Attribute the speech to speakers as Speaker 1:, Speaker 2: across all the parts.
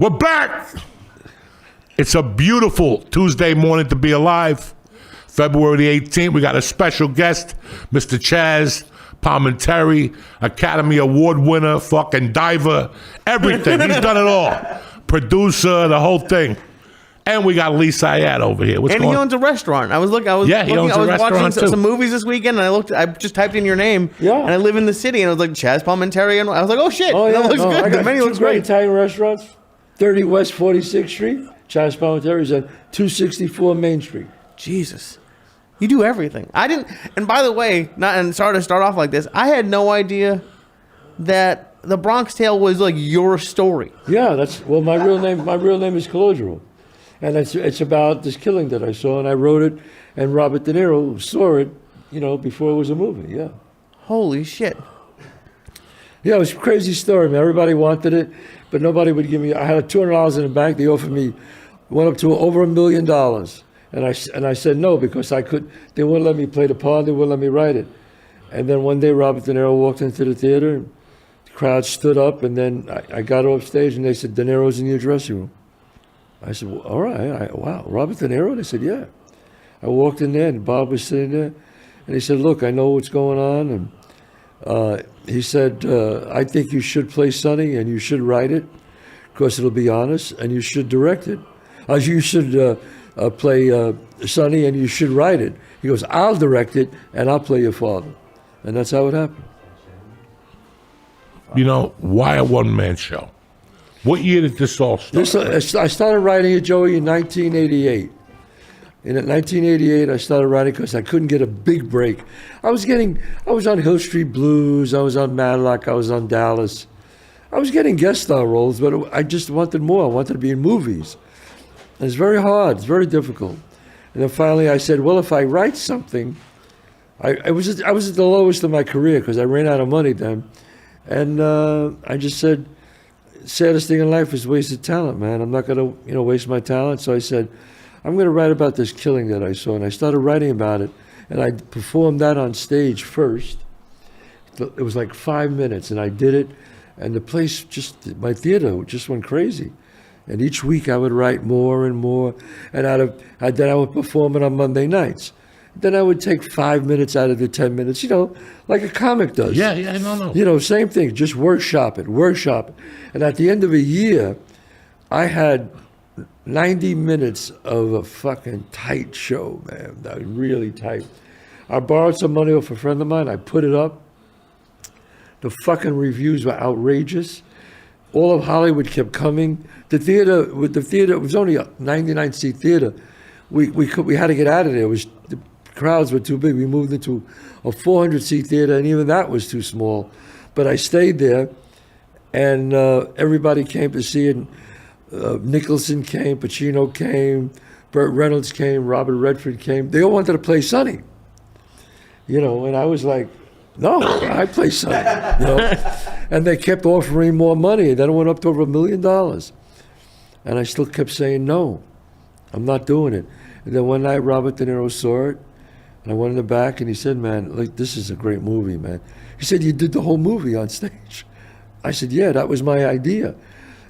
Speaker 1: We're back. It's a beautiful Tuesday morning to be alive. February the 18th, we got a special guest, Mr. Chazz, Palminteri, Academy Award winner, fucking diver, everything. He's done it all. Producer, the whole thing. And we got Lee Syed over here.
Speaker 2: He owns a restaurant. I was watching some movies this weekend, and I just typed in your name.
Speaker 3: Yeah.
Speaker 2: And I live in the city, and I was like, Chazz Palminteri, and I was like, oh shit,
Speaker 3: yeah.
Speaker 2: that looks good. The menu looks great.
Speaker 3: Italian restaurants, 30 West 46th Street. Chazz Palminteri is at 264 Main Street.
Speaker 2: Jesus. You do everything. I didn't, and by the way, sorry to start off like this, I had no idea that The Bronx Tale was like your story.
Speaker 3: Yeah, my real name is Colodro. And it's about this killing that I saw, and I wrote it, and Robert De Niro saw it, before it was a movie, yeah.
Speaker 2: Holy shit.
Speaker 3: Yeah, it was a crazy story, man. Everybody wanted it, but nobody would give me. I had $200 in the bank. They offered me, went up to over $1 million. And I said no because they wouldn't let me play the part, they wouldn't let me write it. And then one day Robert De Niro walked into the theater, and the crowd stood up, and then I got off stage, and they said, De Niro's in your dressing room. I said, well, all right, wow, Robert De Niro? They said, yeah. I walked in there, and Bob was sitting there, and he said, look, I know what's going on, and he said, I think you should play Sonny, and you should write it, because it'll be honest, and you should direct it. You should play Sonny, and you should write it. He goes, I'll direct it, and I'll play your father. And that's how it happened.
Speaker 1: Why a one-man show? What year did this all start?
Speaker 3: I started writing it, Joey, in 1988. In 1988, I started writing because I couldn't get a big break. I was on Hill Street Blues, I was on Matlock, I was on Dallas. I was getting guest star roles, but I just wanted more. I wanted to be in movies. And it's very hard, it's very difficult. And then finally I said, well, if I write something, I was at the lowest of my career because I ran out of money then. And I just said, saddest thing in life is wasted talent, man. I'm not going to, waste my talent. So I said, I'm going to write about this killing that I saw. And I started writing about it. And I performed that on stage first. It was like 5 minutes, and I did it. And the place my theater just went crazy. And each week I would write more and more. And then I would perform it on Monday nights. Then I would take 5 minutes out of the 10 minutes, like a comic does.
Speaker 1: Yeah, no.
Speaker 3: Same thing, just workshop it. And at the end of a year, I had 90 minutes of a fucking tight show, man. That was really tight. I borrowed some money off a friend of mine. I put it up. The fucking reviews were outrageous. All of Hollywood kept coming. The theater, it was only a 99-seat theater. We had to get out of there. The crowds were too big. We moved into a 400-seat theater, and even that was too small. But I stayed there, and everybody came to see it. Nicholson came, Pacino came, Burt Reynolds came, Robert Redford came. They all wanted to play Sonny, and I was like, no, I play Sonny, And they kept offering more money. Then it went up to over $1 million. And I still kept saying, no, I'm not doing it. And then one night, Robert De Niro saw it, and I went in the back, and he said, man, this is a great movie, man. He said, you did the whole movie on stage. I said, yeah, that was my idea.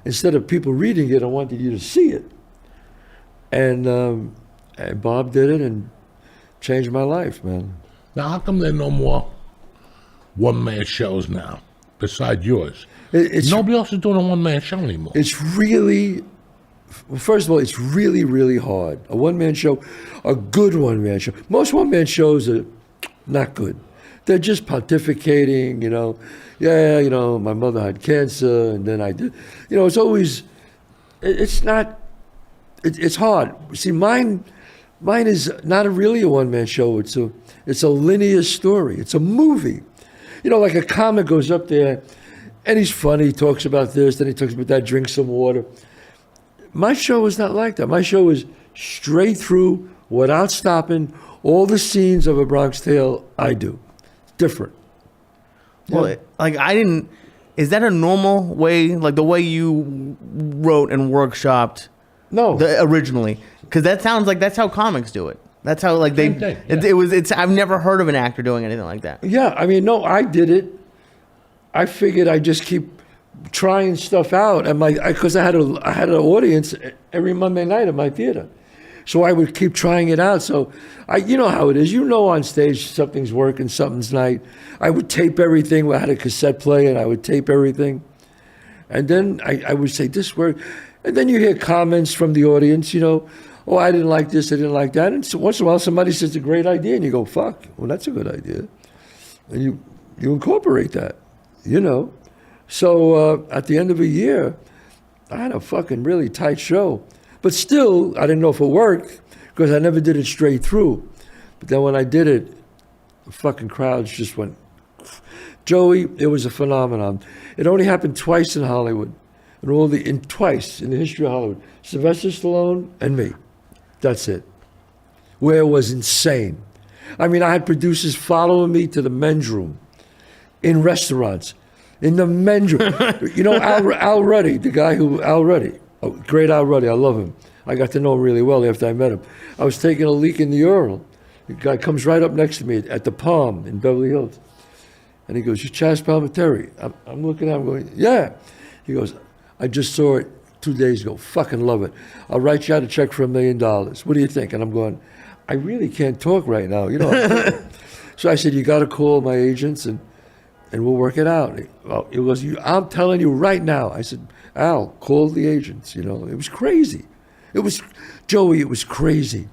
Speaker 3: Instead of people reading it, I wanted you to see it. And Bob did it and changed my life, man.
Speaker 1: Now, how come there are no more one-man shows now, besides yours? Nobody else is doing a one-man show anymore.
Speaker 3: It's really... First of all, it's really, really hard. A one-man show, a good one-man show. Most one-man shows are not good. They're just pontificating, Yeah, my mother had cancer, and then I did. It's always, it's not, it's hard. See, mine is not really a one-man show. It's a linear story. It's a movie. Like a comic goes up there, and he's funny, he talks about this, then he talks about that, drinks some water. My show is not like that. My show is straight through, without stopping. All the scenes of A Bronx Tale, I do. Different.
Speaker 2: Well, is that a normal way, like the way you wrote and workshopped?
Speaker 3: No.
Speaker 2: Originally? Because that sounds like that's how comics do it. That's how I've never heard of an actor doing anything like that.
Speaker 3: Yeah, no, I did it. I figured I'd just keep trying stuff out, and because I had an audience every Monday night at my theater, so I would keep trying it out. So you know how it is. You know, on stage something's working, something's not. I would tape everything. I had a cassette player, and I would tape everything, and then I would say this word, and then you hear comments from the audience. You know, oh, I didn't like this, I didn't like that, and so once in a while somebody says a great idea, and you go, fuck, well that's a good idea, and you incorporate that, you know. So at the end of a year, I had a fucking really tight show. But still, I didn't know if it worked because I never did it straight through. But then when I did it, the fucking crowds just went. Joey, it was a phenomenon. It only happened twice in Hollywood. Twice in the history of Hollywood. Sylvester Stallone and me. That's it. Where it was insane. I mean, I had producers following me to the men's room in restaurants. In the men's room. You know, Al Ruddy, Al Ruddy. Oh, great Al Ruddy, I love him. I got to know him really well after I met him. I was taking a leak in the urinal. The guy comes right up next to me at the Palm in Beverly Hills. And he goes, you Chazz Palminteri? I'm looking at him going, yeah. He goes, I just saw it 2 days ago. Fucking love it. I'll write you out a check for $1 million. What do you think? And I'm going, I really can't talk right now. You know. So I said, you got to call my agents and we'll work it out. He goes, I'm telling you right now. I said, Al, call the agents. You know, it was crazy. Joey, it was crazy.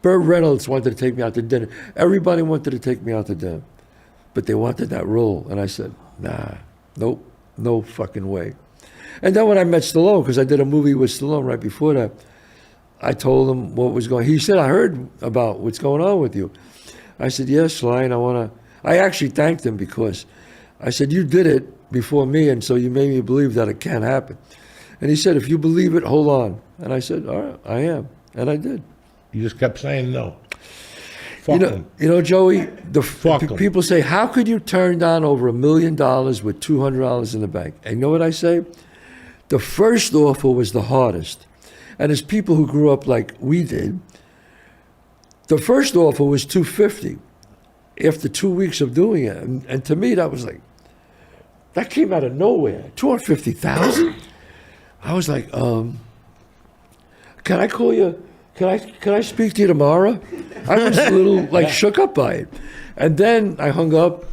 Speaker 3: Burt Reynolds wanted to take me out to dinner. Everybody wanted to take me out to dinner. But they wanted that role. And I said, nah, nope, no fucking way. And then when I met Stallone, because I did a movie with Stallone right before that, I told him what was going on. He said, I heard about what's going on with you. I said, yes, Sly, and I actually thanked him because I said, you did it before me, and so you made me believe that it can happen. And he said, if you believe it, hold on. And I said, all right, I am. And I did.
Speaker 1: You just kept saying no. Fuck
Speaker 3: you know, Joey, people say, how could you turn down over $1 million with $200 in the bank? And you know what I say? The first offer was the hardest. And as people who grew up like we did, the first offer was $250 after 2 weeks of doing it. And to me, that was like, that came out of nowhere. $250,000? I was like, can I call you? Can I speak to you tomorrow? I was a little like shook up by it. And then I hung up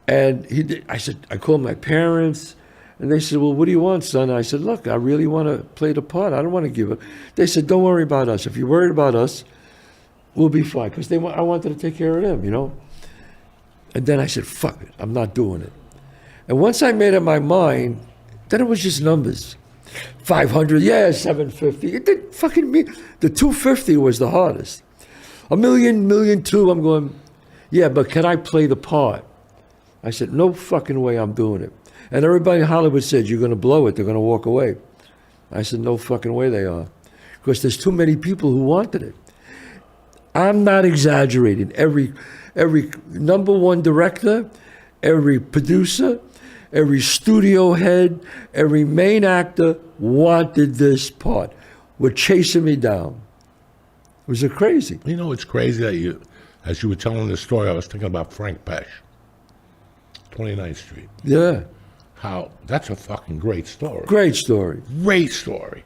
Speaker 3: and I called my parents and they said, well, what do you want, son? And I said, look, I really want to play the part. I don't want to give it. They said, don't worry about us. If you're worried about us, we'll be fine. Because I wanted to take care of them, you know? And then I said, fuck it, I'm not doing it. And once I made up my mind, then it was just numbers. 500, yeah, 750. It didn't fucking mean. The 250 was the hardest. $1 million, $1.2 million, I'm going, yeah, but can I play the part? I said, no fucking way I'm doing it. And everybody in Hollywood said, you're going to blow it, they're going to walk away. I said, no fucking way they are. Because there's too many people who wanted it. I'm not exaggerating. Every number one director, every producer, every studio head, every main actor wanted this part. Were chasing me down. It was crazy.
Speaker 1: You know, it's crazy that as you were telling this story, I was thinking about Frank Pesh, 29th Street.
Speaker 3: Yeah.
Speaker 1: How, that's a fucking great story.
Speaker 3: Great story.
Speaker 1: Great story.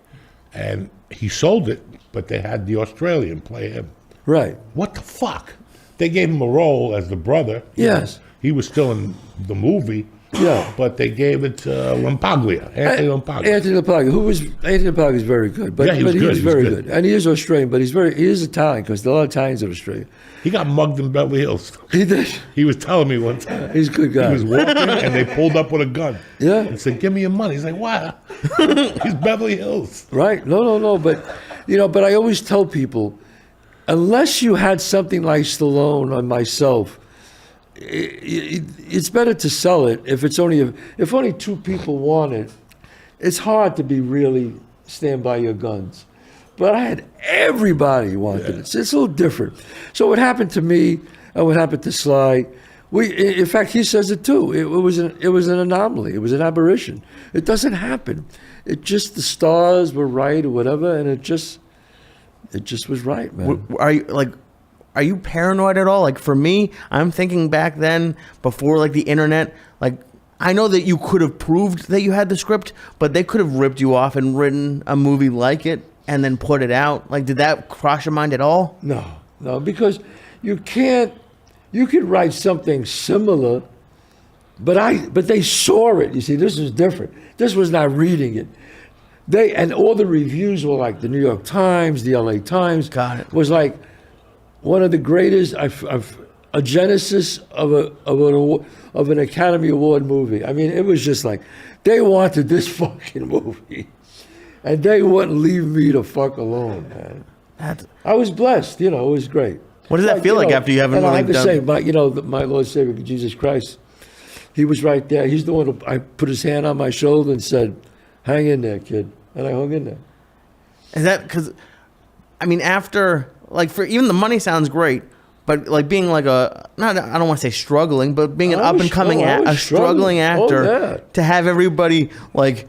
Speaker 1: And he sold it, but they had the Australian play him.
Speaker 3: Right.
Speaker 1: What the fuck? They gave him a role as the brother.
Speaker 3: Yes.
Speaker 1: He was still in the movie.
Speaker 3: Yeah.
Speaker 1: But they gave it to Lampaglia, Anthony Lampaglia.
Speaker 3: Anthony Lampaglia is very good. But,
Speaker 1: yeah, he was good.
Speaker 3: He's very good. And he is Australian, but he is Italian because a lot of Italians are Australian.
Speaker 1: He got mugged in Beverly Hills.
Speaker 3: He did.
Speaker 1: He was telling me one time.
Speaker 3: He's a good guy.
Speaker 1: He was walking and they pulled up with a gun.
Speaker 3: Yeah.
Speaker 1: And said, give me your money. He's like, what? He's Beverly Hills.
Speaker 3: Right. No. But, but I always tell people, unless you had something like Stallone or myself, it's better to sell it if only two people want it. It's hard to be really stand by your guns. But I had everybody wanted it. So it's a little different. So what happened to me and what happened to Sly, in fact, he says it too. It was an anomaly. It was an aberration. It doesn't happen. It just the stars were right or whatever, and it just was right, man.
Speaker 2: Are you paranoid at all? Like for me, I'm thinking back then, before like the internet, like I know that you could have proved that you had the script, but they could have ripped you off and written a movie like it and then put it out. Like, did that cross your mind at all?
Speaker 3: No, because you can't. You could write something similar, but they saw it. You see, this was different. This was not reading it. And all the reviews were like the New York Times, the LA Times.
Speaker 2: Got it.
Speaker 3: Was like one of the greatest, a genesis of an Academy Award movie. I mean, it was just like, they wanted this fucking movie. And they wouldn't leave me the fuck alone, man. I was blessed, it was great.
Speaker 2: What does that feel like after you haven't
Speaker 3: and
Speaker 2: really
Speaker 3: I have to
Speaker 2: done?
Speaker 3: say, my Lord Savior, Jesus Christ, he was right there. He's the one who I put his hand on my shoulder and said, hang in there, kid. And I hung in there.
Speaker 2: Is that because, I mean, after, like, for even the money sounds great, but like being like I don't want to say struggling, but being an up and coming, a struggling actor, to have everybody like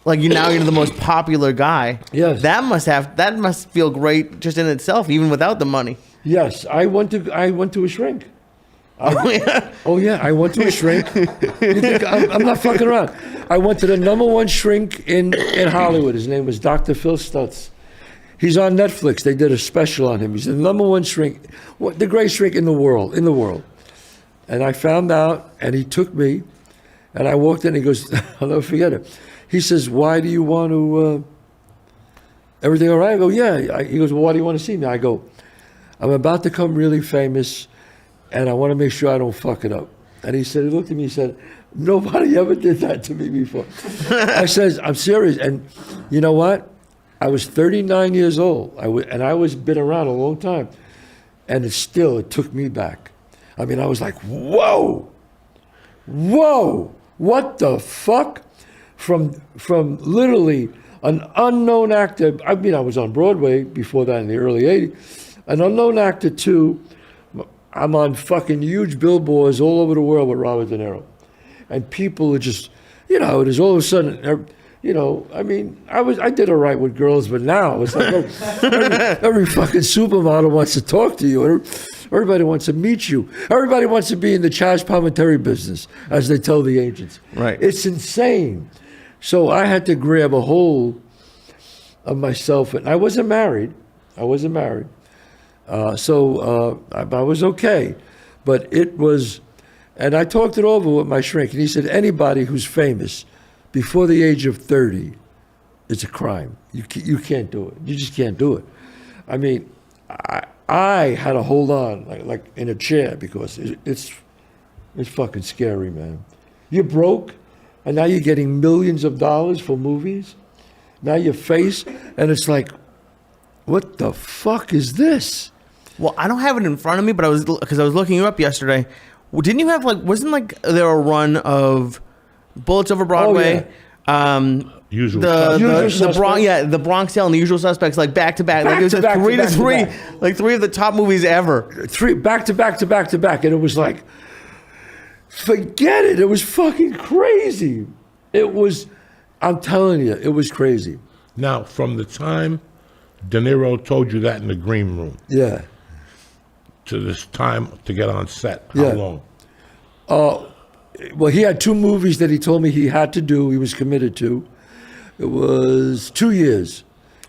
Speaker 2: you now you're the most popular guy.
Speaker 3: Yes.
Speaker 2: That must feel great just in itself, even without the money.
Speaker 3: Yes, I went to a shrink. Oh yeah, I went to a shrink. You think I'm not fucking around? I went to the #1 shrink in Hollywood. His name was Dr. Phil Stutz. He's on Netflix. They did a special on him. He's the #1 shrink, the greatest shrink in the world. And I found out, and he took me, and I walked in. He goes, I'll never forget it. He says, "Why do you want to? Everything all right?" I go, "Yeah." He goes, "Well, why do you want to see me?" I go, "I'm about to come really famous, and I want to make sure I don't fuck it up." And he looked at me, he said, "Nobody ever did that to me before." I says, "I'm serious." And you know what? I was 39 years old, and I was been around a long time, and it took me back. I mean, I was like, whoa, what the fuck? From literally an unknown actor. I mean, I was on Broadway before that in the early 80s. An unknown actor too. I'm on fucking huge billboards all over the world with Robert De Niro. And people are just, it is all of a sudden, I mean, I did all right with girls, but now it's like every fucking supermodel wants to talk to you. Everybody wants to meet you. Everybody wants to be in the Chazz Palminteri business, as they tell the agents.
Speaker 2: Right.
Speaker 3: It's insane. So I had to grab a hold of myself. And I wasn't married. So I was okay. But it was, and I talked it over with my shrink, and he said, anybody who's famous before the age of 30, it's a crime. You can't do it. You just can't do it. I mean, I had to hold on like in a chair because it's fucking scary, man. You're broke, and now you're getting millions of dollars for movies. Now you're face, and it's like, what the fuck is this?
Speaker 2: Well, I don't have it in front of me, but I was looking you up yesterday. Well, didn't you have wasn't there a run of Bullets Over Broadway?
Speaker 1: Usual
Speaker 2: the Bronx Tale and The Usual Suspects, like back to back. Like it was
Speaker 3: Back to
Speaker 2: three
Speaker 3: back
Speaker 2: to
Speaker 3: to
Speaker 2: three,
Speaker 3: back.
Speaker 2: like three of the top movies ever.
Speaker 3: Three back to back to back to back, and it was like, forget it. It was fucking crazy. It was, I'm telling you, it was crazy.
Speaker 1: Now, from the time De Niro told you that in the green room
Speaker 3: Yeah.
Speaker 1: to this time to get on set, how long?
Speaker 3: Well, he had 2 movies that he told me he had to do. He was committed to. It was 2 years.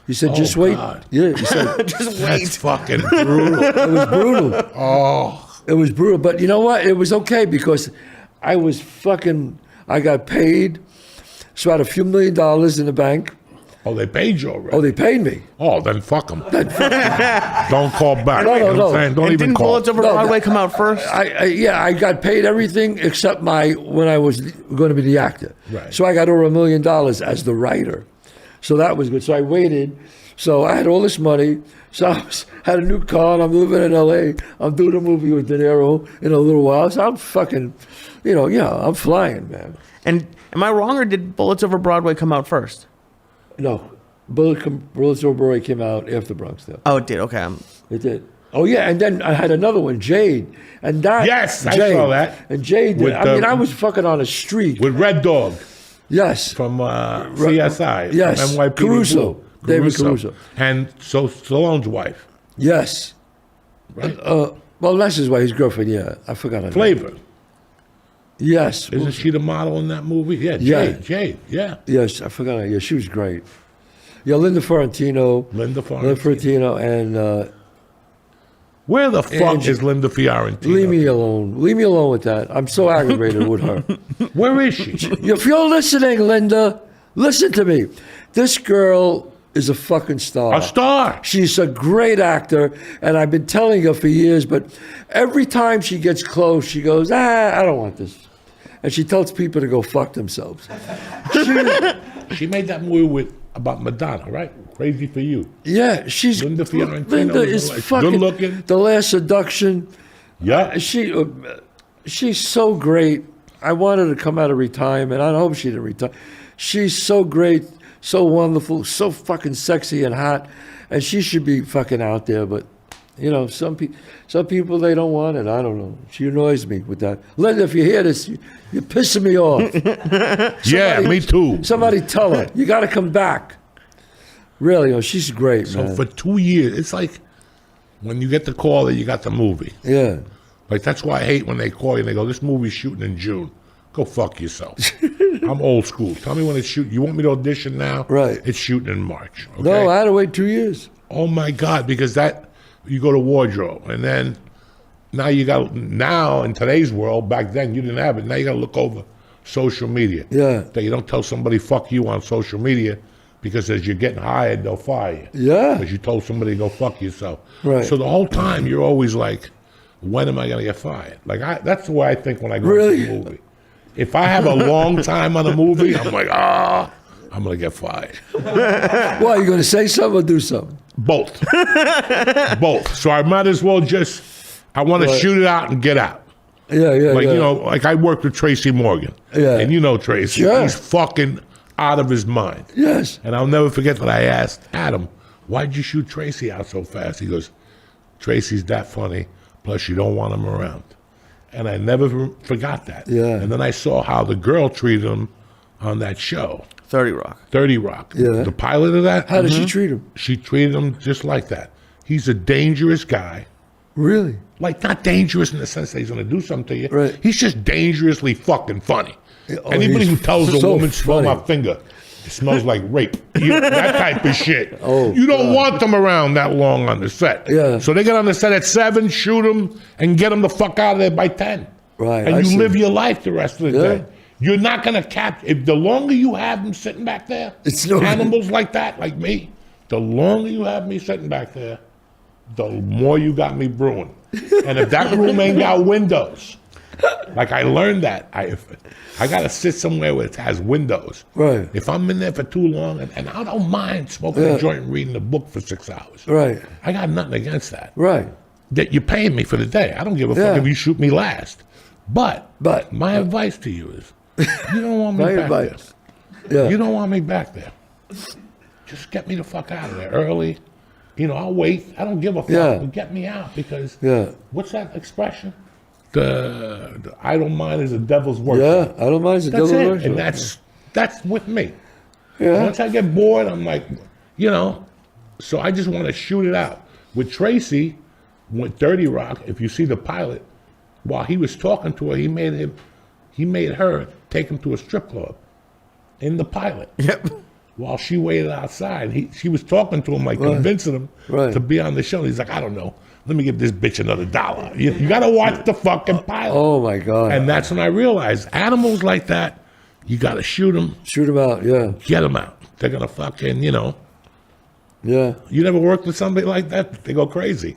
Speaker 3: He said, "Just wait."
Speaker 1: God.
Speaker 3: Yeah, he said,
Speaker 2: Just
Speaker 1: That's
Speaker 2: wait.
Speaker 1: fucking brutal.
Speaker 3: it was brutal.
Speaker 1: Oh,
Speaker 3: It was brutal, but you know what? It was okay because I got paid. So I had a few $1 million in the bank.
Speaker 1: oh, they paid you already.
Speaker 3: Oh, they paid me.
Speaker 1: Oh, then fuck them. Don't call back.
Speaker 3: No,
Speaker 1: You know what I'm
Speaker 3: no.
Speaker 1: saying? Don't
Speaker 2: And
Speaker 1: even
Speaker 2: didn't
Speaker 1: call.
Speaker 2: Bullets Over
Speaker 3: No,
Speaker 2: Broadway come out first?
Speaker 3: I got paid everything except when I was going to be the actor.
Speaker 1: Right.
Speaker 3: So I got over $1 million as the writer. So that was good. So I waited. So I had all this money. So I had a new car, and I'm living in L.A. I'm doing a movie with De Niro in a little while. So I'm fucking, I'm flying, man.
Speaker 2: And am I wrong, or did Bullets Over Broadway come out first?
Speaker 3: No, Bullets Over Broadway came out after Bronx Tale.
Speaker 2: Oh, it did. Okay.
Speaker 3: It did. Oh yeah, and then I had another one, Jade, and that.
Speaker 1: Yes, I
Speaker 3: Jade,
Speaker 1: saw that.
Speaker 3: And Jade,
Speaker 1: With
Speaker 3: I was fucking on a streak.
Speaker 1: With Red Dog
Speaker 3: Yes.
Speaker 1: from CSI.
Speaker 3: Yes.
Speaker 1: NYPD
Speaker 3: Caruso.
Speaker 1: Blue.
Speaker 3: David Caruso.
Speaker 1: And so Stallone's wife.
Speaker 3: Yes.
Speaker 1: Right?
Speaker 3: Well, that's his wife, his girlfriend. Yeah, I forgot her name.
Speaker 1: Flavor.
Speaker 3: Yes.
Speaker 1: Isn't she the model in that movie? Yeah,
Speaker 3: Yeah.
Speaker 1: Jade, yeah.
Speaker 3: Yes, I forgot her. Yeah, she was great. Yeah, Linda Fiorentino.
Speaker 1: Linda Fiorentino.
Speaker 3: And
Speaker 1: Where the fuck
Speaker 3: Angie.
Speaker 1: is Linda Fiorentino?
Speaker 3: leave me alone. Leave me alone with that. I'm so aggravated with her.
Speaker 1: Where is she?
Speaker 3: If you're listening, Linda, listen to me. This girl is a fucking star.
Speaker 1: A star.
Speaker 3: She's a great actor, and I've been telling her for years, but every time she gets close, she goes, I don't want this. And she tells people to go fuck themselves.
Speaker 1: She made that movie about Madonna, right? Crazy for You.
Speaker 3: Yeah, she's...
Speaker 1: Linda Fiorentino
Speaker 3: Linda
Speaker 1: is
Speaker 3: is
Speaker 1: like
Speaker 3: fucking...
Speaker 1: good looking.
Speaker 3: The Last Seduction.
Speaker 1: Yeah.
Speaker 3: She's so great. I want her to come out of retirement. I hope she didn't retire. She's so great, so wonderful, so fucking sexy and hot, and she should be fucking out there. But you know, some people they don't want it. I don't know. She annoys me with that. Linda, if you hear this, you're pissing me off.
Speaker 1: Yeah, me too.
Speaker 3: Somebody tell her you got to come back. Really, she's great,
Speaker 1: So
Speaker 3: man.
Speaker 1: for 2 years, it's like when you get the call that you got the movie.
Speaker 3: Yeah.
Speaker 1: Like, that's why I hate when they call you and they go, this movie's shooting in June. Go fuck yourself. I'm old school. Tell me when it's shooting. You want me to audition now?
Speaker 3: Right.
Speaker 1: It's shooting in March. Okay?
Speaker 3: No, I had to wait 2 years.
Speaker 1: Oh my God, because you go to wardrobe and then now in today's world, back then you didn't have it. Now you got to look over social media.
Speaker 3: Yeah.
Speaker 1: That you don't tell somebody fuck you on social media because as you're getting hired, they'll fire you.
Speaker 3: Yeah.
Speaker 1: Because you told somebody to go fuck yourself.
Speaker 3: Right.
Speaker 1: So the whole time you're always like, when am I going to get fired? Like that's the way I think when I go
Speaker 3: Really?
Speaker 1: to a movie. If I have a long time on a movie, I'm like, I'm going to get fired.
Speaker 3: Well, you going to say something or do something?
Speaker 1: Both. Both. So I might as well I want to shoot it out and get out.
Speaker 3: Yeah.
Speaker 1: Like, you know, like I worked with Tracy Morgan.
Speaker 3: Yeah.
Speaker 1: And you know Tracy.
Speaker 3: Sure.
Speaker 1: He's fucking out of his mind.
Speaker 3: Yes.
Speaker 1: And I'll never forget that I asked Adam, why'd you shoot Tracy out so fast? He goes, Tracy's that funny, plus you don't want him around. And I never forgot that.
Speaker 3: Yeah.
Speaker 1: And then I saw how the girl treated him on that show,
Speaker 2: 30 Rock.
Speaker 1: 30 Rock.
Speaker 3: Yeah.
Speaker 1: The pilot of that.
Speaker 3: How did she treat him?
Speaker 1: She treated him just like that. He's a dangerous guy.
Speaker 3: Really?
Speaker 1: Like, not dangerous in the sense that he's going to do something to you.
Speaker 3: Right.
Speaker 1: He's just dangerously fucking funny.
Speaker 3: Oh,
Speaker 1: Anybody who
Speaker 3: he's
Speaker 1: tells a
Speaker 3: so
Speaker 1: woman, smell my
Speaker 3: funny.
Speaker 1: finger, it smells like rape. That type of shit.
Speaker 3: Oh,
Speaker 1: you don't
Speaker 3: God.
Speaker 1: want them around that long on the set.
Speaker 3: Yeah.
Speaker 1: So they get on the set at 7, shoot them, and get them the fuck out of there by 10.
Speaker 3: Right,
Speaker 1: And
Speaker 3: I
Speaker 1: you
Speaker 3: see.
Speaker 1: live your life the rest of the
Speaker 3: Yeah.
Speaker 1: day. You're not going to if the longer you have them sitting back there,
Speaker 3: It's no-
Speaker 1: animals like that, like me, the longer you have me sitting back there, the more you got me brewing. And if that room ain't got windows, like I learned that, I got to sit somewhere where it has windows.
Speaker 3: Right.
Speaker 1: If I'm in there for too long, and I don't mind smoking
Speaker 3: Yeah.
Speaker 1: a joint and reading a book for 6 hours.
Speaker 3: Right.
Speaker 1: I got nothing against that.
Speaker 3: Right.
Speaker 1: That you're paying me for the day. I don't give a
Speaker 3: Yeah.
Speaker 1: fuck if you shoot me last. But
Speaker 3: But-
Speaker 1: my advice to you is, you don't want me
Speaker 3: My
Speaker 1: back
Speaker 3: advice.
Speaker 1: there.
Speaker 3: Yeah.
Speaker 1: You don't want me back there. Just get me the fuck out of there early. You know, I'll wait. I don't give a fuck.
Speaker 3: Yeah.
Speaker 1: But get me out because
Speaker 3: Yeah.
Speaker 1: what's that expression? The I don't mind is the devil's work.
Speaker 3: Yeah. I don't mind the
Speaker 1: That's
Speaker 3: devil
Speaker 1: it.
Speaker 3: worship.
Speaker 1: And that's with me.
Speaker 3: Yeah.
Speaker 1: Once I get bored, I'm like, you know, so I just want to shoot it out. With Tracy, with 30 Rock, if you see the pilot, while he was talking to her, he made her take him to a strip club in the pilot.
Speaker 2: Yep.
Speaker 1: While she waited outside, she was talking to him, like convincing him
Speaker 3: Right.
Speaker 1: to be on the show. He's like, I don't know. Let me give this bitch another $1. You got to watch the fucking pilot.
Speaker 3: Oh my God.
Speaker 1: And that's when I realized animals like that, you got to shoot them,
Speaker 3: Shoot him out. Yeah.
Speaker 1: get them out. They're going to fucking, you know.
Speaker 3: Yeah.
Speaker 1: You never worked with somebody like that? They go crazy.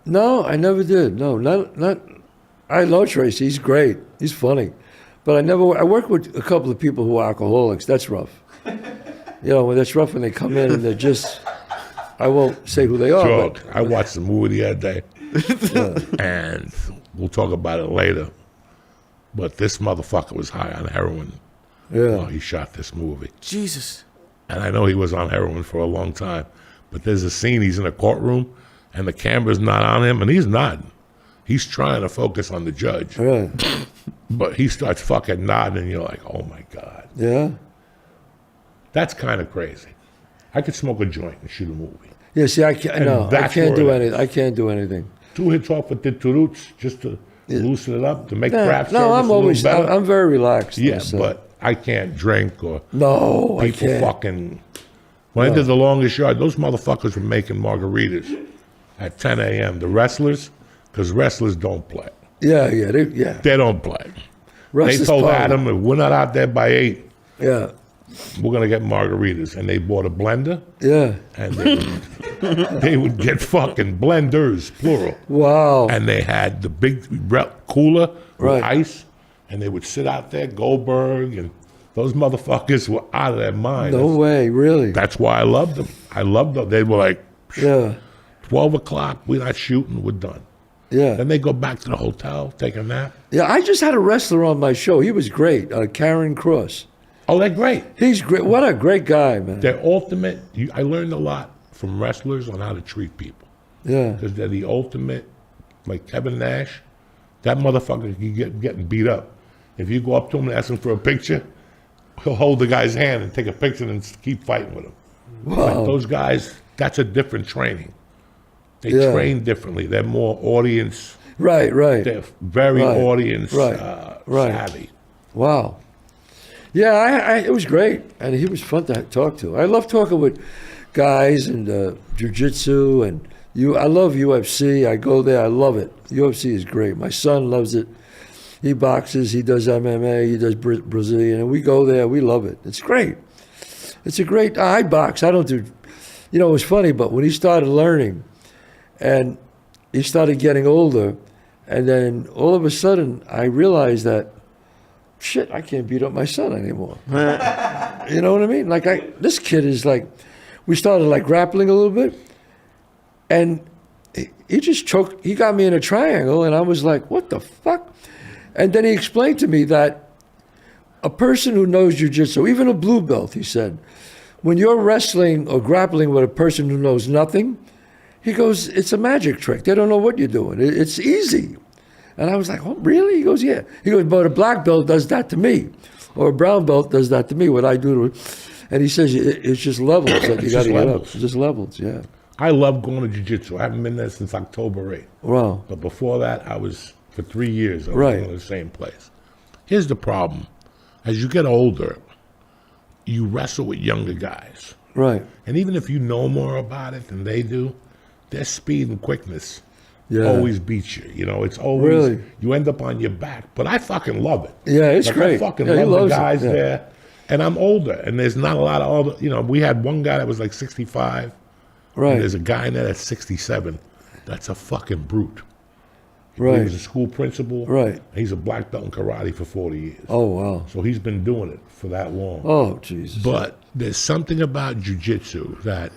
Speaker 3: No, I never did. No, not. I love Tracy. He's great. He's funny, but I work with a couple of people who are alcoholics. That's rough. You know, when that's rough when they come in and they're just. I won't say who they are.
Speaker 1: Dog,
Speaker 3: But,
Speaker 1: I watched the movie the other day, and we'll talk about it later. But this motherfucker was high on heroin while
Speaker 3: yeah.
Speaker 1: he shot this movie.
Speaker 2: Jesus.
Speaker 1: And I know he was on heroin for a long time. But there's a scene, he's in a courtroom, and the camera's not on him, and he's nodding. He's trying to focus on the judge.
Speaker 3: Right.
Speaker 1: But he starts fucking nodding, and you're like, oh my God.
Speaker 3: Yeah.
Speaker 1: That's kind of crazy. I could smoke a joint and shoot a movie.
Speaker 3: Yeah. See, I can't.
Speaker 1: And
Speaker 3: No, I
Speaker 1: that's
Speaker 3: can't
Speaker 1: where
Speaker 3: do
Speaker 1: it
Speaker 3: anything. I can't do anything.
Speaker 1: 2 hits off with the roots just to loosen it up to make
Speaker 3: Yeah.
Speaker 1: craft
Speaker 3: No,
Speaker 1: service
Speaker 3: I'm
Speaker 1: a little
Speaker 3: always.
Speaker 1: better.
Speaker 3: I'm very relaxed.
Speaker 1: Yeah,
Speaker 3: so.
Speaker 1: but I can't drink or
Speaker 3: no, I
Speaker 1: people
Speaker 3: can't.
Speaker 1: fucking. When I did the longest yard, those motherfuckers were making margaritas at 10 a.m. The wrestlers, because wrestlers don't play.
Speaker 3: Yeah.
Speaker 1: They don't play.
Speaker 3: Russ
Speaker 1: They
Speaker 3: is
Speaker 1: told
Speaker 3: party.
Speaker 1: Adam, if we're not out there by 8,
Speaker 3: Yeah.
Speaker 1: we're going to get margaritas. And they bought a blender,
Speaker 3: Yeah.
Speaker 1: and they would get fucking blenders, plural.
Speaker 3: Wow.
Speaker 1: And they had the big cooler with
Speaker 3: Right.
Speaker 1: ice, and they would sit out there, Goldberg, and those motherfuckers were out of their mind.
Speaker 3: No way, really.
Speaker 1: That's why I loved them. I loved them. They were like,
Speaker 3: Yeah.
Speaker 1: 12 o'clock, we're not shooting, we're done.
Speaker 3: Yeah.
Speaker 1: Then they go back to the hotel, take a nap.
Speaker 3: Yeah. I just had a wrestler on my show. He was great. Karen Cross.
Speaker 1: Oh, they're great.
Speaker 3: He's great. What a great guy, man.
Speaker 1: They're ultimate. I learned a lot from wrestlers on how to treat people.
Speaker 3: Yeah.
Speaker 1: Because they're the ultimate, like Kevin Nash. That motherfucker can getting beat up. If you go up to him and ask him for a picture, he'll hold the guy's hand and take a picture and keep fighting with him.
Speaker 3: Wow.
Speaker 1: Like those guys, that's a different training. They
Speaker 3: Yeah.
Speaker 1: train differently. They're more audience.
Speaker 3: Right.
Speaker 1: They're very
Speaker 3: Right.
Speaker 1: audience
Speaker 3: Right.
Speaker 1: savvy.
Speaker 3: Wow. Yeah, it was great, and he was fun to talk to. I love talking with guys and jiu-jitsu, and I love UFC. I go there. I love it. UFC is great. My son loves it. He boxes. He does MMA. He does Brazilian, and we go there. We love it. It's great. It's a great. I box. I don't do. You know, it was funny, but when he started learning, and he started getting older, and then all of a sudden I realized that. Shit, I can't beat up my son anymore. You know what I mean? Like this kid is like, we started like grappling a little bit, and he just choked. He got me in a triangle, and I was like, "What the fuck?" And then he explained to me that a person who knows jiu-jitsu, even a blue belt, he said, when you're wrestling or grappling with a person who knows nothing, he goes, "It's a magic trick. They don't know what you're doing. It's easy." And I was like, "Oh, really?" He goes, "Yeah." He goes, "But a black belt does that to me, or a brown belt does that to me. What I do to," and he says, "It's just levels. Like you got to get up. It's just levels." Yeah.
Speaker 1: I love going to jiu-jitsu. I haven't been there since October 8th.
Speaker 3: Wow.
Speaker 1: But before that, I was, for 3 years, I was
Speaker 3: Right.
Speaker 1: going to the same place. Here's the problem. As you get older, you wrestle with younger guys.
Speaker 3: Right.
Speaker 1: And even if you know more about it than they do, their speed and quickness
Speaker 3: Yeah.
Speaker 1: always beats you. You know, it's always,
Speaker 3: Really?
Speaker 1: you end up on your back. But I fucking love it.
Speaker 3: Yeah, it's
Speaker 1: Like,
Speaker 3: great.
Speaker 1: I fucking
Speaker 3: Yeah, he
Speaker 1: love the
Speaker 3: loves it,
Speaker 1: guys
Speaker 3: yeah.
Speaker 1: there. And I'm older, and there's not a lot of older, you know, we had one guy that was like 65.
Speaker 3: Right.
Speaker 1: And there's a guy in there that's 67. That's a fucking brute. He
Speaker 3: Right.
Speaker 1: was a school principal.
Speaker 3: Right.
Speaker 1: He's a black belt in karate for 40 years.
Speaker 3: Oh wow.
Speaker 1: So he's been doing it for that long.
Speaker 3: Oh Jesus.
Speaker 1: But there's something about jiu-jitsu that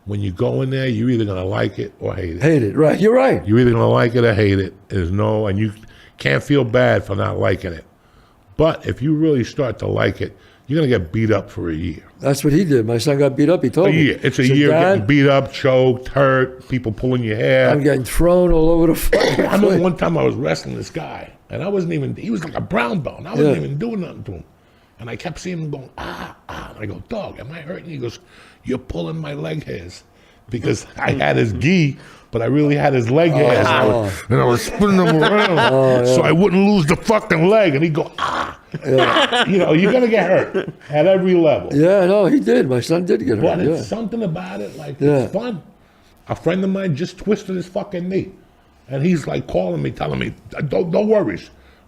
Speaker 1: when you go in there, you're either going to like it or hate it.
Speaker 3: Hate it. Right. You're right.
Speaker 1: You're either going to like it or hate it. There's no, and you can't feel bad for not liking it. But if you really start to like it, you're going to get beat up for a year.
Speaker 3: That's what he did. My son got beat up. He told
Speaker 1: A
Speaker 3: me.
Speaker 1: year. It's a
Speaker 3: He said,
Speaker 1: year of
Speaker 3: "Dad,
Speaker 1: getting beat up, choked, hurt, people pulling your hair.
Speaker 3: I'm getting thrown all over the fucking
Speaker 1: I remember
Speaker 3: place."
Speaker 1: one time I was wrestling this guy, and I wasn't even, he was like a brown belt, and I wasn't
Speaker 3: Yeah.
Speaker 1: even doing nothing to him. And I kept seeing him going, ah. And I go, "Dog, am I hurting you?" He goes, "You're pulling my leg hairs." Because I had his gi, but I really had his leg hairs. And I was spinning them around so I wouldn't lose the fucking leg. And he'd go, ah. You know, you're going to get hurt at every level.
Speaker 3: Yeah, no, he did. My son did get hurt.
Speaker 1: But
Speaker 3: Yeah.
Speaker 1: it's something about it, like,
Speaker 3: Yeah.
Speaker 1: it's fun. A friend of mine just twisted his fucking knee. And he's like calling me, telling me, don't worry.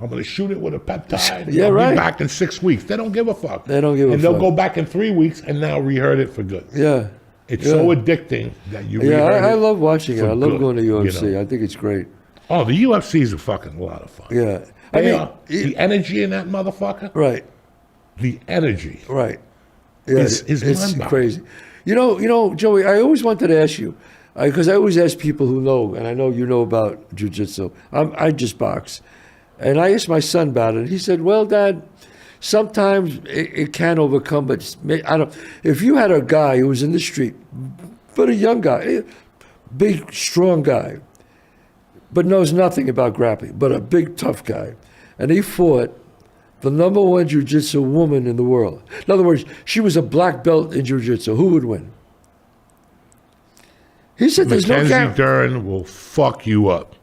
Speaker 1: I'm going to shoot it with a peptide.
Speaker 3: Yeah,
Speaker 1: I'll
Speaker 3: right.
Speaker 1: be back in 6 weeks. They don't give a fuck.
Speaker 3: They don't give a
Speaker 1: And
Speaker 3: fuck.
Speaker 1: they'll go back in 3 weeks and now rehurt it for good.
Speaker 3: Yeah.
Speaker 1: It's
Speaker 3: Yeah.
Speaker 1: so addicting that you
Speaker 3: Yeah,
Speaker 1: rehurt
Speaker 3: I
Speaker 1: it
Speaker 3: love watching it.
Speaker 1: for
Speaker 3: I love
Speaker 1: good,
Speaker 3: going to UFC.
Speaker 1: you know.
Speaker 3: I think it's great.
Speaker 1: Oh, the UFC's a fucking lot of fun.
Speaker 3: Yeah.
Speaker 1: The energy in that motherfucker,
Speaker 3: Right.
Speaker 1: the energy.
Speaker 3: Right. Yeah,
Speaker 1: Is
Speaker 3: it's
Speaker 1: mind-boggling.
Speaker 3: crazy. You know, Joey, I always wanted to ask you, because I always ask people who know, and I know you know about jiu-jitsu. I just box. And I asked my son about it, and he said, "Well, Dad, sometimes it can overcome, but I don't. If you had a guy who was in the street, but a young guy, big, strong guy, but knows nothing about grappling, but a big, tough guy, and he fought the #1 jiu-jitsu woman in the world. In other words, she was a black belt in jiu-jitsu. Who would win?" He said, "There's no
Speaker 1: Mackenzie
Speaker 3: guarantee."
Speaker 1: Dern will fuck you up.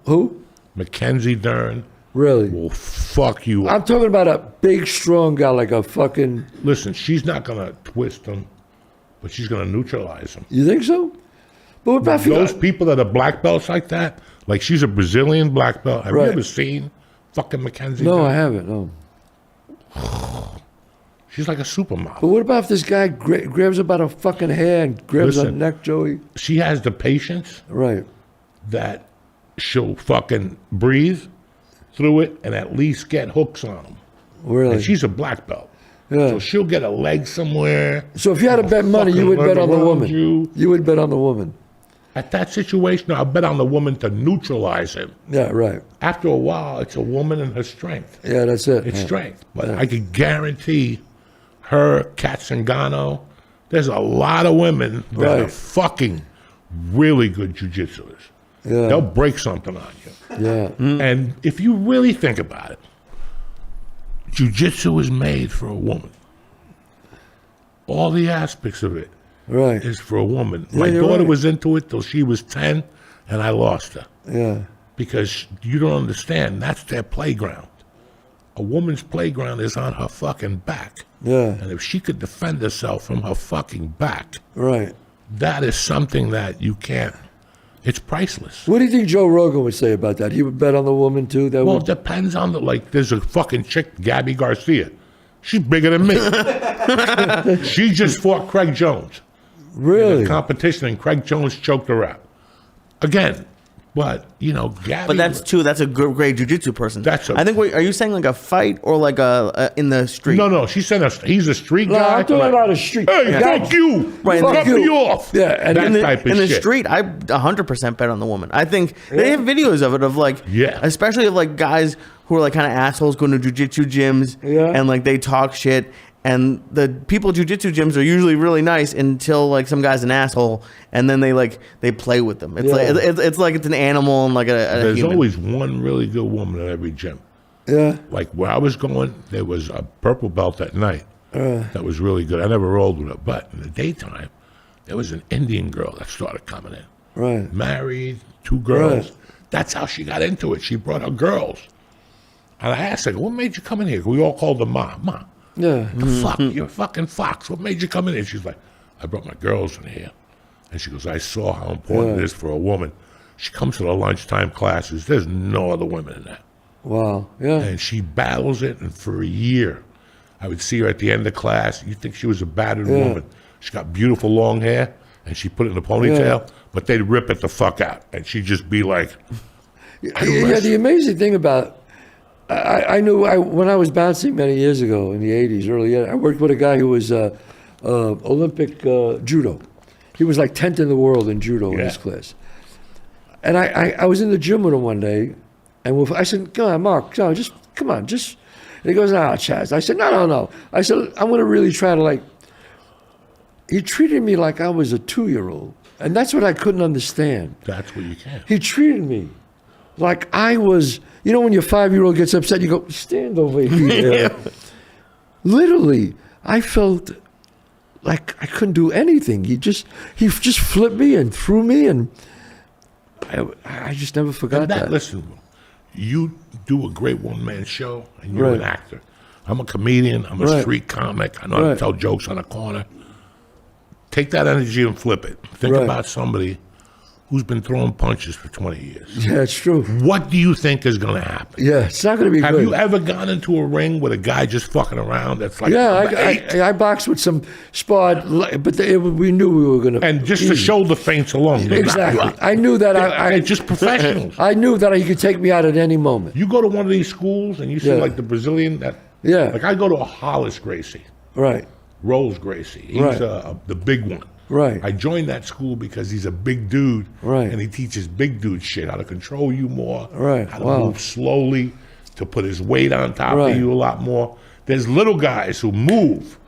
Speaker 3: Who?
Speaker 1: Mackenzie Dern
Speaker 3: Really?
Speaker 1: will fuck you up.
Speaker 3: I'm talking about a big, strong guy like a fucking.
Speaker 1: Listen, she's not gonna twist him, but she's gonna neutralize him.
Speaker 3: You think so? But what about
Speaker 1: Those people that are black belts like that, like she's a Brazilian black belt. Have
Speaker 3: Right.
Speaker 1: you ever seen fucking Mackenzie?
Speaker 3: No,
Speaker 1: Dern?
Speaker 3: I haven't. No.
Speaker 1: She's like a supermodel.
Speaker 3: But what about if this guy grabs her by the fucking hair and grabs her
Speaker 1: Listen.
Speaker 3: neck, Joey?
Speaker 1: She has the patience
Speaker 3: Right.
Speaker 1: that she'll fucking breathe through it and at least get hooks on them.
Speaker 3: Really?
Speaker 1: And she's a black belt.
Speaker 3: Yeah.
Speaker 1: So she'll get a leg somewhere.
Speaker 3: So if you had to bet money, you
Speaker 1: fucking
Speaker 3: would bet on the
Speaker 1: around
Speaker 3: woman.
Speaker 1: you.
Speaker 3: You would bet on the woman.
Speaker 1: At that situation, I'll bet on the woman to neutralize him.
Speaker 3: Yeah, right.
Speaker 1: After a while, it's a woman and her strength.
Speaker 3: Yeah, that's it.
Speaker 1: It's
Speaker 3: Yeah.
Speaker 1: strength. But I can guarantee her, Katsungano, there's a lot of women that are
Speaker 3: Right.
Speaker 1: fucking really good jujitsuers.
Speaker 3: Yeah.
Speaker 1: They'll break something on you.
Speaker 3: Yeah.
Speaker 1: And if you really think about it, jiu-jitsu is made for a woman. All the aspects of it
Speaker 3: Right.
Speaker 1: is for a woman. My
Speaker 3: you're
Speaker 1: daughter
Speaker 3: right.
Speaker 1: was into it till she was 10, and I lost her.
Speaker 3: Yeah.
Speaker 1: Because you don't understand, that's their playground. A woman's playground is on her fucking back.
Speaker 3: Yeah.
Speaker 1: And if she could defend herself from her fucking back,
Speaker 3: Right.
Speaker 1: that is something that you can't, it's priceless.
Speaker 3: What do you think Joe Rogan would say about that? He would bet on the woman too. That
Speaker 1: Well,
Speaker 3: would.
Speaker 1: it depends on the, like, there's a fucking chick, Gabby Garcia. She's bigger than me. She just fought Craig Jones in
Speaker 3: Really?
Speaker 1: a competition, and Craig Jones choked her out. Again, but, you know, Gabby.
Speaker 2: But that's a good, great jujitsu person.
Speaker 1: That's a-
Speaker 2: I think. Are you saying like a fight or like a in the street?
Speaker 1: No, she said he's a street
Speaker 3: No,
Speaker 1: guy.
Speaker 3: I'm talking about a street.
Speaker 1: Hey,
Speaker 3: guy.
Speaker 1: fuck you!
Speaker 2: Right,
Speaker 1: Fuck
Speaker 2: fuck
Speaker 1: me
Speaker 3: you.
Speaker 1: off!
Speaker 3: Yeah, and
Speaker 1: that
Speaker 2: in the,
Speaker 1: type of
Speaker 2: in the
Speaker 1: shit.
Speaker 2: street, I 100% bet on the woman. I think they have videos of it of like,
Speaker 1: Yeah.
Speaker 2: especially of like guys who are like kind of assholes going to jujitsu gyms,
Speaker 3: Yeah.
Speaker 2: and like they talk shit. And the people at jujitsu gyms are usually really nice until like some guy's an asshole, and then they play with them. It's
Speaker 3: Yeah.
Speaker 2: like it's like it's an animal and like a
Speaker 1: There's
Speaker 2: human.
Speaker 1: always one really good woman at every gym.
Speaker 3: Yeah.
Speaker 1: Like where I was going, there was a purple belt at night that was really good. I never rolled with her, but in the daytime, there was an Indian girl that started coming in.
Speaker 3: Right.
Speaker 1: Married, 2 girls.
Speaker 3: Right.
Speaker 1: That's how she got into it. She brought her girls. And I asked her, what made you come in here? We all called her Ma. Ma,
Speaker 3: Yeah.
Speaker 1: the fuck? You're a fucking fox. What made you come in here? She's like, I brought my girls in here. And she goes, I saw how important it is for a woman. She comes to the lunchtime classes. There's no other women in that.
Speaker 3: Wow. Yeah.
Speaker 1: And she battles it, and for a year, I would see her at the end of class. You think she was a battered woman. She got beautiful long hair, and she put it in a ponytail, but they'd rip it the fuck out. And she'd just be like,
Speaker 3: Yeah, the amazing thing about I knew when I was bouncing many years ago in the 80s, early, I worked with a guy who was Olympic judo. He was like 10th in the world in judo in his class. And I was in the gym with him one day, and I said, come on, Mark, come on. And he goes, Chazz. I said, no. I said, I'm going to really try to like, he treated me like I was a 2-year-old. And that's what I couldn't understand.
Speaker 1: that's what you can.
Speaker 3: He treated me like I was, you know, when your 5-year-old gets upset, you go, stand over here. Literally, I felt like I couldn't do anything. He just flipped me and threw me, and I just never forgot
Speaker 1: And
Speaker 3: that.
Speaker 1: listen, you do a great one-man show, and you're an
Speaker 3: Right.
Speaker 1: actor. I'm a comedian. I'm a
Speaker 3: Right.
Speaker 1: street comic. I know how to
Speaker 3: Right.
Speaker 1: tell jokes on a corner. Take that energy and flip it. Think
Speaker 3: Right.
Speaker 1: about somebody who's been throwing punches for 20 years.
Speaker 3: Yeah, it's true.
Speaker 1: What do you think is going to happen?
Speaker 3: Yeah, it's not going to be
Speaker 1: Have
Speaker 3: good.
Speaker 1: you ever gone into a ring with a guy just fucking around that's like,
Speaker 3: Yeah,
Speaker 1: number 8?
Speaker 3: I boxed with some sparred, but we knew we were going to.
Speaker 1: And just the shoulder feints alone. they knock you
Speaker 3: Exactly.
Speaker 1: out.
Speaker 3: I knew that
Speaker 1: They're just professionals.
Speaker 3: I knew that he could take me out at any moment.
Speaker 1: You go to one of these schools and you see
Speaker 3: Yeah.
Speaker 1: like the Brazilian that,
Speaker 3: Yeah.
Speaker 1: like I go to a Hollis Gracie,
Speaker 3: Right.
Speaker 1: Rolls Gracie. He's
Speaker 3: Right.
Speaker 1: The big one.
Speaker 3: Right.
Speaker 1: I joined that school because he's a big dude.
Speaker 3: Right.
Speaker 1: And he teaches big dude shit, how to control you more.
Speaker 3: Right.
Speaker 1: How to
Speaker 3: Wow.
Speaker 1: move slowly, to put his weight on top
Speaker 3: Right.
Speaker 1: of you a lot more. There's little guys who move.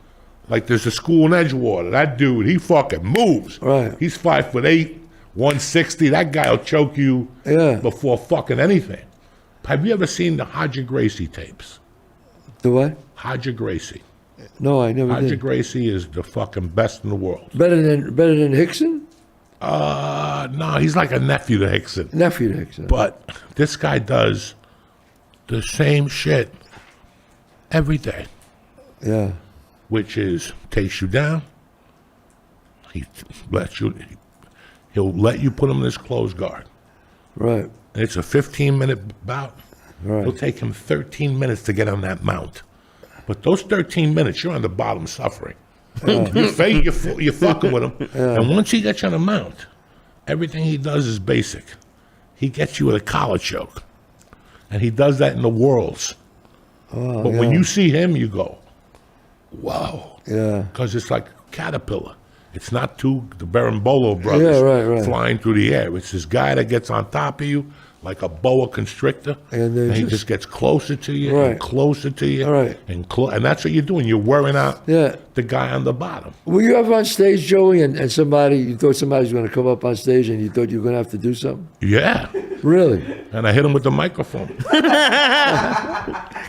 Speaker 1: Like there's a school in Edgewater. That dude, he fucking moves.
Speaker 3: Right.
Speaker 1: He's 5'8", 160. That guy will choke you before fucking anything. Have you ever seen the Hodger Gracie tapes?
Speaker 3: The what?
Speaker 1: Hodger Gracie.
Speaker 3: No, I never
Speaker 1: Hodger
Speaker 3: did.
Speaker 1: Gracie is the fucking best in the world.
Speaker 3: Better than Hickson?
Speaker 1: No, he's like a nephew to Hickson.
Speaker 3: Nephew to Hickson.
Speaker 1: But this guy does the same shit every day,
Speaker 3: Yeah.
Speaker 1: which is takes you down. He'll let you put him in his closed guard.
Speaker 3: Right.
Speaker 1: And it's a 15-minute bout.
Speaker 3: Right.
Speaker 1: It'll take him 13 minutes to get on that mount. But those 13 minutes, you're on the bottom suffering. You're fucking with him. And once he gets you on the mount, everything he does is basic. He gets you with a collar choke. And he does that in the worlds. But when you see him, you go, wow.
Speaker 3: Yeah.
Speaker 1: Because it's like a caterpillar. It's not the Berimbolo brothers
Speaker 3: right.
Speaker 1: flying through the air. It's this guy that gets on top of you like a boa constrictor,
Speaker 3: and
Speaker 1: he just gets closer to you
Speaker 3: Right.
Speaker 1: and closer to you,
Speaker 3: Right.
Speaker 1: and that's what you're doing. You're wearing out
Speaker 3: Yeah.
Speaker 1: the guy on the bottom.
Speaker 3: Were you ever on stage, Joey, and you thought somebody was going to come up on stage and you thought you were going to have to do something?
Speaker 1: Yeah,
Speaker 3: Really?
Speaker 1: and I hit him with the microphone.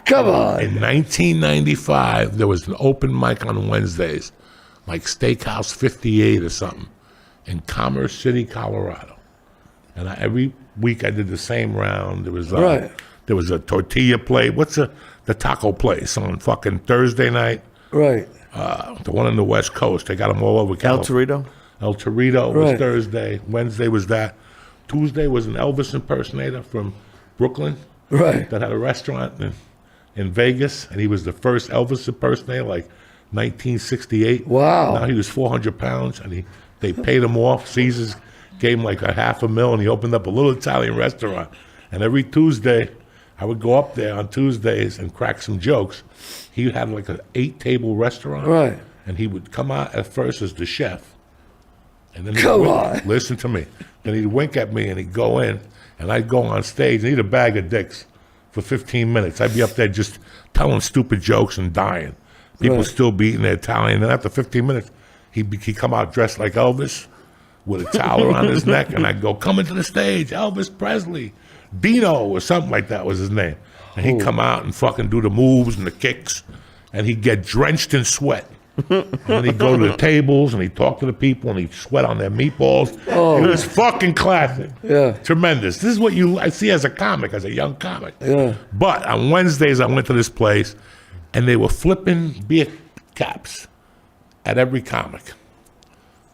Speaker 3: Come on.
Speaker 1: In 1995, there was an open mic on Wednesdays, like Steakhouse 58 or something, in Commerce City, Colorado. And every week I did the same round. There was
Speaker 3: Right.
Speaker 1: There was a tortilla plate. What's the taco place on fucking Thursday night?
Speaker 3: Right.
Speaker 1: The one on the West Coast. They got them all over
Speaker 2: El
Speaker 1: California.
Speaker 2: Torito.
Speaker 1: El Torito was
Speaker 3: Right.
Speaker 1: Thursday. Wednesday was that. Tuesday was an Elvis impersonator from Brooklyn
Speaker 3: Right.
Speaker 1: that had a restaurant in Vegas, and he was the first Elvis impersonator, like 1968.
Speaker 3: Wow.
Speaker 1: Now he was 400 pounds, and they paid him off. Caesars gave him like $500,000, and he opened up a little Italian restaurant. And every Tuesday, I would go up there on Tuesdays and crack some jokes. He had like an 8-table restaurant.
Speaker 3: Right.
Speaker 1: And he would come out at first as the chef. And then he'd
Speaker 3: Come
Speaker 1: wink.
Speaker 3: on.
Speaker 1: Listen to me. Then he'd wink at me and he'd go in, and I'd go on stage and eat a bag of dicks for 15 minutes. I'd be up there just telling stupid jokes and dying. People
Speaker 3: Right.
Speaker 1: still be eating their Italian. And after 15 minutes, he'd come out dressed like Elvis with a towel around his neck, and I'd go, "Coming to the stage, Elvis Presley, Dino," or something like that was his name. And he'd come out and fucking do the moves and the kicks, and he'd get drenched in sweat. And then he'd go to the tables and he'd talk to the people and he'd sweat on their meatballs. It was fucking classic.
Speaker 3: Yeah.
Speaker 1: Tremendous. This is what I see as a comic, as a young comic.
Speaker 3: Yeah.
Speaker 1: But on Wednesdays, I went to this place and they were flipping beer caps at every comic.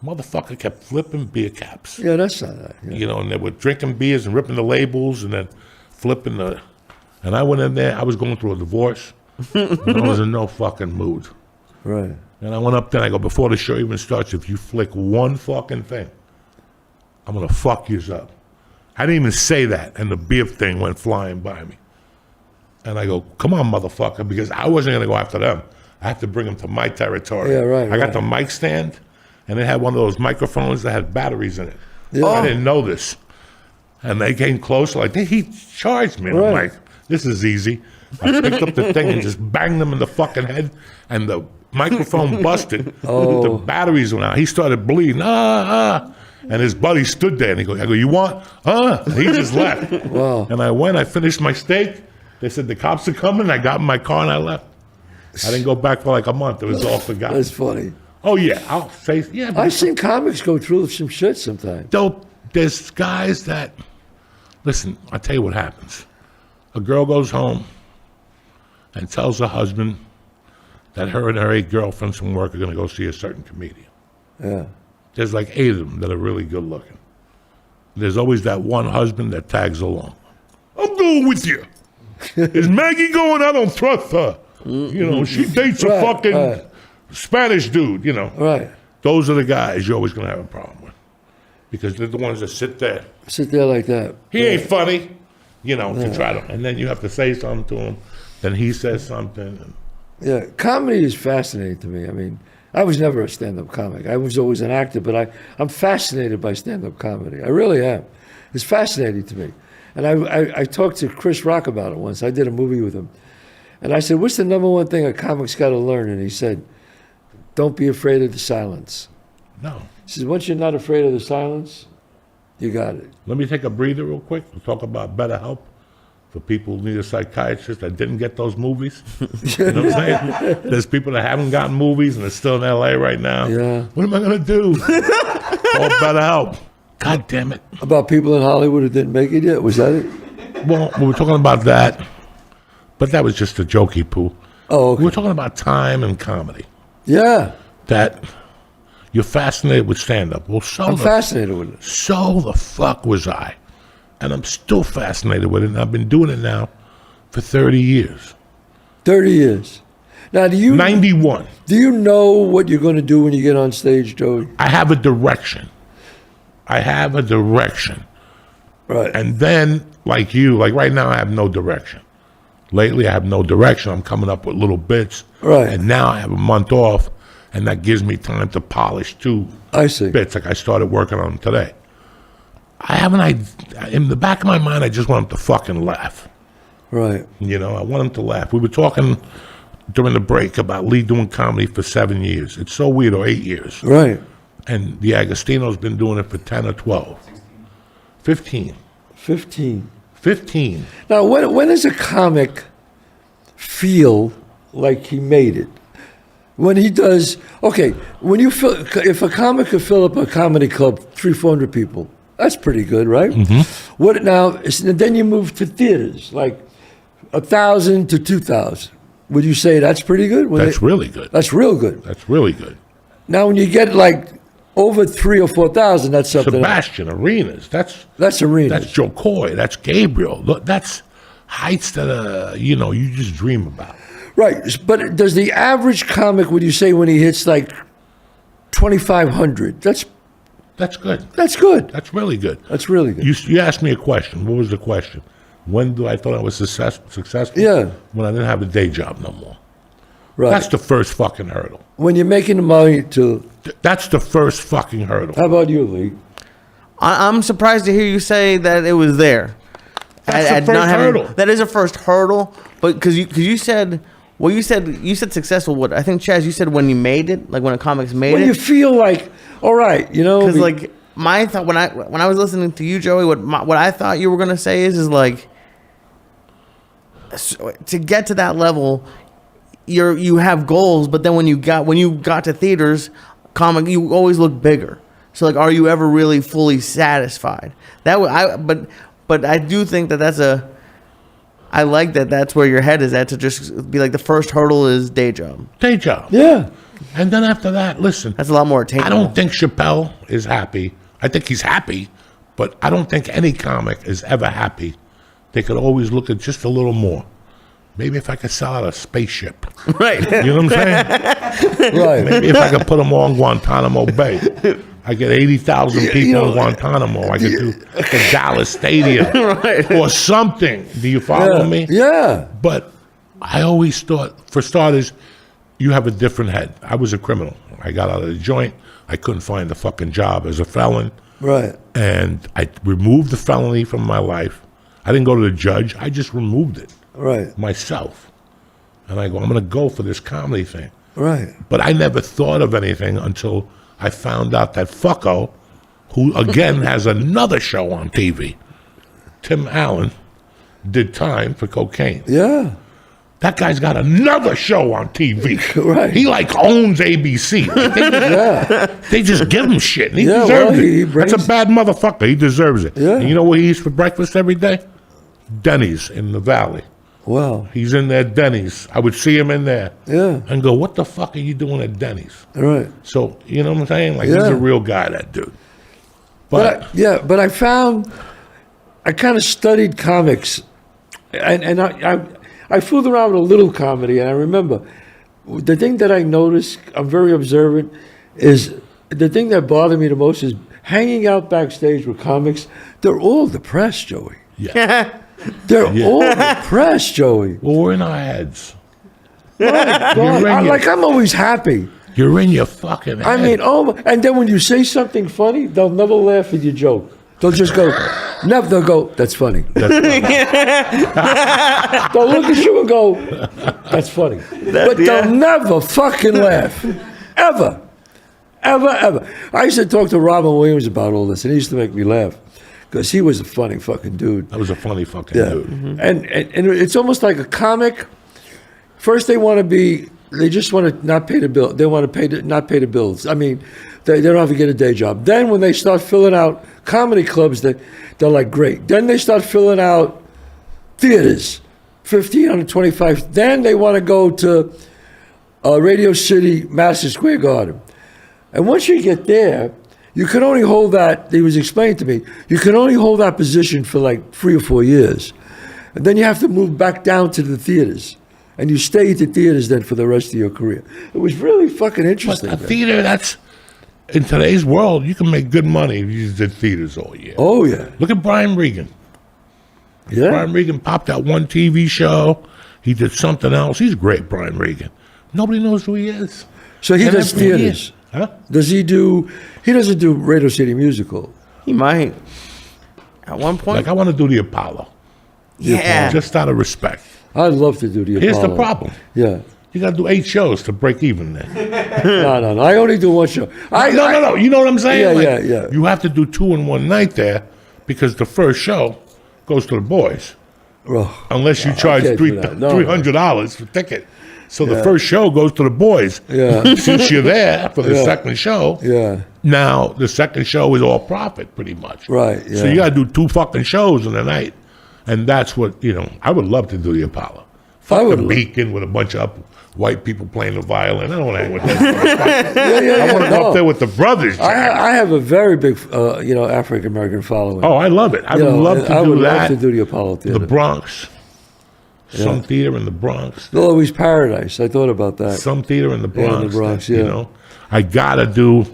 Speaker 1: Motherfucker kept flipping beer caps.
Speaker 3: Yeah, that's not that. Yeah.
Speaker 1: You know, and they were drinking beers and ripping the labels and then flipping and I went in there, I was going through a divorce. And I was in no fucking mood.
Speaker 3: Right.
Speaker 1: And I went up there and I go, before the show even starts, if you flick one fucking thing, I'm going to fuck you up. I didn't even say that, and the beer thing went flying by me. And I go, come on, motherfucker, because I wasn't going to go after them. I have to bring them to my territory.
Speaker 3: Yeah, right,
Speaker 1: I got
Speaker 3: right.
Speaker 1: the mic stand, and it had one of those microphones that had batteries in it.
Speaker 3: Yeah.
Speaker 1: I didn't know this. And they came closer, like, he charged me. And I'm
Speaker 3: Right.
Speaker 1: like, this is easy. I picked up the thing and just banged them in the fucking head, and the microphone busted.
Speaker 3: Oh.
Speaker 1: The batteries went out. He started bleeding. And his buddy stood there, and I go, you want? And he just left.
Speaker 3: Wow.
Speaker 1: And I finished my steak. They said the cops are coming. I got in my car and I left. I didn't go back for like a month. It was all forgotten.
Speaker 3: That's funny.
Speaker 1: Oh yeah, I'll say yeah. But
Speaker 3: I've seen comics go through some shit sometimes.
Speaker 1: there's guys that listen. I'll tell you what happens. A girl goes home and tells her husband that her and her 8 girlfriends from work are going to go see a certain comedian.
Speaker 3: Yeah.
Speaker 1: There's like 8 of them that are really good looking. There's always that one husband that tags along. I'm going with you. Is Maggie going? I don't trust her. You know, she dates a
Speaker 3: Right,
Speaker 1: fucking
Speaker 3: right.
Speaker 1: Spanish dude, you know.
Speaker 3: Right.
Speaker 1: Those are the guys you're always going to have a problem with. Because they're the ones that sit there.
Speaker 3: Sit there like that.
Speaker 1: He ain't funny, you know, to try to. And then you have to say something to him. Then he says something. And,
Speaker 3: Yeah, comedy is fascinating to me. I mean, I was never a stand-up comic. I was always an actor, but I'm fascinated by stand-up comedy. I really am. It's fascinating to me. And I talked to Chris Rock about it once. I did a movie with him. And I said, what's the number one thing a comic's got to learn? And he said, don't be afraid of the silence.
Speaker 1: no.
Speaker 3: He says, once you're not afraid of the silence, you got it.
Speaker 1: Let me take a breather real quick. We'll talk about BetterHelp for people who need a psychiatrist that didn't get those movies. You know what I'm saying? There's people that haven't gotten movies and are still in LA right now.
Speaker 3: Yeah.
Speaker 1: What am I going to do? Call BetterHelp. God damn it.
Speaker 3: About people in Hollywood who didn't make it yet? Was that it?
Speaker 1: Well, we were talking about that, but that was just a jokey poo.
Speaker 3: Oh,
Speaker 1: We were
Speaker 3: okay.
Speaker 1: talking about time and comedy.
Speaker 3: Yeah.
Speaker 1: That you're fascinated with stand-up. Well,
Speaker 3: I'm fascinated with it.
Speaker 1: so the fuck was I. And I'm still fascinated with it, and I've been doing it now for 30 years.
Speaker 3: 30 years. Now, do you
Speaker 1: 91.
Speaker 3: know what you're going to do when you get on stage, Joey?
Speaker 1: I have a direction.
Speaker 3: Right.
Speaker 1: And then, like you, like right now, I have no direction. Lately, I have no direction. I'm coming up with little bits.
Speaker 3: Right.
Speaker 1: And now I have a month off, and that gives me time to polish 2
Speaker 3: I see.
Speaker 1: bits. Like I started working on them today. I have an idea. In the back of my mind, I just want them to fucking laugh.
Speaker 3: Right.
Speaker 1: You know, I want them to laugh. We were talking during the break about Lee doing comedy for 7 years. It's so weird, or 8 years.
Speaker 3: Right.
Speaker 1: And the Agostino's been doing it for 10 or 12. 15.
Speaker 3: 15.
Speaker 1: 15.
Speaker 3: Now, when does a comic feel like he made it? When he does, okay, when you fill, if a comic could fill up a comedy club, 300-400 people, that's pretty good, right?
Speaker 1: Mm-hmm.
Speaker 3: What now? Then you move to theaters, like 1,000 to 2,000. Would you say that's pretty good?
Speaker 1: That's really good.
Speaker 3: That's real good.
Speaker 1: That's really good.
Speaker 3: Now, when you get like over 3,000 or 4,000, that's something.
Speaker 1: Sebastian Arenas. That's
Speaker 3: arenas.
Speaker 1: That's Joe Coy. That's Gabriel. Look, that's heights that you just dream about.
Speaker 3: Right, but does the average comic, would you say, when he hits like 2,500, that's
Speaker 1: good.
Speaker 3: That's good.
Speaker 1: That's really good.
Speaker 3: That's really good.
Speaker 1: You asked me a question. What was the question? When do I thought I was successful?
Speaker 3: Yeah.
Speaker 1: When I didn't have a day job no more.
Speaker 3: Right.
Speaker 1: That's the first fucking hurdle.
Speaker 3: When you're making the money to.
Speaker 1: That's the first fucking hurdle.
Speaker 3: How about you, Lee?
Speaker 2: I'm surprised to hear you say that it was there.
Speaker 1: That's the first hurdle.
Speaker 2: That is a first hurdle, but because you said. Well, you said successful. What I think, Chazz, you said when you made it, like when a comic's made
Speaker 3: When
Speaker 2: it.
Speaker 3: you feel like, all right, you know.
Speaker 2: Because like my thought when I was listening to you, Joey, what I thought you were gonna say is like, to get to that level, you have goals, but then when you got to theaters, comic, you always look bigger. So like, are you ever really fully satisfied? But I do think that's I like that. That's where your head is at, to just be like the first hurdle is day job.
Speaker 1: Day job.
Speaker 3: Yeah.
Speaker 1: And then after that, listen.
Speaker 2: That's a lot more attainable.
Speaker 1: I don't think Chappelle is happy. I think he's happy, but I don't think any comic is ever happy. They could always look at just a little more. Maybe if I could sell out a spaceship.
Speaker 2: Right.
Speaker 1: You know what I'm saying?
Speaker 3: Right.
Speaker 1: Maybe if I could put them all in Guantanamo Bay. I get 80,000 people in Guantanamo. I could do the Dallas Stadium or something. Do you follow me?
Speaker 3: Yeah.
Speaker 1: But I always thought, for starters, you have a different head. I was a criminal. I got out of the joint. I couldn't find a fucking job as a felon.
Speaker 3: Right.
Speaker 1: And I removed the felony from my life. I didn't go to the judge. I just removed it
Speaker 3: Right.
Speaker 1: myself. And I go, I'm going to go for this comedy thing.
Speaker 3: Right.
Speaker 1: But I never thought of anything until I found out that fucko, who again has another show on TV, Tim Allen, did time for cocaine.
Speaker 3: Yeah.
Speaker 1: That guy's got another show on TV.
Speaker 3: Right.
Speaker 1: He like owns ABC.
Speaker 3: Yeah.
Speaker 1: They just give him shit, and he
Speaker 3: Yeah,
Speaker 1: deserves
Speaker 3: well,
Speaker 1: it.
Speaker 3: he brings-
Speaker 1: That's a bad motherfucker. He deserves it.
Speaker 3: Yeah.
Speaker 1: And you know what he eats for breakfast every day? Denny's in the Valley.
Speaker 3: Wow.
Speaker 1: He's in there, Denny's. I would see him in there
Speaker 3: Yeah.
Speaker 1: and go, what the fuck are you doing at Denny's?
Speaker 3: Right.
Speaker 1: So, you know what I'm saying? Like, he's
Speaker 3: Yeah.
Speaker 1: a real guy, that dude.
Speaker 3: But I found, I kind of studied comics, and I fooled around with a little comedy, and I remember the thing that I noticed, I'm very observant, is the thing that bothered me the most is hanging out backstage with comics. They're all depressed, Joey.
Speaker 1: Yeah.
Speaker 3: They're all depressed, Joey.
Speaker 1: Well, we're in our heads.
Speaker 3: God, I'm always happy.
Speaker 1: You're in your fucking head.
Speaker 3: I mean, and then when you say something funny, they'll never laugh at your joke. They'll just go, never. They'll go, that's funny. They'll look at you and go, that's funny. But they'll never fucking laugh. Ever. Ever, ever. I used to talk to Robin Williams about all this, and he used to make me laugh. Because he was a funny fucking dude.
Speaker 1: That was a funny fucking
Speaker 3: Yeah.
Speaker 1: dude.
Speaker 3: And it's almost like a comic. First they want to be They just want to not pay the bill. They want to not pay the bills. I mean, they don't have to get a day job. Then when they start filling out comedy clubs, they're like, great. Then they start filling out theaters, 1,525. Then they want to go to Radio City, Madison Square Garden. And once you get there, you can only hold that, he was explaining to me, you can only hold that position for like 3 or 4 years. And then you have to move back down to the theaters. And you stay at the theaters then for the rest of your career. It was really fucking interesting.
Speaker 1: But a theater, that's, in today's world, you can make good money if you did theaters all year.
Speaker 3: Oh, yeah.
Speaker 1: Look at Brian Regan.
Speaker 3: Yeah.
Speaker 1: Brian Regan popped out one TV show. He did something else. He's great, Brian Regan. Nobody knows who he is.
Speaker 3: So he
Speaker 1: And
Speaker 3: does
Speaker 1: every year-
Speaker 3: theaters.
Speaker 1: Huh?
Speaker 3: Does he do, he doesn't do Radio City Musical.
Speaker 2: He might. At one point.
Speaker 1: Like, I want to do the Apollo.
Speaker 2: Yeah.
Speaker 1: Just out of respect.
Speaker 3: I'd love to do the
Speaker 1: Here's
Speaker 3: Apollo.
Speaker 1: the problem.
Speaker 3: Yeah.
Speaker 1: You got to do 8 shows to break even then.
Speaker 3: No. I only do one show.
Speaker 1: No. You know what I'm saying?
Speaker 3: Yeah, yeah.
Speaker 1: You have to do 2 in one night there because the first show goes to the boys.
Speaker 3: Oh,
Speaker 1: Unless you charge
Speaker 3: can't do that. No.
Speaker 1: $300 for ticket. So the first show goes to the boys.
Speaker 3: Yeah.
Speaker 1: Since you're there for the
Speaker 3: Yeah.
Speaker 1: second show,
Speaker 3: yeah.
Speaker 1: now the second show is all profit pretty much.
Speaker 3: Right,
Speaker 1: So
Speaker 3: yeah.
Speaker 1: you got to do 2 fucking shows in a night. And that's what, I would love to do the Apollo. Fuck
Speaker 3: would
Speaker 1: the
Speaker 3: love-
Speaker 1: Beacon with a bunch of white people playing the violin. I don't want to hang with them.
Speaker 3: Yeah.
Speaker 1: I want to go
Speaker 3: no.
Speaker 1: up there with the brothers. Jack.
Speaker 3: I have a very big, African American following.
Speaker 1: Oh, I love it. I
Speaker 3: You
Speaker 1: would
Speaker 3: know,
Speaker 1: love
Speaker 3: and
Speaker 1: to
Speaker 3: I
Speaker 1: do
Speaker 3: would
Speaker 1: that.
Speaker 3: love to do the Apollo Theater.
Speaker 1: The Bronx. Some theater in the Bronx.
Speaker 3: They'll always Paradise. I thought about that.
Speaker 1: Some theater in the
Speaker 3: Yeah, in
Speaker 1: Bronx.
Speaker 3: the Bronx,
Speaker 1: that,
Speaker 3: yeah.
Speaker 1: I got to do,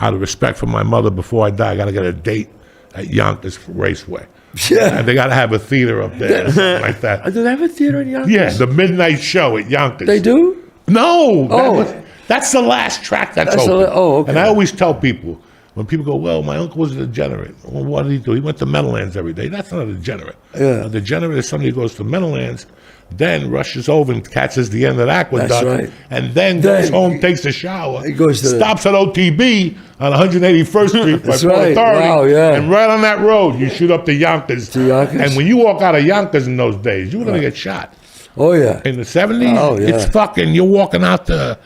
Speaker 1: out of respect for my mother before I die, I got to get a date at Yonkers Raceway.
Speaker 3: Yeah.
Speaker 1: And they got to have a theater up there or something like that.
Speaker 3: Do they have a theater in Yonkers?
Speaker 1: Yeah, the midnight show at Yonkers.
Speaker 3: They do?
Speaker 1: No.
Speaker 3: Oh.
Speaker 1: That's the last track that's
Speaker 3: That's
Speaker 1: open.
Speaker 3: okay.
Speaker 1: And I always tell people, when people go, well, my uncle was a degenerate. Well, what did he do? He went to Meadowlands every day. That's not a degenerate.
Speaker 3: Yeah.
Speaker 1: A degenerate is somebody who goes to Meadowlands, then rushes over and catches the end of the aqueduct,
Speaker 3: right.
Speaker 1: and then
Speaker 3: Then
Speaker 1: goes home,
Speaker 3: he-
Speaker 1: takes a shower,
Speaker 3: he goes to the-
Speaker 1: stops at OTB on 181st Street by
Speaker 3: That's
Speaker 1: Port
Speaker 3: right.
Speaker 1: Authority,
Speaker 3: Wow, yeah.
Speaker 1: and right on that road, you shoot up to Yonkers.
Speaker 3: To Yonkers.
Speaker 1: And when you walk out of Yonkers in those days, you're going to get shot.
Speaker 3: Oh, yeah.
Speaker 1: In the 70s,
Speaker 3: Oh, yeah.
Speaker 1: it's fucking, you're walking out to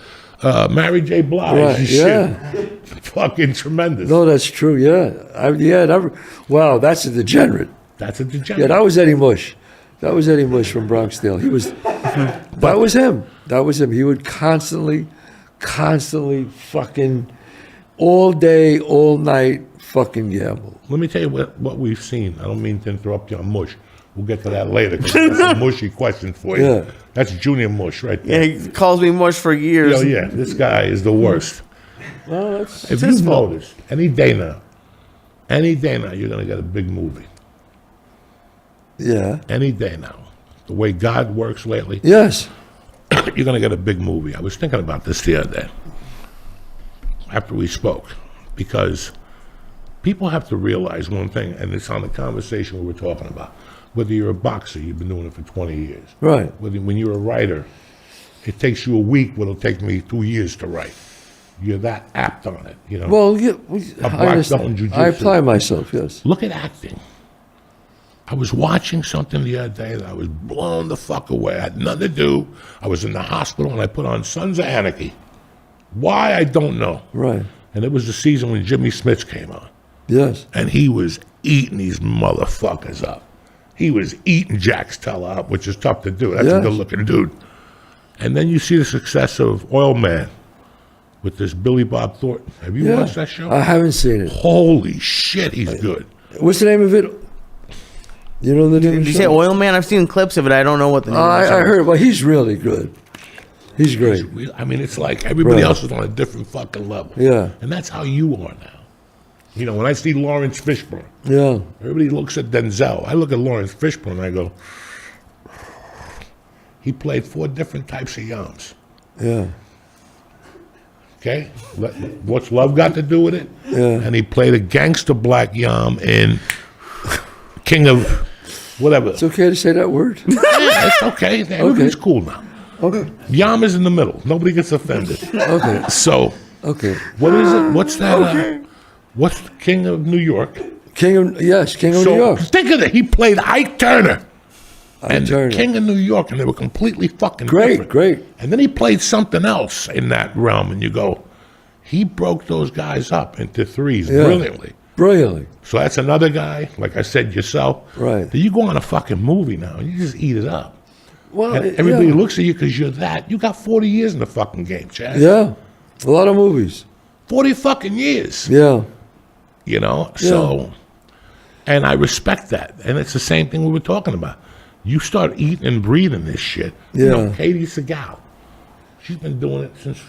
Speaker 1: Mary J. Blige
Speaker 3: Right,
Speaker 1: and
Speaker 3: yeah.
Speaker 1: shit. Fucking tremendous.
Speaker 3: No, that's true, yeah. Wow, that's a degenerate.
Speaker 1: That's a degenerate.
Speaker 3: Yeah, that was Eddie Mush. That was Eddie Mush from Bronxdale. He was, that was him. That was him. He would constantly fucking, all day, all night, fucking gamble.
Speaker 1: Let me tell you what we've seen. I don't mean to interrupt you on Mush. We'll get to that later because that's a mushy question for you.
Speaker 3: Yeah.
Speaker 1: That's Junior Mush right
Speaker 2: Yeah,
Speaker 1: there.
Speaker 2: he calls me mush for years.
Speaker 1: Oh, yeah, this guy is the worst.
Speaker 3: Well, that's,
Speaker 1: If
Speaker 2: his
Speaker 1: you
Speaker 2: fault.
Speaker 1: notice, any day now, you're going to get a big movie.
Speaker 3: yeah.
Speaker 1: Any day now. The way God works lately,
Speaker 3: Yes.
Speaker 1: you're going to get a big movie. I was thinking about this the other day after we spoke because people have to realize one thing, and it's on the conversation we were talking about. Whether you're a boxer, you've been doing it for 20 years.
Speaker 3: Right.
Speaker 1: When you're a writer, it takes you a week what it'll take me 2 years to write. You're that apt on it,
Speaker 3: Well, yeah,
Speaker 1: black
Speaker 3: I understand.
Speaker 1: belt in jiu-jitsu.
Speaker 3: I apply myself, yes.
Speaker 1: Look at acting. I was watching something the other day that I was blown the fuck away. I had nothing to do. I was in the hospital and I put on Sons of Anarchy. Why, I don't know.
Speaker 3: Right.
Speaker 1: And it was the season when Jimmy Smits came on.
Speaker 3: Yes.
Speaker 1: And he was eating these motherfuckers up. He was eating Jax Teller up, which is tough to do. That's a
Speaker 3: Yes.
Speaker 1: good-looking dude. And then you see the success of Oil Man with this Billy Bob Thornton. Have you
Speaker 3: Yeah.
Speaker 1: watched that show?
Speaker 3: I haven't seen it.
Speaker 1: Holy shit, he's good.
Speaker 3: What's the name of it? You know the name of
Speaker 2: Did
Speaker 3: the
Speaker 2: you say
Speaker 3: show?
Speaker 2: Oil Man? I've seen clips of it. I don't know what the name of
Speaker 3: I
Speaker 2: the show is.
Speaker 3: heard. Well, he's really good. He's great.
Speaker 1: I mean, it's like everybody
Speaker 3: Right.
Speaker 1: else is on a different fucking level.
Speaker 3: Yeah.
Speaker 1: And that's how you are now. When I see Lawrence Fishburne,
Speaker 3: Yeah.
Speaker 1: everybody looks at Denzel. I look at Lawrence Fishburne and I go, he played 4 different types of yams.
Speaker 3: Yeah.
Speaker 1: Okay? What's love got to do with it?
Speaker 3: Yeah.
Speaker 1: And he played a gangster black yam in King of whatever.
Speaker 3: It's okay to say that word.
Speaker 1: Yeah, it's okay. Everything's cool now.
Speaker 3: Okay.
Speaker 1: Yam is in the middle. Nobody gets offended.
Speaker 3: Okay.
Speaker 1: So,
Speaker 3: Okay.
Speaker 1: what is it? What's that? What's the King of New York?
Speaker 3: King of
Speaker 1: So
Speaker 3: New York.
Speaker 1: think of it. He played Ike Turner. and the King of New York, and they were completely fucking different.
Speaker 3: Great.
Speaker 1: And then he played something else in that realm, and you go, he broke those guys up into threes brilliantly.
Speaker 3: Brilliantly.
Speaker 1: So that's another guy, like I said, yourself.
Speaker 3: Right.
Speaker 1: That you go on a fucking movie now, and you just eat it up.
Speaker 3: Well,
Speaker 1: And everybody looks at you because you're that. You got 40 years in the fucking game, Chaz.
Speaker 3: Yeah. A lot of movies.
Speaker 1: 40 fucking years.
Speaker 3: Yeah.
Speaker 1: You know? So, and I respect that. And it's the same thing we were talking about. You start eating and breathing this shit. You know, Katie Segal, she's been doing it since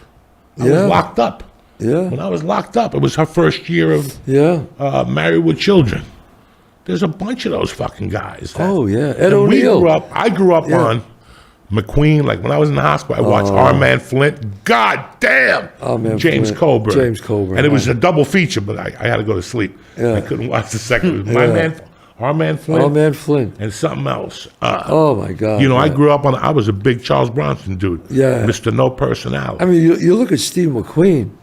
Speaker 1: I was locked up.
Speaker 3: Yeah.
Speaker 1: When I was locked up, it was her first year of Married with Children. There's a bunch of those fucking guys.
Speaker 3: Ed O'Neill.
Speaker 1: I grew up on McQueen. Like when I was in the hospital, I watched Our Man Flint. God damn! James Coburn.
Speaker 3: James Coburn.
Speaker 1: And it was a double feature, but I had to go to sleep. I couldn't watch the second. It was Our Man Flint.
Speaker 3: Our Man Flint.
Speaker 1: And something else.
Speaker 3: Oh my God.
Speaker 1: You know, I grew up on. I was a big Charles Bronson dude.
Speaker 3: Yeah.
Speaker 1: Mr. No Personality.
Speaker 3: I mean, you look at Steve McQueen.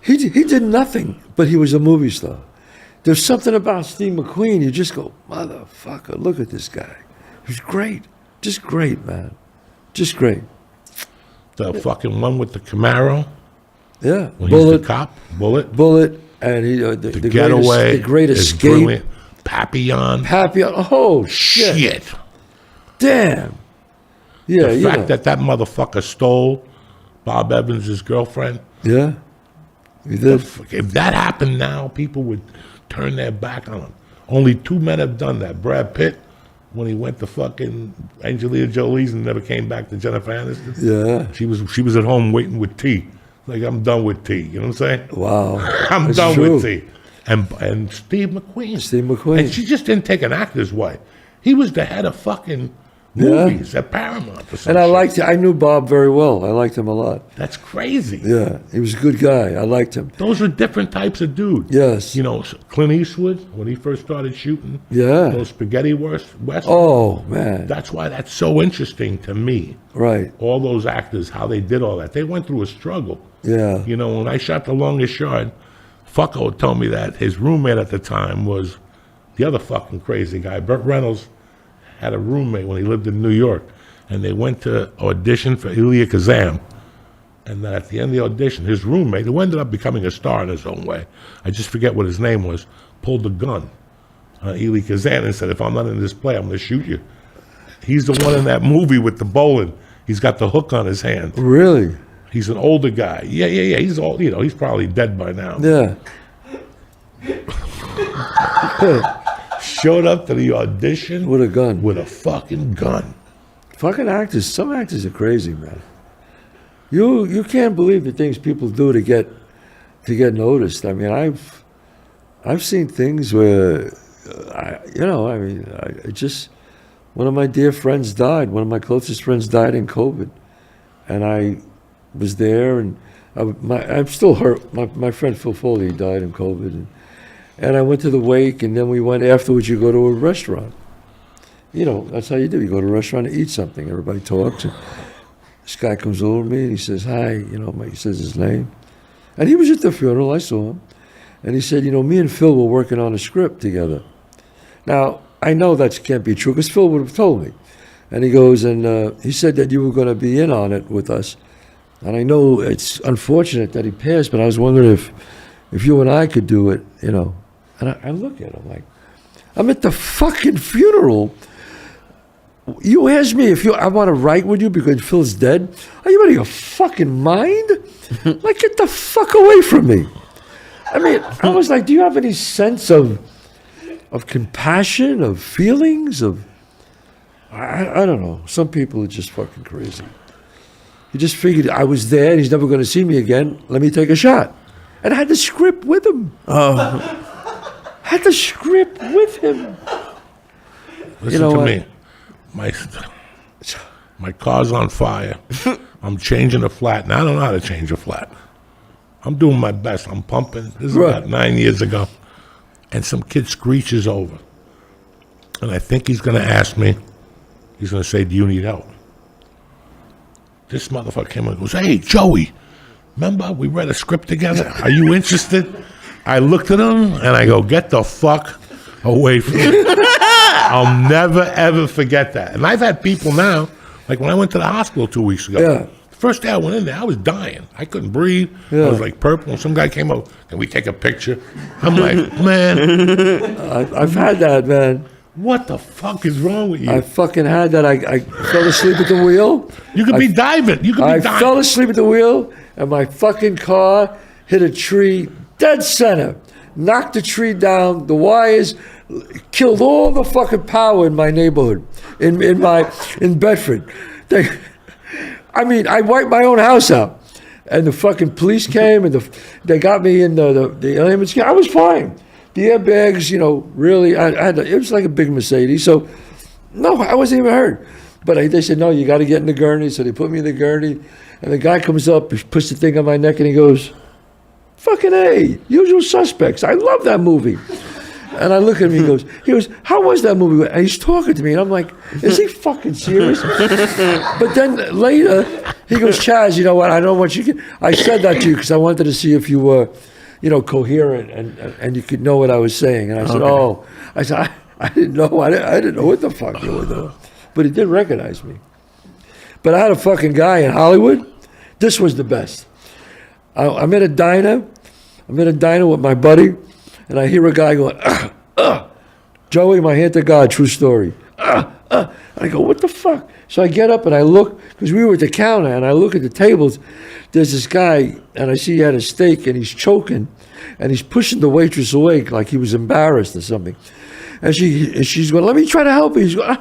Speaker 3: He did nothing, but he was a movie star. There's something about Steve McQueen. You just go, motherfucker, look at this guy. He's great. Just great, man. Just great.
Speaker 1: The fucking one with the Camaro.
Speaker 3: Yeah.
Speaker 1: When he's the cop. Bullet.
Speaker 3: And he
Speaker 1: The Getaway.
Speaker 3: The Great
Speaker 1: is
Speaker 3: Escape.
Speaker 1: brilliant. Papillon.
Speaker 3: Oh, shit. Damn. Yeah,
Speaker 1: The fact that motherfucker stole Bob Evans' girlfriend.
Speaker 3: Yeah. He did.
Speaker 1: If that happened now, people would turn their back on him. Only two men have done that. Brad Pitt, when he went to fucking Angelina Jolie's and never came back to Jennifer Aniston.
Speaker 3: Yeah.
Speaker 1: She was at home waiting with tea. Like, I'm done with tea. You know what I'm saying?
Speaker 3: Wow.
Speaker 1: I'm
Speaker 3: That's
Speaker 1: done
Speaker 3: true.
Speaker 1: with tea. And Steve McQueen.
Speaker 3: Steve McQueen.
Speaker 1: And she just didn't take an actor's way. He was the head of fucking movies at Paramount. Or
Speaker 3: and I knew Bob very well. I liked him a lot.
Speaker 1: That's crazy.
Speaker 3: Yeah, he was a good guy. I liked him.
Speaker 1: Those were different types of dudes.
Speaker 3: Yes.
Speaker 1: You know, Clint Eastwood, when he first started shooting those spaghetti westerns.
Speaker 3: Oh, man.
Speaker 1: That's why that's so interesting to me.
Speaker 3: Right.
Speaker 1: All those actors, how they did all that. They went through a struggle.
Speaker 3: Yeah.
Speaker 1: You know, when I shot The Longest Yard, Fucko told me that his roommate at the time was the other fucking crazy guy. Burt Reynolds had a roommate when he lived in New York, and they went to audition for Elia Kazan. And then at the end of the audition, his roommate, who ended up becoming a star in his own way, I just forget what his name was, pulled a gun on Elia Kazan and said, if I'm not in this play, I'm going to shoot you. He's the one in that movie with the bowling. He's got the hook on his hand.
Speaker 3: Really?
Speaker 1: He's an older guy. Yeah. He's old. You know, he's probably dead by now.
Speaker 3: Yeah.
Speaker 1: Showed up to the audition
Speaker 3: with a gun.
Speaker 1: With a fucking gun.
Speaker 3: Fucking actors. Some actors are crazy, man. You can't believe the things people do to get noticed. I mean, I've seen things where, one of my dear friends died. One of my closest friends died in COVID, and I was there, and I'm still hurt. My friend Phil Foley died in COVID, and I went to the wake, and then we went afterwards. You go to a restaurant. You know, that's how you do. You go to a restaurant and eat something. Everybody talks. And this guy comes over to me and he says, hi. You know, he says his name, and he was at the funeral. I saw him, and he said, me and Phil were working on a script together. Now I know that can't be true because Phil would have told me. And he goes, and he said that you were going to be in on it with us. And I know it's unfortunate that he passed, but I was wondering if you and I could do it, And I look at him like, I'm at the fucking funeral. You asked me if I want to write with you because Phil's dead. Are you out of your fucking mind? Like, get the fuck away from me. I mean, I was like, do you have any sense of compassion, of feelings, of... I don't know. Some people are just fucking crazy. He just figured I was there and he's never going to see me again. Let me take a shot. And I had the script with him. Had the script with him.
Speaker 1: Listen to me. My car's on fire. I'm changing a flat, and I don't know how to change a flat. I'm doing my best. I'm pumping. This is about 9 years ago. And some kid screeches over. And I think he's going to ask me, he's going to say, do you need help? This motherfucker came and goes, hey, Joey, remember we read a script together? Are you interested? I looked at him, and I go, get the fuck away from me. I'll never, ever forget that. And I've had people now, like when I went to the hospital 2 weeks ago.
Speaker 3: Yeah.
Speaker 1: First day I went in there, I was dying. I couldn't breathe.
Speaker 3: Yeah.
Speaker 1: I was like purple. And some guy came up, can we take a picture? I'm like, man,
Speaker 3: I've had that, man.
Speaker 1: what the fuck is wrong with you?
Speaker 3: I fucking had that. I fell asleep at the wheel.
Speaker 1: You could be diving. You could
Speaker 3: I
Speaker 1: be diving.
Speaker 3: fell asleep at the wheel, and my fucking car hit a tree dead center. Knocked the tree down. The wires killed all the fucking power in my neighborhood, in Bedford. I wiped my own house out, and the fucking police came, and they got me in the ambulance. I was fine. The airbags, really, I had. It was like a big Mercedes, so no, I wasn't even hurt. But they said, no, you got to get in the gurney. So they put me in the gurney, and the guy comes up, he puts the thing on my neck, and he goes, "Fucking A, Usual Suspects. I love that movie." And I look at him, he goes, "How was that movie?" And he's talking to me, and I'm like, is he fucking serious? But then later, he goes, "Chazz, you know what? I don't want you. I said that to you because I wanted to see if you were, coherent and you could know what I was saying." And I said, "Oh," I said, I didn't know. I didn't know what the fuck you were doing. But he did recognize me. But I had a fucking guy in Hollywood. This was the best. I'm in a diner. I'm in a diner with my buddy, and I hear a guy going, "Joey, my hand to God, true story." And I go, "What the fuck?" So I get up and I look, because we were at the counter, and I look at the tables. There's this guy, and I see he had a steak, and he's choking, and he's pushing the waitress away like he was embarrassed or something. And she's going, "Let me try to help you." He's going,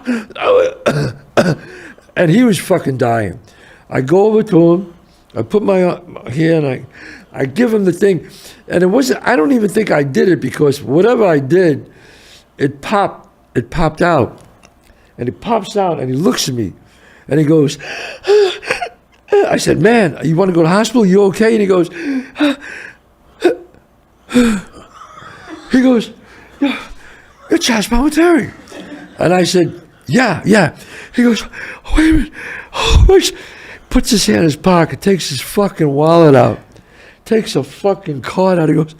Speaker 3: and he was fucking dying. I go over to him. I put my hand, and I give him the thing, and it wasn't. I don't even think I did it, because whatever I did, it popped out, and it pops out, and he looks at me, and he goes. I said, "Man, you want to go to the hospital? You okay?" And he goes. "You're Chazz Palminteri." And I said, yeah. He goes, "Wait a minute." Wait. Puts his hand in his pocket, takes his fucking wallet out, takes a fucking card out. He goes,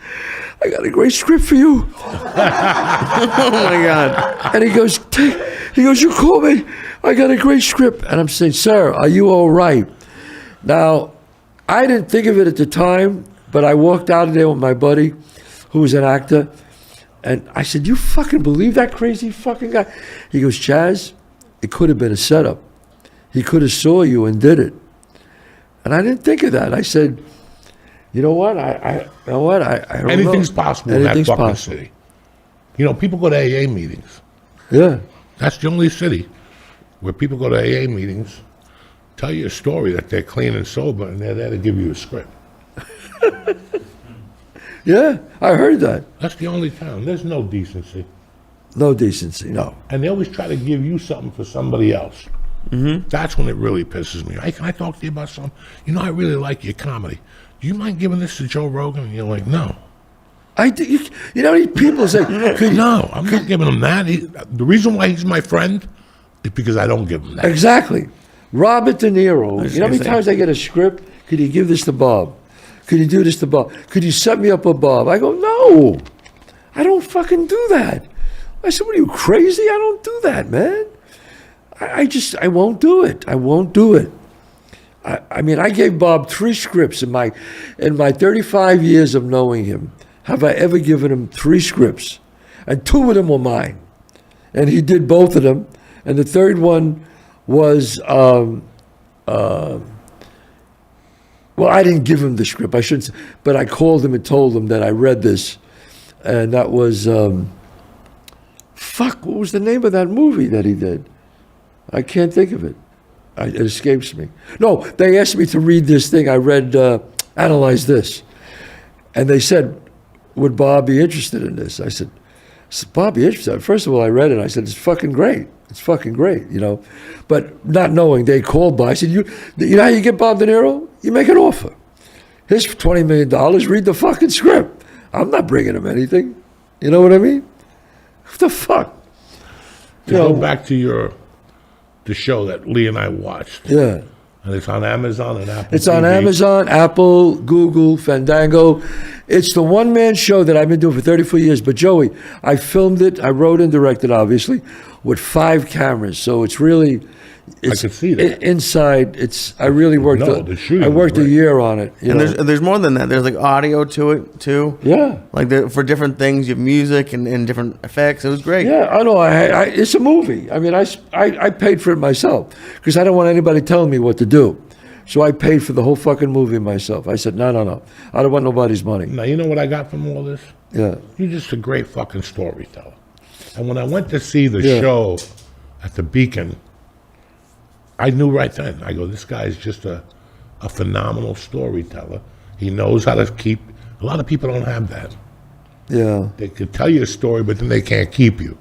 Speaker 3: "I got a great script for you."
Speaker 2: Oh my God.
Speaker 3: And he goes, "You call me. I got a great script." And I'm saying, "Sir, are you all right?" Now, I didn't think of it at the time, but I walked out of there with my buddy, who was an actor, and I said, "You fucking believe that crazy fucking guy?" He goes, "Chazz, it could have been a setup. He could have saw you and did it." And I didn't think of that. I said, "You know what? I don't
Speaker 1: Anything's
Speaker 3: know.
Speaker 1: possible
Speaker 3: Anything's
Speaker 1: in that fucking
Speaker 3: possible."
Speaker 1: city. People go to AA meetings.
Speaker 3: Yeah.
Speaker 1: That's the only city where people go to AA meetings, tell you a story that they're clean and sober, and they're there to give you a script.
Speaker 3: Yeah, I heard that.
Speaker 1: That's the only town. There's no decency.
Speaker 3: No decency, no.
Speaker 1: And they always try to give you something for somebody else. Mm-hmm. That's when it really pisses me. "Hey, can I talk to you about something? I really like your comedy. Do you mind giving this to Joe Rogan?" And you're like, "No."
Speaker 3: People say,
Speaker 1: No, I'm not giving him that. The reason why he's my friend is because I don't give him that.
Speaker 3: Exactly. Robert De Niro. You know how many
Speaker 2: say.
Speaker 3: times I get a script? "Could you give this to Bob? Could you do this to Bob? Could you set me up with Bob?" I go, "No, I don't fucking do that." I said, "What are you, crazy? I don't do that, man. I won't do it. I won't do it." I gave Bob 3 scripts in my 35 years of knowing him. Have I ever given him 3 scripts? And 2 of them were mine. And he did both of them. And the third one was, well, I didn't give him the script. I shouldn't say, but I called him and told him that I read this. And that was, what was the name of that movie that he did? I can't think of it. It escapes me. No, they asked me to read this thing. I read, Analyze This. And they said, "Would Bob be interested in this?" I said, "Bob be interested?" First of all, I read it. I said, "It's fucking great. It's fucking great," But not knowing, they called Bob. I said, you know how you get Bob De Niro? You make an offer. Here's $20 million. Read the fucking script. I'm not bringing him anything. You know what I mean? What the fuck?
Speaker 1: To go back to the show that Lee and I watched.
Speaker 3: Yeah.
Speaker 1: And it's on Amazon and Apple
Speaker 3: It's on
Speaker 1: TV.
Speaker 3: Amazon, Apple, Google, Fandango. It's the one-man show that I've been doing for 34 years. But Joey, I filmed it, I wrote and directed, obviously, with 5 cameras. So it's really, it's
Speaker 1: I could see that.
Speaker 3: Inside. I really worked.
Speaker 1: the shooting
Speaker 3: I worked
Speaker 1: was
Speaker 3: a
Speaker 1: great.
Speaker 3: year on it. You
Speaker 2: And
Speaker 3: know?
Speaker 2: there's more than that. There's like audio to it too.
Speaker 3: Yeah.
Speaker 2: Like for different things, you have music and different effects. It was great.
Speaker 3: Yeah, I know. It's a movie. I mean, I paid for it myself because I don't want anybody telling me what to do. So I paid for the whole fucking movie myself. I said, no. I don't want nobody's money.
Speaker 1: Now, you know what I got from all this?
Speaker 3: Yeah.
Speaker 1: You're just a great fucking storyteller. And when I went to see the
Speaker 3: Yeah.
Speaker 1: show at the Beacon, I knew right then. I go, this guy's just a phenomenal storyteller. He knows how to keep. A lot of people don't have that.
Speaker 3: Yeah.
Speaker 1: They could tell you a story, but then they can't keep you.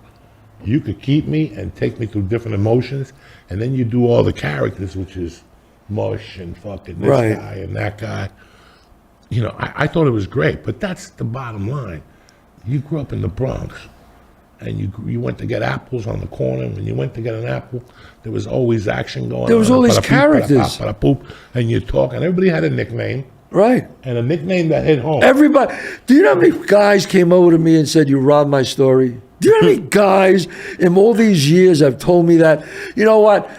Speaker 1: You could keep me and take me through different emotions, and then you do all the characters, which is mush and fucking this
Speaker 3: Right.
Speaker 1: guy and that guy. You know, I thought it was great, but that's the bottom line. You grew up in the Bronx, and you went to get apples on the corner. When you went to get an apple, there was always action going on.
Speaker 3: There was all these
Speaker 1: Ba-da-beep,
Speaker 3: characters.
Speaker 1: ba-da-pop, ba-da-poop, and you talk, and everybody had a nickname,
Speaker 3: Right.
Speaker 1: and a nickname that hit home.
Speaker 3: Everybody. Do you know how many guys came over to me and said, you robbed my story? Do you know how many guys in all these years have told me that? You know what?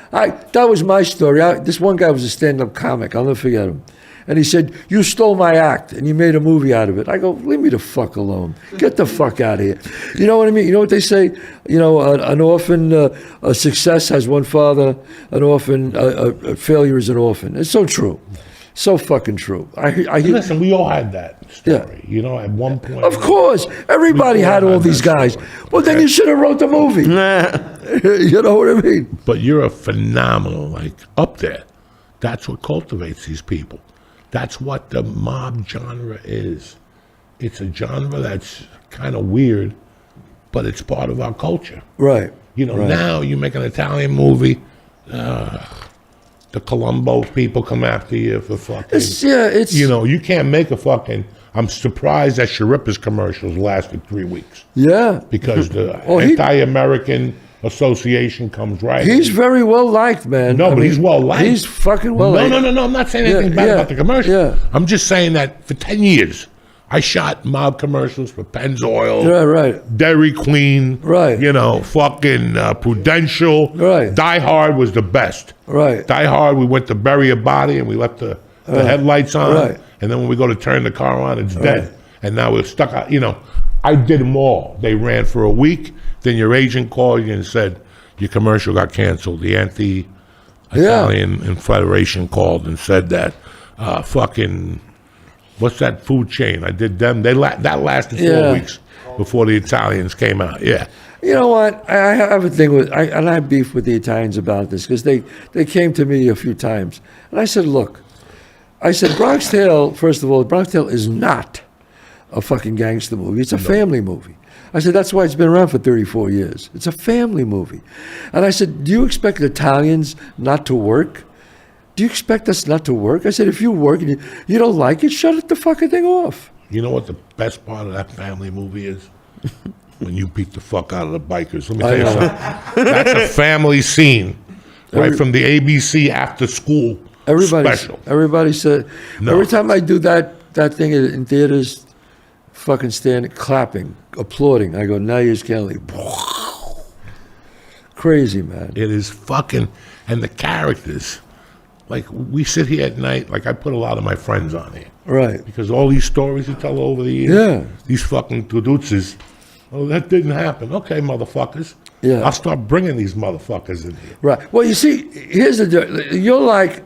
Speaker 3: That was my story. This one guy was a stand-up comic. I'll never forget him. And he said, you stole my act and you made a movie out of it. I go, leave me the fuck alone. Get the fuck out of here. You know what I mean? You know what they say? You know, an orphan, a success has one father. An orphan, a failure is an orphan. It's so true. So fucking true. I hear.
Speaker 1: Listen, we all had that story.
Speaker 3: Yeah.
Speaker 1: You know, at one point.
Speaker 3: Of course, everybody
Speaker 1: We all
Speaker 3: had all
Speaker 1: had
Speaker 3: these
Speaker 1: that
Speaker 3: guys.
Speaker 1: story.
Speaker 3: Well, then
Speaker 1: Okay.
Speaker 3: you should have wrote the movie. You know what I mean?
Speaker 1: But you're a phenomenal, like, up there. That's what cultivates these people. That's what the mob genre is. It's a genre that's kind of weird, but it's part of our culture.
Speaker 3: Right.
Speaker 1: You know,
Speaker 3: right.
Speaker 1: now you make an Italian movie, the Colombo people come after you for fucking.
Speaker 3: It's
Speaker 1: You know, you can't make a fucking. I'm surprised that Sharippa's commercials lasted 3 weeks
Speaker 3: yeah.
Speaker 1: because the
Speaker 3: Oh, he-
Speaker 1: Anti-American Association comes right.
Speaker 3: He's very well liked, man.
Speaker 1: No, but he's well liked.
Speaker 3: He's fucking well
Speaker 1: No,
Speaker 3: liked.
Speaker 1: no. I'm not saying anything bad
Speaker 3: yeah,
Speaker 1: about the commercial.
Speaker 3: yeah.
Speaker 1: I'm just saying that for 10 years, I shot mob commercials for Pennzoil,
Speaker 3: Yeah, right.
Speaker 1: Dairy Queen,
Speaker 3: Right.
Speaker 1: You know, fucking Prudential.
Speaker 3: Right.
Speaker 1: Die Hard was the best.
Speaker 3: Right.
Speaker 1: Die Hard, we went to bury a body and we left the headlights on.
Speaker 3: Right.
Speaker 1: And then when we go to turn the car on, it's dead. And now we're stuck out. You know, I did them all. They ran for a week. Then your agent called you and said, your commercial got canceled. The Anti-Italian Federation called and said that fucking, what's that food chain? I did them. That lasted 4 weeks before the Italians came out. Yeah.
Speaker 3: You know what? I have a thing with, and I have beef with the Italians about this because they came to me a few times. And I said, look, Bronx Tale, first of all, Bronx Tale is not a fucking gangster movie. It's a family movie. I said, that's why it's been around for 34 years. It's a family movie. And I said, do you expect Italians not to work? Do you expect us not to work? I said, if you work and you don't like it, shut it the fucking thing off.
Speaker 1: You know what the best part of that family movie is? When you beat the fuck out of the bikers. Let me tell you something. That's a family scene, right from the ABC after school special.
Speaker 3: Everybody said,
Speaker 1: No.
Speaker 3: every time I do that thing in theaters, fucking standing, clapping, applauding, I go, now you just can't leave. Crazy, man.
Speaker 1: It is fucking, and the characters, like we sit here at night, like I put a lot of my friends on here.
Speaker 3: Right.
Speaker 1: Because all these stories you tell over the years,
Speaker 3: Yeah.
Speaker 1: these fucking tuduzes, oh, that didn't happen. Okay, motherfuckers.
Speaker 3: Yeah.
Speaker 1: I'll start bringing these motherfuckers in here.
Speaker 3: Right. Well, you see, here's you're like,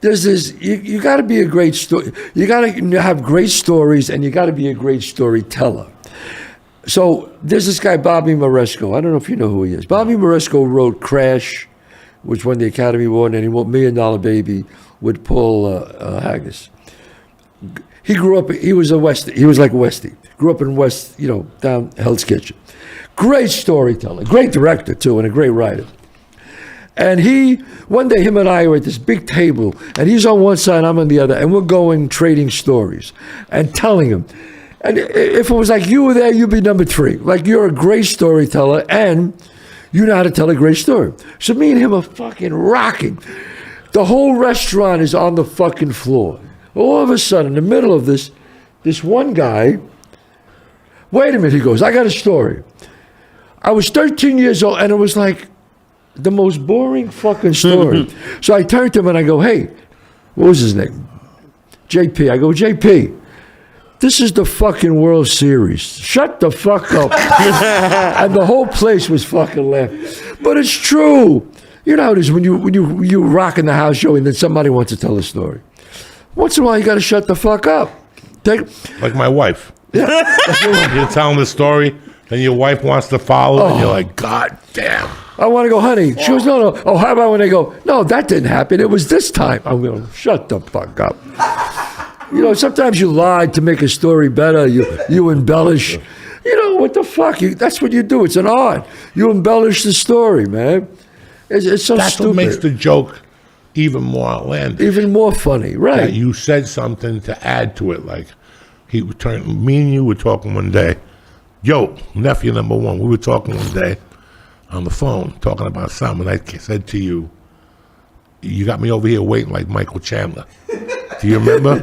Speaker 3: there's this, you got to be a great story. You got to have great stories and you got to be a great storyteller. So there's this guy, Bobby Moresco. I don't know if you know who he is. Bobby Moresco wrote Crash, which won the Academy Award, and he wrote $1 Million Baby with Paul Haggis. He grew up, he was like a Westie. Grew up in West, down Hell's Kitchen. Great storyteller, great director too, and a great writer. And one day him and I were at this big table, and he's on one side, I'm on the other, and we're going trading stories and telling him. And if it was like you were there, you'd be number 3. Like you're a great storyteller and you know how to tell a great story. So me and him are fucking rocking. The whole restaurant is on the fucking floor. All of a sudden, in the middle of this this one guy, wait a minute, he goes, I got a story. I was 13 years old, and it was like the most boring fucking story. So I turned to him and I go, hey, what was his name? JP. I go, JP, this is the fucking World Series. Shut the fuck up. And the whole place was fucking laughing. But it's true. You know how it is when you rock in the house show and then somebody wants to tell a story. Once in a while, you got to shut the fuck up.
Speaker 1: Like my wife. You're telling the story, then your wife wants to follow, and you're like, God damn.
Speaker 3: I want to go, honey. She goes, no. Oh, how about when they go, no, that didn't happen. It was this time. I'm going, shut the fuck up. You know, sometimes you lie to make a story better. You embellish. You know, what the fuck? That's what you do. It's an art. You embellish the story, man. It's so
Speaker 1: That's
Speaker 3: stupid.
Speaker 1: what makes the joke even more outlandish.
Speaker 3: Even more funny, right?
Speaker 1: That you said something to add to it. Like, me and you were talking one day. Yo, nephew number one, we were talking one day on the phone, talking about something. And I said to you, you got me over here waiting like Michael Chandler. Do you remember?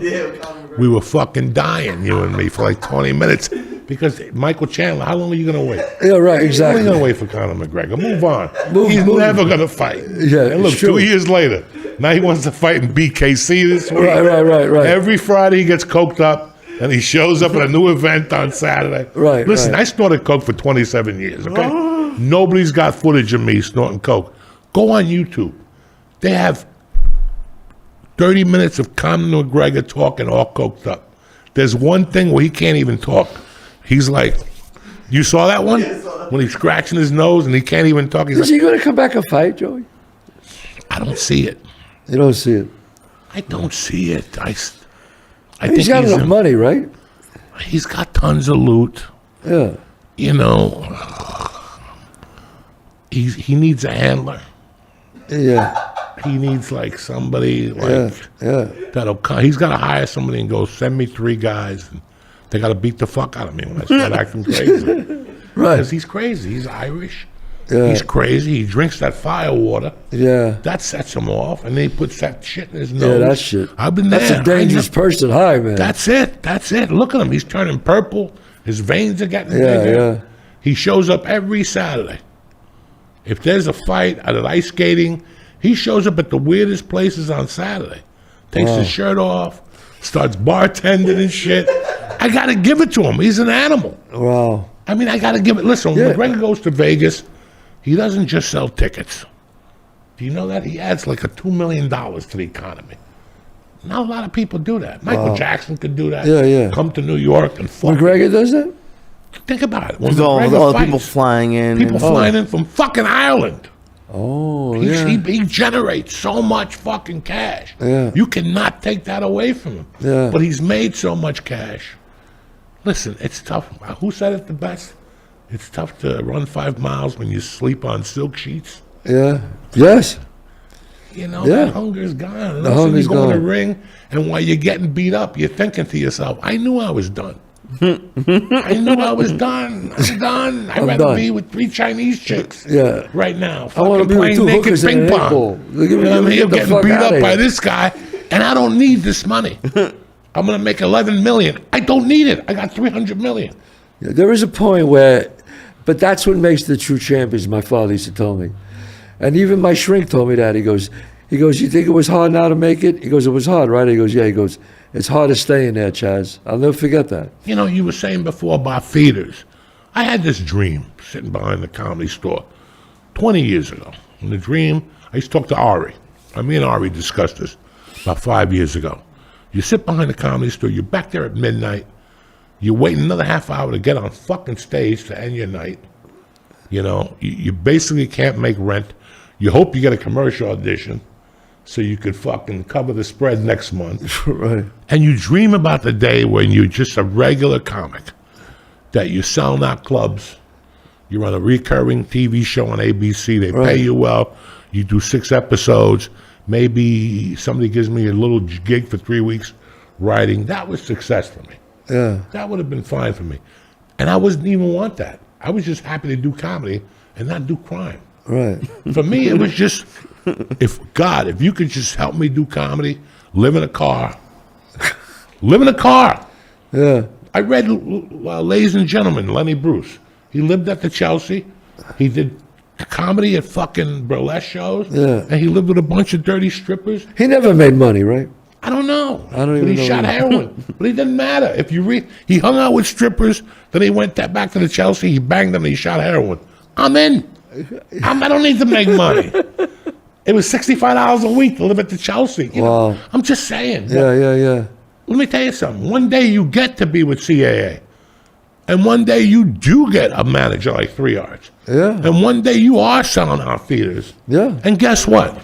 Speaker 1: We were fucking dying, you and me, for like 20 minutes. Because Michael Chandler, how long are you going to wait?
Speaker 3: Yeah, right, exactly.
Speaker 1: We're going to wait for Conor McGregor. Move on.
Speaker 3: Move.
Speaker 1: Never going to fight.
Speaker 3: Yeah,
Speaker 1: and look,
Speaker 3: it's true.
Speaker 1: 2 years later, now he wants to fight in BKC this week.
Speaker 3: Right.
Speaker 1: Every Friday he gets coked up, and he shows up at a new event on Saturday.
Speaker 3: Right.
Speaker 1: Listen, I snorted coke for 27 years, okay? Nobody's got footage of me snorting coke. Go on YouTube. They have 30 minutes of Conor McGregor talking all coked up. There's one thing where he can't even talk. He's like, you saw that one? When he's scratching his nose and he can't even talk. He's
Speaker 3: Is he going to come back and fight, Joey?
Speaker 1: I don't see it.
Speaker 3: You don't see it.
Speaker 1: I don't see it. I
Speaker 3: He's
Speaker 1: think
Speaker 3: got enough money, right?
Speaker 1: He's got tons of loot.
Speaker 3: Yeah.
Speaker 1: You know, he needs a handler.
Speaker 3: Yeah.
Speaker 1: He needs like somebody like
Speaker 3: Yeah.
Speaker 1: that'll come. He's got to hire somebody and go, send me 3 guys. And they got to beat the fuck out of me when I start acting crazy.
Speaker 3: Right.
Speaker 1: Because he's crazy. He's Irish.
Speaker 3: Yeah.
Speaker 1: He's crazy. He drinks that fire water.
Speaker 3: Yeah.
Speaker 1: That sets him off. And then he puts that shit in his nose.
Speaker 3: Yeah, that shit.
Speaker 1: I've been there.
Speaker 3: That's a dangerous person high, man.
Speaker 1: That's it. Look at him. He's turning purple. His veins are getting
Speaker 3: Yeah,
Speaker 1: bigger.
Speaker 3: yeah.
Speaker 1: He shows up every Saturday. If there's a fight at ice skating, he shows up at the weirdest places on Saturday. Takes his shirt off, starts bartending and shit. I got to give it to him. He's an animal.
Speaker 3: Wow.
Speaker 1: I mean, I got to give it. Listen, when McGregor goes to Vegas, he doesn't just sell tickets. Do you know that? He adds like $2 million to the economy. Not a lot of people do that. Michael Jackson could do that.
Speaker 3: Yeah.
Speaker 1: Come to New York and fuck.
Speaker 3: McGregor does that?
Speaker 1: Think about it. When
Speaker 2: All
Speaker 1: McGregor
Speaker 2: the people
Speaker 1: fights,
Speaker 2: flying in.
Speaker 1: people flying in from fucking Ireland.
Speaker 3: Oh,
Speaker 1: He generates so much fucking cash.
Speaker 3: Yeah.
Speaker 1: You cannot take that away from him.
Speaker 3: Yeah.
Speaker 1: But he's made so much cash. Listen, it's tough. Who said it the best? It's tough to run 5 miles when you sleep on silk sheets.
Speaker 3: Yeah. Yes.
Speaker 1: You know,
Speaker 3: Yeah.
Speaker 1: that hunger's gone.
Speaker 3: The hunger's
Speaker 1: you go in the
Speaker 3: gone.
Speaker 1: ring, and while you're getting beat up, you're thinking to yourself, I knew I was done. I knew I was done. I'm done. I'd rather
Speaker 3: done.
Speaker 1: be with 3 Chinese chicks
Speaker 3: Yeah.
Speaker 1: right now.
Speaker 3: I wanna
Speaker 1: Fucking
Speaker 3: be with
Speaker 1: playing
Speaker 3: 2
Speaker 1: naked
Speaker 3: hookers and
Speaker 1: ping
Speaker 3: an
Speaker 1: pong.
Speaker 3: apple.
Speaker 1: You know what I mean?
Speaker 3: Get
Speaker 1: I'm
Speaker 3: the
Speaker 1: getting
Speaker 3: fuck
Speaker 1: beat
Speaker 3: outta
Speaker 1: up by
Speaker 3: here.
Speaker 1: this guy, and I don't need this money. I'm going to make $11 million. I don't need it. I got $300 million.
Speaker 3: Yeah, there is a point where, but that's what makes the true champions, my father used to tell me. And even my shrink told me that. He goes, you think it was hard now to make it? He goes, it was hard, right? He goes, yeah. He goes, it's hard to stay in there, Chazz. I'll never forget that.
Speaker 1: You know, you were saying before about theaters. I had this dream sitting behind the Comedy Store 20 years ago. In the dream, I used to talk to Ari. Me and Ari discussed this about 5 years ago. You sit behind the Comedy Store, you're back there at midnight, you're waiting another half hour to get on fucking stage to end your night. You know, you basically can't make rent. You hope you get a commercial audition so you could fucking cover the spread next month.
Speaker 3: Right.
Speaker 1: And you dream about the day when you're just a regular comic, that you're selling out clubs, you're on a recurring TV show on ABC, they pay you well, you do 6 episodes, maybe somebody gives me a little gig for 3 weeks writing. That was success for me.
Speaker 3: Yeah.
Speaker 1: That would have been fine for me. And I wouldn't even want that. I was just happy to do comedy and not do crime.
Speaker 3: Right.
Speaker 1: For me, it was just, if you could just help me do comedy, live in a car.
Speaker 3: Yeah.
Speaker 1: I read Ladies and Gentlemen, Lenny Bruce. He lived at the Chelsea. He did comedy at fucking burlesque shows.
Speaker 3: Yeah.
Speaker 1: And he lived with a bunch of dirty strippers.
Speaker 3: He never made money, right?
Speaker 1: I don't know.
Speaker 3: I don't
Speaker 1: but
Speaker 3: even
Speaker 1: he
Speaker 3: know
Speaker 1: shot
Speaker 3: either.
Speaker 1: heroin. But it didn't matter. If you read, he hung out with strippers. Then he went back to the Chelsea. He banged them. And he shot heroin. I'm in. I don't need to make money. It was $65 a week to live at the Chelsea. You know?
Speaker 3: Wow.
Speaker 1: I'm just saying.
Speaker 3: Yeah.
Speaker 1: Let me tell you something. One day you get to be with CAA. And one day you do get a manager like 3 Yards.
Speaker 3: Yeah.
Speaker 1: And one day you are selling out theaters.
Speaker 3: Yeah.
Speaker 1: And guess what?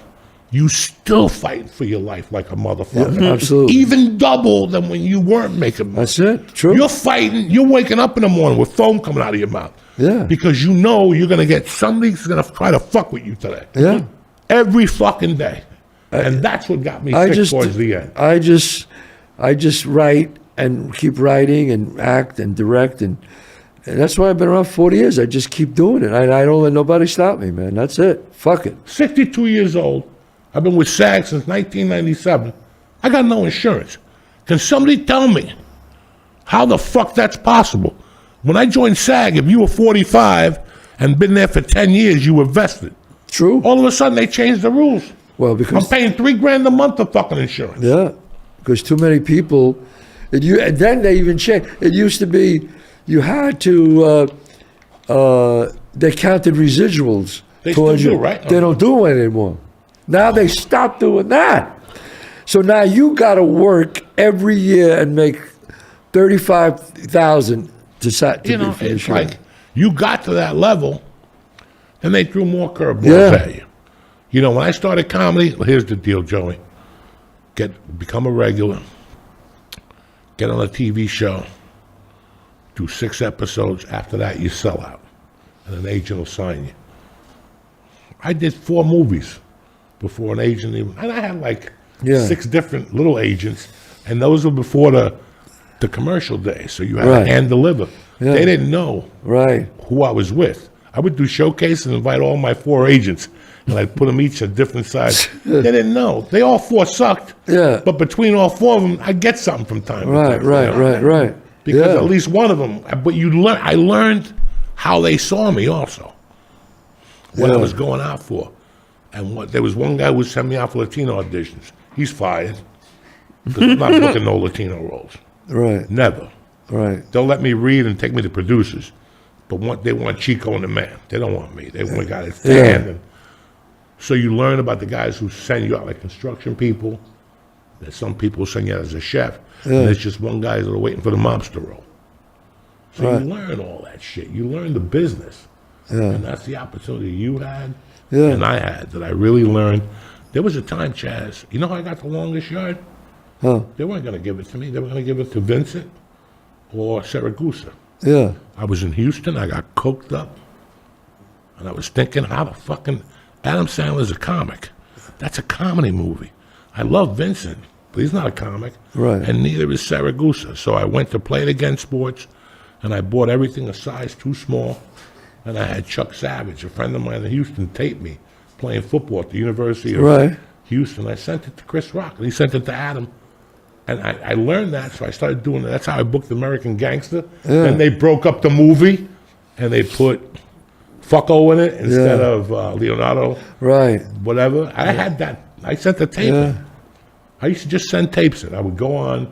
Speaker 1: You still fight for your life like a motherfucker.
Speaker 3: Yeah, absolutely.
Speaker 1: Even double than when you weren't making money.
Speaker 3: That's it. True.
Speaker 1: You're fighting. You're waking up in the morning with foam coming out of your mouth.
Speaker 3: Yeah.
Speaker 1: Because you know you're going to get somebody who's going to try to fuck with you today.
Speaker 3: Yeah.
Speaker 1: Every fucking day. And that's what got me sick towards the end.
Speaker 3: I just write and keep writing and act and direct and that's why I've been around 40 years. I just keep doing it. I don't let nobody stop me, man. That's it. Fuck it.
Speaker 1: 62 years old. I've been with SAG since 1997. I got no insurance. Can somebody tell me how the fuck that's possible? When I joined SAG, if you were 45 and been there for 10 years, you were vested.
Speaker 3: True.
Speaker 1: All of a sudden, they changed the rules.
Speaker 3: Well,
Speaker 1: I'm
Speaker 3: because
Speaker 1: paying $3,000 a month of fucking insurance.
Speaker 3: yeah, because too many people. And then they even changed. It used to be you had to. They counted residuals.
Speaker 1: They still
Speaker 3: towards
Speaker 1: do,
Speaker 3: you.
Speaker 1: right?
Speaker 3: They don't do it anymore. Now they stopped doing that. So now you got to work every year and make $35,000 to
Speaker 1: You know,
Speaker 3: be for the
Speaker 1: it's
Speaker 3: show.
Speaker 1: like you got to that level, and they threw more curveballs
Speaker 3: Yeah.
Speaker 1: at you. You know, when I started comedy, well, here's the deal, Joey. Become a regular, get on a TV show, do 6 episodes. After that, you sell out, and an agent will sign you. I did 4 movies before an agent even, and I had like
Speaker 3: Yeah.
Speaker 1: 6 different little agents, and those were before the commercial day, so you had
Speaker 3: Right.
Speaker 1: to hand deliver.
Speaker 3: Yeah.
Speaker 1: They didn't know
Speaker 3: Right.
Speaker 1: who I was with. I would do showcases and invite all my 4 agents, and I'd put them each at different sides. They didn't know. They all 4 sucked.
Speaker 3: Yeah.
Speaker 1: But between all 4 of them, I get something from time to
Speaker 3: Right.
Speaker 1: time.
Speaker 3: Right.
Speaker 1: you know?
Speaker 3: Right.
Speaker 1: Because
Speaker 3: yeah.
Speaker 1: at least one of them. But I learned how they saw me also. What I
Speaker 3: Yeah.
Speaker 1: was going out for, and there was one guy who sent me out for Latino auditions. He's fired because I'm not booking no Latino roles.
Speaker 3: Right.
Speaker 1: Never.
Speaker 3: Right.
Speaker 1: They'll let me read and take me to producers, but they want Chico and the man. They don't want me. They want a guy that's
Speaker 3: Yeah.
Speaker 1: tanned. So you learn about the guys who send you out like construction people. There's some people send you out as a chef.
Speaker 3: Yeah.
Speaker 1: And there's just one guy that's waiting for the mobster role. So
Speaker 3: Right.
Speaker 1: you learn all that shit. You learn the business.
Speaker 3: Yeah.
Speaker 1: And that's the opportunity you had
Speaker 3: Yeah.
Speaker 1: and I had that I really learned. There was a time, Chazz, you know how I got the longest yard?
Speaker 3: Huh.
Speaker 1: They weren't going to give it to me. They were going to give it to Vincent or Saragusa.
Speaker 3: Yeah.
Speaker 1: I was in Houston. I got coked up. And I was thinking, how the fucking Adam Sandler's a comic. That's a comedy movie. I love Vincent, but he's not a comic.
Speaker 3: Right.
Speaker 1: And neither is Saragusa. So I went to Play It Again Sports, and I bought everything a size too small. And I had Chuck Savage, a friend of mine in Houston, tape me playing football at the University of
Speaker 3: Right.
Speaker 1: Houston. I sent it to Chris Rock, and he sent it to Adam. And I learned that, so I started doing it. That's how I booked American Gangster.
Speaker 3: Yeah.
Speaker 1: And they broke up the movie, and they put Fucko in it instead
Speaker 3: Yeah.
Speaker 1: of Leonardo,
Speaker 3: Right.
Speaker 1: whatever. I had that. I sent the tape
Speaker 3: Yeah.
Speaker 1: in. I used to just send tapes in. I would go on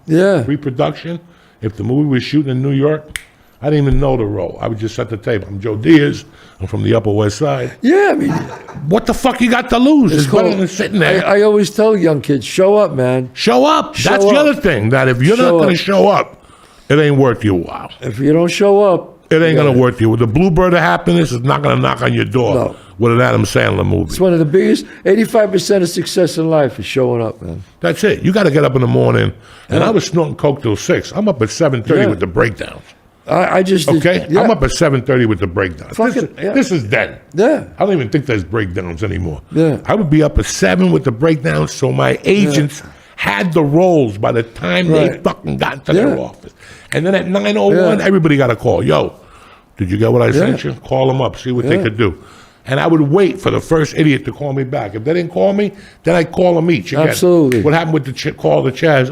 Speaker 3: Yeah.
Speaker 1: pre-production. If the movie was shooting in New York, I didn't even know the role. I would just set the tape. I'm Joe Diaz. I'm from the Upper West Side.
Speaker 3: Yeah. I mean,
Speaker 1: What the fuck you got to lose? It's better
Speaker 3: cool.
Speaker 1: than sitting there.
Speaker 3: I always tell young kids, show up, man.
Speaker 1: Show up.
Speaker 3: Show
Speaker 1: That's the
Speaker 3: up.
Speaker 1: other thing. That if you're not
Speaker 3: Show
Speaker 1: going to
Speaker 3: up.
Speaker 1: show up, it ain't worth your while.
Speaker 3: If you don't show up,
Speaker 1: It ain't going to worth you. The Bluebird of Happiness is not going to knock on your door
Speaker 3: No.
Speaker 1: with an Adam Sandler movie.
Speaker 3: it's one of the biggest. 85% of success in life is showing up, man.
Speaker 1: That's it. You got to get up in the morning. And I was snorting coke till 6. I'm up at 7:30
Speaker 3: Yeah.
Speaker 1: with the breakdowns.
Speaker 3: I just
Speaker 1: Okay?
Speaker 3: Yeah.
Speaker 1: I'm up at 7:30 with the breakdowns.
Speaker 3: Fuck
Speaker 1: This,
Speaker 3: it, yeah.
Speaker 1: this is then.
Speaker 3: Yeah.
Speaker 1: I don't even think there's breakdowns anymore.
Speaker 3: Yeah.
Speaker 1: I would be up at 7 with the breakdowns, so my agents had the roles by the time they
Speaker 3: Right.
Speaker 1: fucking got to their
Speaker 3: Yeah.
Speaker 1: office. And then at 9:01,
Speaker 3: Yeah.
Speaker 1: everybody got a call. Yo, did you get what I sent you? Call them up, see what they
Speaker 3: Yeah.
Speaker 1: could do. And I would wait for the first idiot to call me back. If they didn't call me, then I'd call them each again.
Speaker 3: Absolutely.
Speaker 1: What happened with the call to Chazz?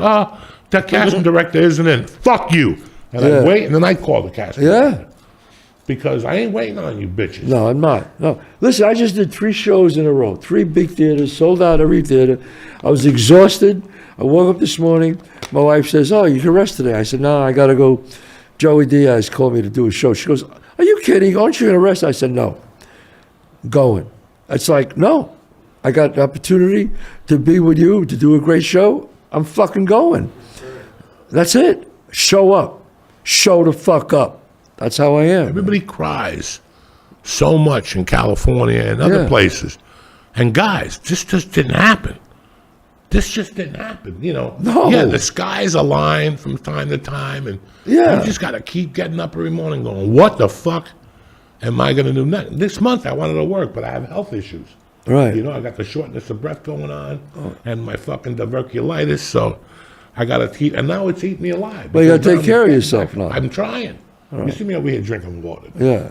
Speaker 1: The casting director isn't in. Fuck you. And I wait, and then I call the casting director. Because I ain't waiting on you bitches.
Speaker 3: No, I'm not. No. Listen, I just did 3 shows in a row. 3 big theaters, sold out every theater. I was exhausted. I woke up this morning. My wife says, oh, you can rest today. I said, no, I got to go. Joey Diaz called me to do a show. She goes, are you kidding? Aren't you going to rest? I said, no. Going. It's like, no. I got the opportunity to be with you, to do a great show. I'm fucking going. That's it. Show up. Show the fuck up. That's how I am.
Speaker 1: Everybody cries so much in California and other places. And guys, this just didn't happen. This just didn't happen, you know.
Speaker 3: No.
Speaker 1: Yeah, the skies align from time to time, and you just got to keep getting up every morning going, what the fuck am I going to do next? This month I wanted to work, but I have health issues.
Speaker 3: Right.
Speaker 1: You know, I got the shortness of breath going on and my fucking diverticulitis, so I got to keep, and now it's eating me alive.
Speaker 3: But you got to take care of yourself now.
Speaker 1: I'm trying. Right. You see me over here drinking water.
Speaker 3: Yeah.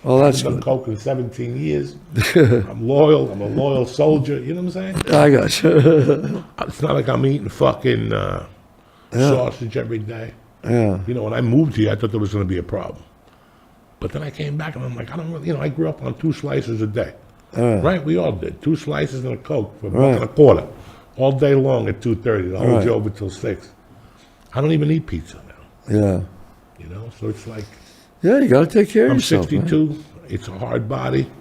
Speaker 3: Well, that's
Speaker 1: I've done
Speaker 3: good.
Speaker 1: coke in 17 years. I'm loyal. I'm a loyal soldier. You know what I'm saying?
Speaker 3: I got you.
Speaker 1: It's not like I'm eating fucking sausage every day.
Speaker 3: Yeah.
Speaker 1: You know, when I moved here, I thought there was going to be a problem. But then I came back and I'm like, I don't really, you know, I grew up on 2 slices a day. Right? We all did. 2 slices and a Coke for $1.25. All day long at 2:30. They'll hold you over till 6. I don't even eat pizza now.
Speaker 3: Yeah.
Speaker 1: You know, so it's like,
Speaker 3: Yeah, you got to take care of
Speaker 1: I'm
Speaker 3: yourself.
Speaker 1: 62.
Speaker 3: Man.
Speaker 1: It's a hard body.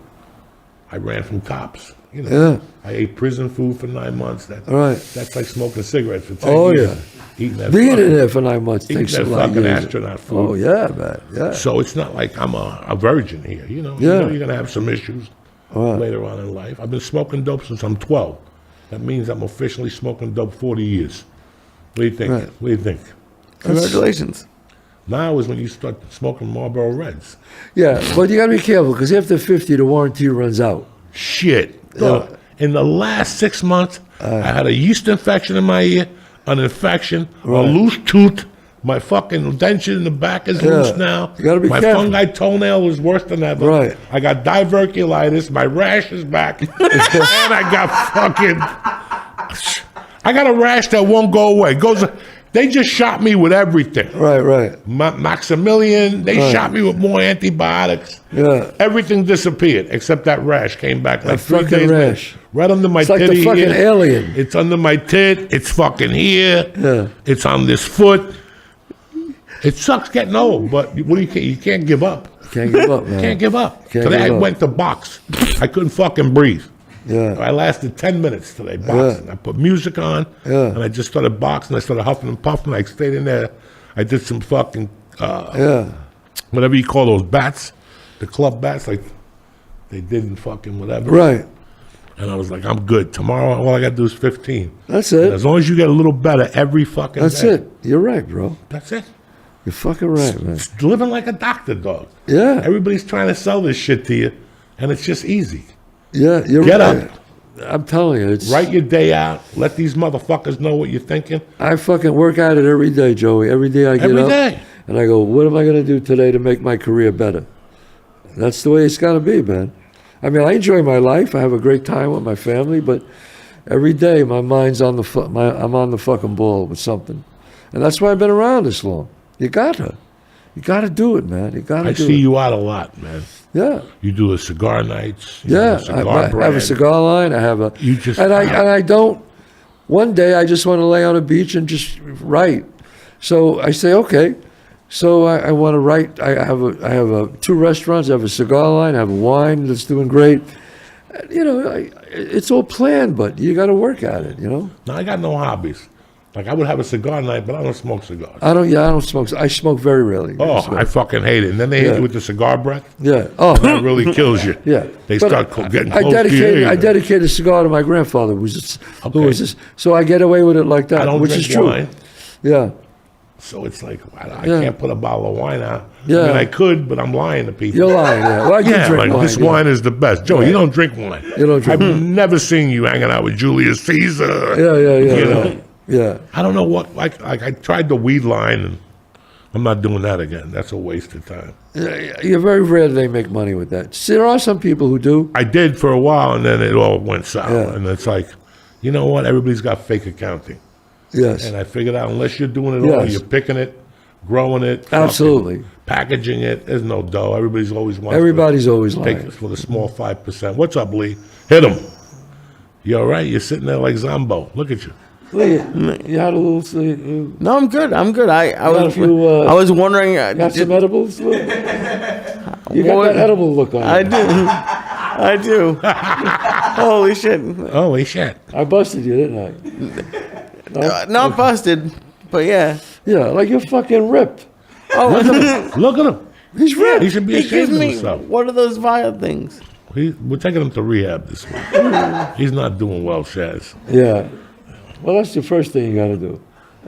Speaker 1: I ran from cops. You know,
Speaker 3: Yeah.
Speaker 1: I ate prison food for 9 months. That's like smoking cigarettes for 10
Speaker 3: Oh,
Speaker 1: years.
Speaker 3: yeah.
Speaker 1: Eating that
Speaker 3: Being
Speaker 1: fucking,
Speaker 3: in there for 9 months
Speaker 1: eating
Speaker 3: takes
Speaker 1: that
Speaker 3: a lot of
Speaker 1: fucking
Speaker 3: years.
Speaker 1: astronaut food.
Speaker 3: Oh, yeah, man. Yeah.
Speaker 1: So it's not like I'm a virgin here. You know,
Speaker 3: Yeah.
Speaker 1: you're going to have some issues later on in life. I've been smoking dope since I'm 12. That means I'm officially smoking dope 40 years. What do you think?
Speaker 3: Right.
Speaker 1: What do you think?
Speaker 2: Congratulations.
Speaker 1: Now is when you start smoking Marlboro Reds.
Speaker 3: Yeah, but you got to be careful because after 50, the warranty runs out.
Speaker 1: Shit. Dog. In the last 6 months, I had a yeast infection in my ear, an infection, a loose tooth. My fucking denture in the back is loose now.
Speaker 3: You gotta be
Speaker 1: my
Speaker 3: careful.
Speaker 1: fungi toenail was worse than ever.
Speaker 3: Right.
Speaker 1: I got diverticulitis. My rash is back. And I got I got a rash that won't go away. They just shot me with everything.
Speaker 3: Right.
Speaker 1: Maximilian, they shot me with more antibiotics.
Speaker 3: Yeah.
Speaker 1: Everything disappeared except that rash came back like
Speaker 3: That
Speaker 1: 3
Speaker 3: fucking
Speaker 1: days
Speaker 3: rash.
Speaker 1: later. Right under my
Speaker 3: It's like
Speaker 1: titty
Speaker 3: the fucking
Speaker 1: here.
Speaker 3: alien.
Speaker 1: It's under my tit. It's fucking here.
Speaker 3: Yeah.
Speaker 1: It's on this foot. It sucks getting old, but you can't give up.
Speaker 3: Can't give up, man.
Speaker 1: Can't give up.
Speaker 3: Can't
Speaker 1: Today I
Speaker 3: give up.
Speaker 1: went to box. I couldn't fucking breathe.
Speaker 3: Yeah.
Speaker 1: I lasted 10 minutes today boxing. I put music on, and I just started boxing. I started huffing and puffing. I stayed in there. I did some fucking, whatever you call those bats, the club bats, like they did in fucking whatever.
Speaker 3: Right.
Speaker 1: And I was like, I'm good. Tomorrow, all I got to do is 15.
Speaker 3: That's
Speaker 1: And
Speaker 3: it.
Speaker 1: as long as you get a little better every fucking
Speaker 3: That's
Speaker 1: day.
Speaker 3: it. You're right, bro.
Speaker 1: That's it.
Speaker 3: You're fucking right, man.
Speaker 1: It's living like a doctor, dog.
Speaker 3: Yeah.
Speaker 1: Everybody's trying to sell this shit to you, and it's just easy.
Speaker 3: Yeah, you're
Speaker 1: Get
Speaker 3: right.
Speaker 1: up.
Speaker 3: I'm telling you, it's
Speaker 1: Write your day out. Let these motherfuckers know what you're thinking.
Speaker 3: I fucking work at it every day, Joey. Every day I get
Speaker 1: Every
Speaker 3: up
Speaker 1: day.
Speaker 3: and I go, what am I going to do today to make my career better? That's the way it's got to be, man. I mean, I enjoy my life. I have a great time with my family, but every day my mind's on I'm on the fucking ball with something. And that's why I've been around this long. You got to do it, man. You got to
Speaker 1: I
Speaker 3: do
Speaker 1: see
Speaker 3: it.
Speaker 1: you out a lot, man.
Speaker 3: Yeah.
Speaker 1: You do the cigar nights. You do
Speaker 3: Yeah,
Speaker 1: the cigar
Speaker 3: I have
Speaker 1: brand.
Speaker 3: a cigar line. I have a,
Speaker 1: You just-
Speaker 3: and I don't. One day I just want to lay on a beach and just write. So I say, okay. So I want to write. I have 2 restaurants. I have a cigar line. I have a wine that's doing great. You know, it's all planned, but you got to work at it. You know.
Speaker 1: No, I got no hobbies. Like, I would have a cigar night, but I don't smoke cigars.
Speaker 3: I don't smoke. I smoke very rarely.
Speaker 1: Oh,
Speaker 3: So,
Speaker 1: I fucking hate it. And then they hit
Speaker 3: Yeah.
Speaker 1: you with the cigar breath.
Speaker 3: yeah. Oh,
Speaker 1: That really kills you.
Speaker 3: yeah.
Speaker 1: They
Speaker 3: But
Speaker 1: start getting close to you.
Speaker 3: I dedicated a cigar to my grandfather, who was
Speaker 1: Okay.
Speaker 3: this. So I get away with it like that,
Speaker 1: I don't
Speaker 3: which
Speaker 1: drink
Speaker 3: is true.
Speaker 1: wine.
Speaker 3: Yeah.
Speaker 1: So it's like, I
Speaker 3: Yeah.
Speaker 1: can't put a bottle of wine out.
Speaker 3: Yeah.
Speaker 1: I mean, I could, but I'm lying to people.
Speaker 3: You're lying, yeah. Well, I do
Speaker 1: Yeah,
Speaker 3: drink
Speaker 1: like,
Speaker 3: wine.
Speaker 1: this
Speaker 3: yeah.
Speaker 1: wine is the best. Joe, you don't drink wine.
Speaker 3: You don't drink
Speaker 1: I've never seen you hanging out with Julius Caesar.
Speaker 3: Yeah.
Speaker 1: You know?
Speaker 3: Yeah.
Speaker 1: I don't know what, like I tried the weed line, and I'm not doing that again. That's a waste of time.
Speaker 3: You're very rare they make money with that. See, there are some people who do.
Speaker 1: I did for a while, and then it all went sour.
Speaker 3: Yeah.
Speaker 1: And it's like, you know what? Everybody's got fake accounting.
Speaker 3: Yes.
Speaker 1: And I figured out, unless you're doing it all,
Speaker 3: Yes.
Speaker 1: you're picking it, growing it,
Speaker 3: Absolutely.
Speaker 1: fucking packaging it. There's no dough. Everybody's always wants
Speaker 3: Everybody's always
Speaker 1: to
Speaker 3: lying.
Speaker 1: take it for the small 5%. What's up, Lee? Hit him. You all right? You're sitting there like Zombo. Look at you.
Speaker 3: Lee, you had a little. You
Speaker 2: No, I'm good. I'm good. I
Speaker 3: got
Speaker 2: was
Speaker 3: a few,
Speaker 2: I was wondering.
Speaker 3: got some edibles? Lou? You got
Speaker 2: What?
Speaker 3: that edible look on you.
Speaker 2: I do. I do. Holy shit!
Speaker 1: Holy shit.
Speaker 3: I busted you, didn't I?
Speaker 2: Not busted, but yeah.
Speaker 3: Yeah, like you're fucking ripped.
Speaker 2: Oh,
Speaker 1: Look at him.
Speaker 3: He's ripped.
Speaker 1: He should be
Speaker 2: he gives
Speaker 1: ashamed of
Speaker 2: me.
Speaker 1: himself.
Speaker 2: What are those vile things?
Speaker 1: We're taking him to rehab this week. He's not doing well, Chazz.
Speaker 3: Yeah. Well, that's the first thing you got to do.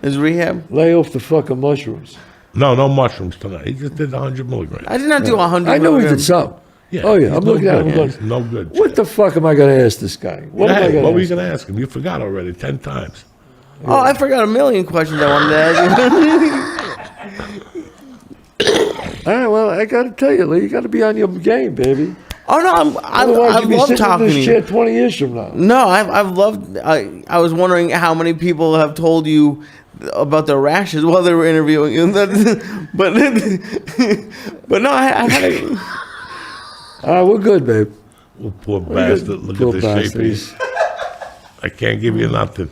Speaker 2: Is rehab?
Speaker 3: Lay off the fucking mushrooms.
Speaker 1: No mushrooms tonight. He just did 100 milligrams.
Speaker 2: I did not do 100.
Speaker 3: I know he did
Speaker 2: milligrams.
Speaker 3: some.
Speaker 1: Yeah,
Speaker 3: Oh, yeah.
Speaker 1: he's
Speaker 3: I'm
Speaker 1: no
Speaker 3: looking at
Speaker 1: good.
Speaker 3: him going,
Speaker 1: He's no good.
Speaker 3: what the fuck am I going to ask this guy? What am I
Speaker 1: Hey,
Speaker 3: going
Speaker 1: what
Speaker 3: to
Speaker 1: were you
Speaker 3: ask?
Speaker 1: going to ask him? You forgot already 10 times.
Speaker 2: Oh, I forgot a million questions I wanted to ask you.
Speaker 3: All right, well, I got to tell you, Lee, you got to be on your game, baby.
Speaker 2: Oh no, I
Speaker 3: Otherwise, you'll be
Speaker 2: love
Speaker 3: sitting in
Speaker 2: talking
Speaker 3: this
Speaker 2: to
Speaker 3: chair
Speaker 2: you.
Speaker 3: 20 years from now.
Speaker 2: No, I've loved. I was wondering how many people have told you about their rashes while they were interviewing you. But but no, I had a.
Speaker 3: All right, we're good, babe.
Speaker 1: Oh, poor bastard. Look
Speaker 3: Poor
Speaker 1: at the shape he is. I can't give you nothing.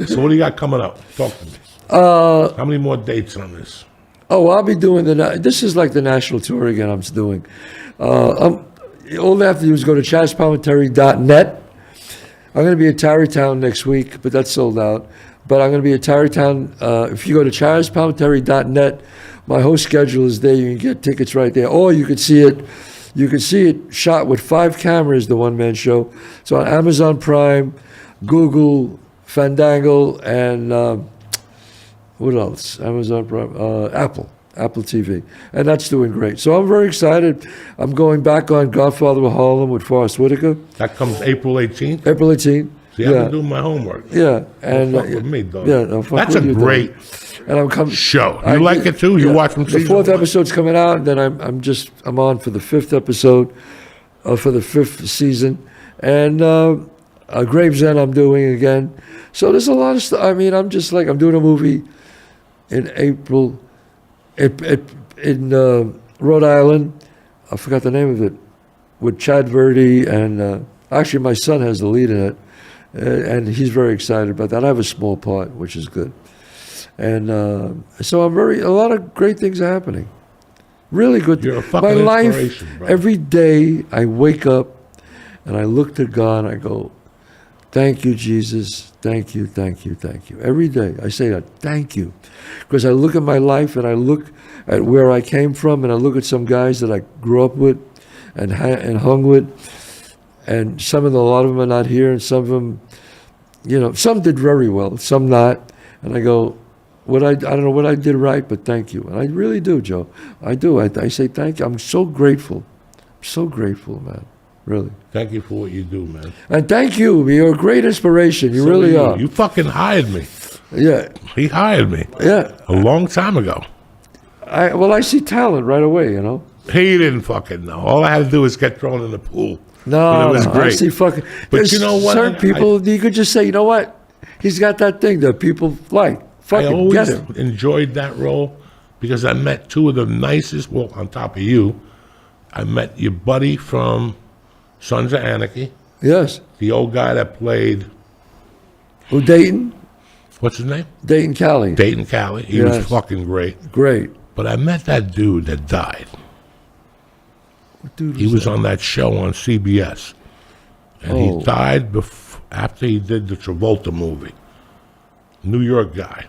Speaker 1: So what do you got coming up? Talk to me. How many more dates on this?
Speaker 3: Oh, I'll be doing this is like the national tour again I'm doing. All they have to do is go to ChazzPalminteri.net. I'm going to be at Tarrytown next week, but that's sold out. But I'm going to be at Tarrytown. If you go to ChazzPalminteri.net, my whole schedule is there. You can get tickets right there. Or you can see it. You can see it shot with 5 cameras, the one-man show. It's on Amazon Prime, Google, Fandango, and what else? Amazon Prime, Apple TV. And that's doing great. So I'm very excited. I'm going back on Godfather of Harlem with Forrest Whitaker,
Speaker 1: That comes April 18th?
Speaker 3: April 18th.
Speaker 1: See, I've been doing my homework.
Speaker 3: Yeah, and
Speaker 1: Fuck with me, dog.
Speaker 3: yeah, no, fuck
Speaker 1: That's
Speaker 3: with
Speaker 1: a
Speaker 3: you, dog.
Speaker 1: great
Speaker 3: And I'm coming.
Speaker 1: show. You like it too? You watch them
Speaker 3: The
Speaker 1: season
Speaker 3: 4th
Speaker 1: one?
Speaker 3: episode's coming out, and then I'm on for the 5th episode, for the 5th season, and Gravesend I'm doing again. So there's a lot of stuff. I mean, I'm doing a movie in April, in Rhode Island. I forgot the name of it, with Chad Verdi, and actually my son has the lead in it, and he's very excited about that. I have a small part, which is good. And so a lot of great things are happening. Really good.
Speaker 1: You're a fucking
Speaker 3: My life,
Speaker 1: inspiration, bro.
Speaker 3: every day I wake up and I look to God and I go, thank you, Jesus. Thank you, thank you, thank you. Every day I say that, thank you. Because I look at my life and I look at where I came from and I look at some guys that I grew up with and hung with. And a lot of them are not here, and some of them, some did very well, some not. And I go, I don't know what I did right, but thank you. And I really do, Joe. I do. I say thank you. I'm so grateful. I'm so grateful, man. Really.
Speaker 1: Thank you for what you do, man.
Speaker 3: And thank you. You're a great inspiration. You
Speaker 1: So
Speaker 3: really are.
Speaker 1: You fucking hired me.
Speaker 3: Yeah.
Speaker 1: He hired me
Speaker 3: Yeah.
Speaker 1: a long time ago.
Speaker 3: I see talent right away,
Speaker 1: He didn't fucking know. All I had to do was get thrown in the pool.
Speaker 3: No,
Speaker 1: And it was
Speaker 3: I
Speaker 1: great.
Speaker 3: see fucking.
Speaker 1: But
Speaker 3: there's
Speaker 1: you know what?
Speaker 3: Certain people, you could just say, you know what? He's got that thing that people like.
Speaker 1: I
Speaker 3: Fucking get
Speaker 1: always
Speaker 3: him.
Speaker 1: enjoyed that role because I met two of the nicest, well, on top of you, I met your buddy from Sons of Anarchy,
Speaker 3: Yes.
Speaker 1: the old guy that played,
Speaker 3: Who, Dayton?
Speaker 1: what's his name?
Speaker 3: Dayton Cali.
Speaker 1: Dayton Cali. He was
Speaker 3: Yes.
Speaker 1: fucking great.
Speaker 3: Great.
Speaker 1: But I met that dude that died.
Speaker 3: What dude
Speaker 1: He was on that show on CBS. And
Speaker 3: Oh.
Speaker 1: he died after he did the Travolta movie. New York guy.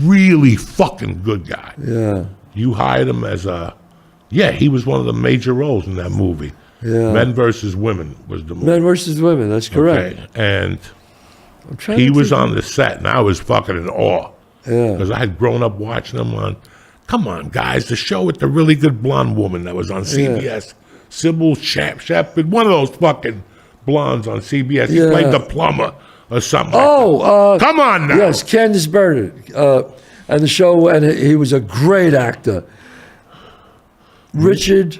Speaker 1: Really fucking good guy.
Speaker 3: Yeah.
Speaker 1: You hired him as he was one of the major roles in that movie.
Speaker 3: Yeah.
Speaker 1: Men versus Women was the movie.
Speaker 3: Men versus women. That's correct.
Speaker 1: Okay. And
Speaker 3: I'm trying
Speaker 1: he
Speaker 3: to
Speaker 1: was
Speaker 3: think-
Speaker 1: on the set, and I was fucking in awe.
Speaker 3: Yeah.
Speaker 1: Because I had grown up watching him on, come on, guys, the show with the really good blonde woman that was on CBS. Sybil Shepherd, one of those fucking blondes on CBS. He
Speaker 3: Yeah.
Speaker 1: played the plumber or something. Come on now.
Speaker 3: Yes, Candace Bernard. And the show, and he was a great actor. Richard.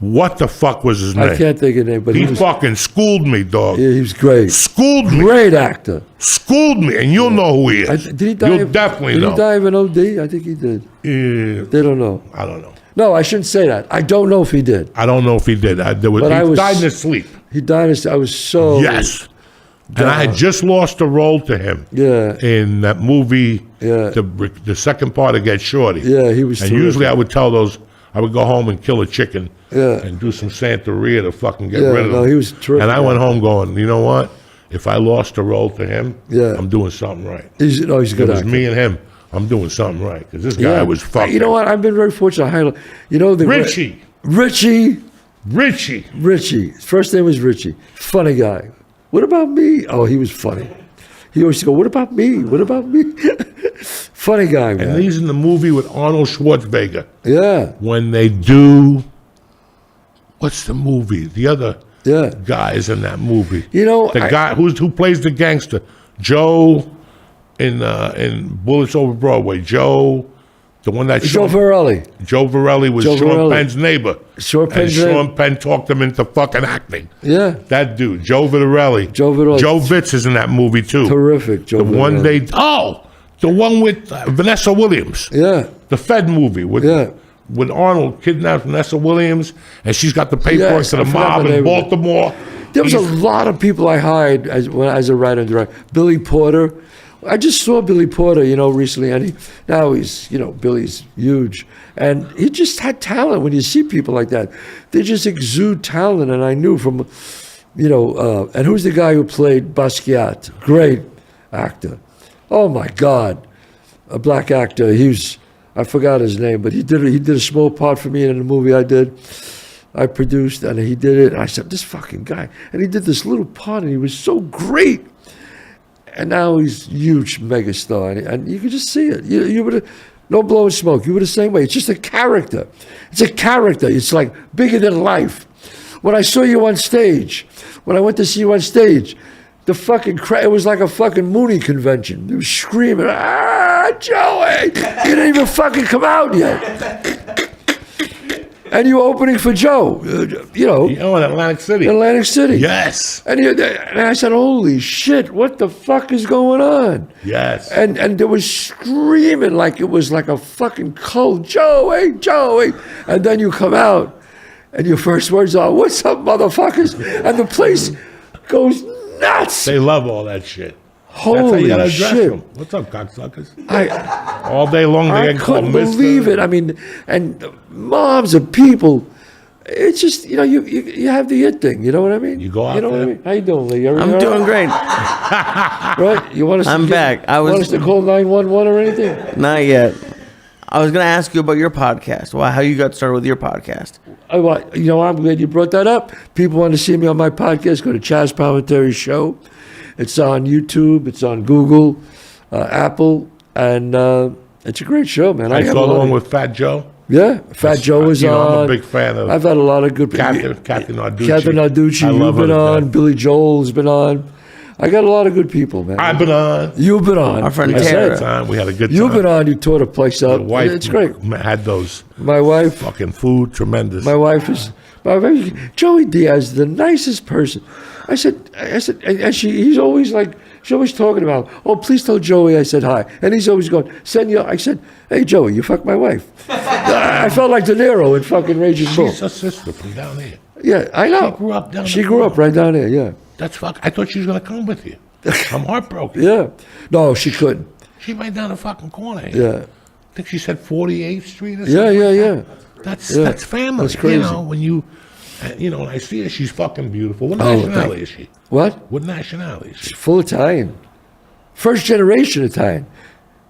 Speaker 1: What the fuck was his name?
Speaker 3: I can't think of his name, but
Speaker 1: He
Speaker 3: was,
Speaker 1: fucking schooled me, dog.
Speaker 3: yeah, he was great.
Speaker 1: Schooled me.
Speaker 3: Great actor.
Speaker 1: Schooled me, and you'll know who he is.
Speaker 3: Did he die?
Speaker 1: You'll definitely
Speaker 3: did
Speaker 1: know.
Speaker 3: Did he die of an OD? I think he did.
Speaker 1: Yeah,
Speaker 3: They don't know.
Speaker 1: I don't know.
Speaker 3: No, I shouldn't say that. I don't know if he did.
Speaker 1: I don't know if he did. He died in his sleep.
Speaker 3: He died. I was so
Speaker 1: Yes. And I had just lost a role to him.
Speaker 3: Yeah.
Speaker 1: In that movie,
Speaker 3: Yeah.
Speaker 1: the second part of Get Shorty.
Speaker 3: Yeah, he was.
Speaker 1: And
Speaker 3: terrific.
Speaker 1: usually I would tell those, I would go home and kill a chicken.
Speaker 3: Yeah.
Speaker 1: And do some Santeria to fucking get
Speaker 3: Yeah,
Speaker 1: rid of him.
Speaker 3: no, he was terrific.
Speaker 1: And I went home going, you know what? If I lost a role to him,
Speaker 3: Yeah.
Speaker 1: I'm doing something right.
Speaker 3: He's a
Speaker 1: If
Speaker 3: good
Speaker 1: it was
Speaker 3: actor.
Speaker 1: me and him, I'm doing something right. Because this guy was fucking.
Speaker 3: You know what? I've been very fortunate. You know the
Speaker 1: Richie.
Speaker 3: Richie. His first name was Richie. Funny guy. What about me? Oh, he was funny. He always go, what about me? What about me? Funny guy, man.
Speaker 1: And he's in the movie with Arnold Schwarzenegger.
Speaker 3: Yeah.
Speaker 1: When they do, what's the movie? The other
Speaker 3: Yeah.
Speaker 1: guy is in that movie.
Speaker 3: You know,
Speaker 1: the guy who plays the gangster, Joe, in Bullets Over Broadway. Joe, the one that
Speaker 3: Joe Varelli.
Speaker 1: Joe Varelli was
Speaker 3: Joe
Speaker 1: Sean
Speaker 3: Varelli.
Speaker 1: Penn's neighbor.
Speaker 3: Sean
Speaker 1: And
Speaker 3: Penn's
Speaker 1: Sean Penn talked him into fucking acting.
Speaker 3: Yeah.
Speaker 1: That dude, Joe Varelli.
Speaker 3: Joe Varelli.
Speaker 1: Joe Vitz is in that movie too.
Speaker 3: Terrific, Joe
Speaker 1: The one
Speaker 3: Varelli.
Speaker 1: the one with Vanessa Williams.
Speaker 3: Yeah.
Speaker 1: The Fed movie with
Speaker 3: Yeah.
Speaker 1: when Arnold kidnapped Vanessa Williams and she's got the paperwork
Speaker 3: Yes,
Speaker 1: to the
Speaker 3: I forgot
Speaker 1: mob
Speaker 3: the
Speaker 1: in
Speaker 3: name of it.
Speaker 1: Baltimore.
Speaker 3: There was a
Speaker 1: He's-
Speaker 3: lot of people I hired as a writer and director. Billy Porter. I just saw Billy Porter, recently, and now he's, Billy's huge. And he just had talent. When you see people like that, they just exude talent. And I knew from, and who's the guy who played Basquiat? Great actor. Oh, my God. A black actor. I forgot his name, but he did a small part for me in a movie I did. I produced, and he did it. And I said, this fucking guy. And he did this little part, and he was so great. And now he's huge megastar, and you could just see it. You would no blowing smoke. You were the same way. It's just a character. It's a character. It's like bigger than life. When I saw you on stage, when I went to see you on stage, the fucking it was like a fucking Mooney convention. They were screaming, Joey! You didn't even fucking come out yet. And you were opening for Joe,
Speaker 1: in Atlantic City.
Speaker 3: in Atlantic City.
Speaker 1: Yes.
Speaker 3: And I said, holy shit, what the fuck is going on?
Speaker 1: Yes.
Speaker 3: And there was screaming like it was like a fucking cult, Joey. And then you come out, and your first words are, what's up, motherfuckers? And the place goes nuts.
Speaker 1: They love all that shit. That's how
Speaker 3: Holy
Speaker 1: you gotta address
Speaker 3: shit.
Speaker 1: them. What's up, cocksuckers?
Speaker 3: I
Speaker 1: All day long they
Speaker 3: I
Speaker 1: get called
Speaker 3: couldn't
Speaker 1: mister.
Speaker 3: believe it. I mean, and moms of people. It's just, you have the it thing. You know what I mean?
Speaker 1: You go out
Speaker 3: You know what I
Speaker 1: there.
Speaker 3: mean? How you doing, Lee?
Speaker 2: I'm doing great.
Speaker 3: Right? You want us?
Speaker 2: I'm back.
Speaker 3: Want us to call 911 or anything?
Speaker 2: Not yet. I was going to ask you about your podcast. How you got started with your podcast.
Speaker 3: I'm glad you brought that up. People want to see me on my podcast. Go to Chazz Palminteri Show. It's on YouTube. It's on Google, Apple, and it's a great show, man.
Speaker 1: I
Speaker 3: have
Speaker 1: saw
Speaker 3: a
Speaker 1: the
Speaker 3: lot
Speaker 1: one
Speaker 3: of-
Speaker 1: with Fat Joe.
Speaker 3: Yeah, Fat Joe was on.
Speaker 1: I'm a big fan of
Speaker 3: I've had a lot of good people.
Speaker 1: Captain Narducci.
Speaker 3: Captain Narducci,
Speaker 1: I
Speaker 3: you've
Speaker 1: love
Speaker 3: been
Speaker 1: him,
Speaker 3: on.
Speaker 1: man.
Speaker 3: Billy Joel's been on. I got a lot of good people, man.
Speaker 1: I've been on.
Speaker 3: You've been on.
Speaker 2: Our friend
Speaker 3: I said
Speaker 2: Tara.
Speaker 3: it.
Speaker 1: Time. We had a good time.
Speaker 3: You've been on. You tore the place up.
Speaker 1: The wife
Speaker 3: It's great.
Speaker 1: had those
Speaker 3: My wife.
Speaker 1: fucking food, tremendous.
Speaker 3: My wife is. Joey Diaz, the nicest person. I said, and he's always like, she's always talking about, oh, please tell Joey I said hi. And he's always going, I said, hey, Joey, you fucked my wife. I felt like De Niro in fucking Raging Bull.
Speaker 1: She's her sister from down here.
Speaker 3: Yeah, I know.
Speaker 1: She grew up down
Speaker 3: She
Speaker 1: the
Speaker 3: grew
Speaker 1: corner.
Speaker 3: up right down there, yeah.
Speaker 1: That's fuck. I thought she was gonna come with you. I'm heartbroken.
Speaker 3: Yeah. No, she couldn't.
Speaker 1: She right down the fucking corner.
Speaker 3: Yeah.
Speaker 1: I think she said 48th Street or
Speaker 3: Yeah,
Speaker 1: something.
Speaker 3: yeah.
Speaker 1: That's family.
Speaker 3: That's crazy.
Speaker 1: When when I see her, she's fucking beautiful. What
Speaker 3: Oh,
Speaker 1: nationality is she?
Speaker 3: What?
Speaker 1: What nationality is she?
Speaker 3: She's full Italian. First generation Italian.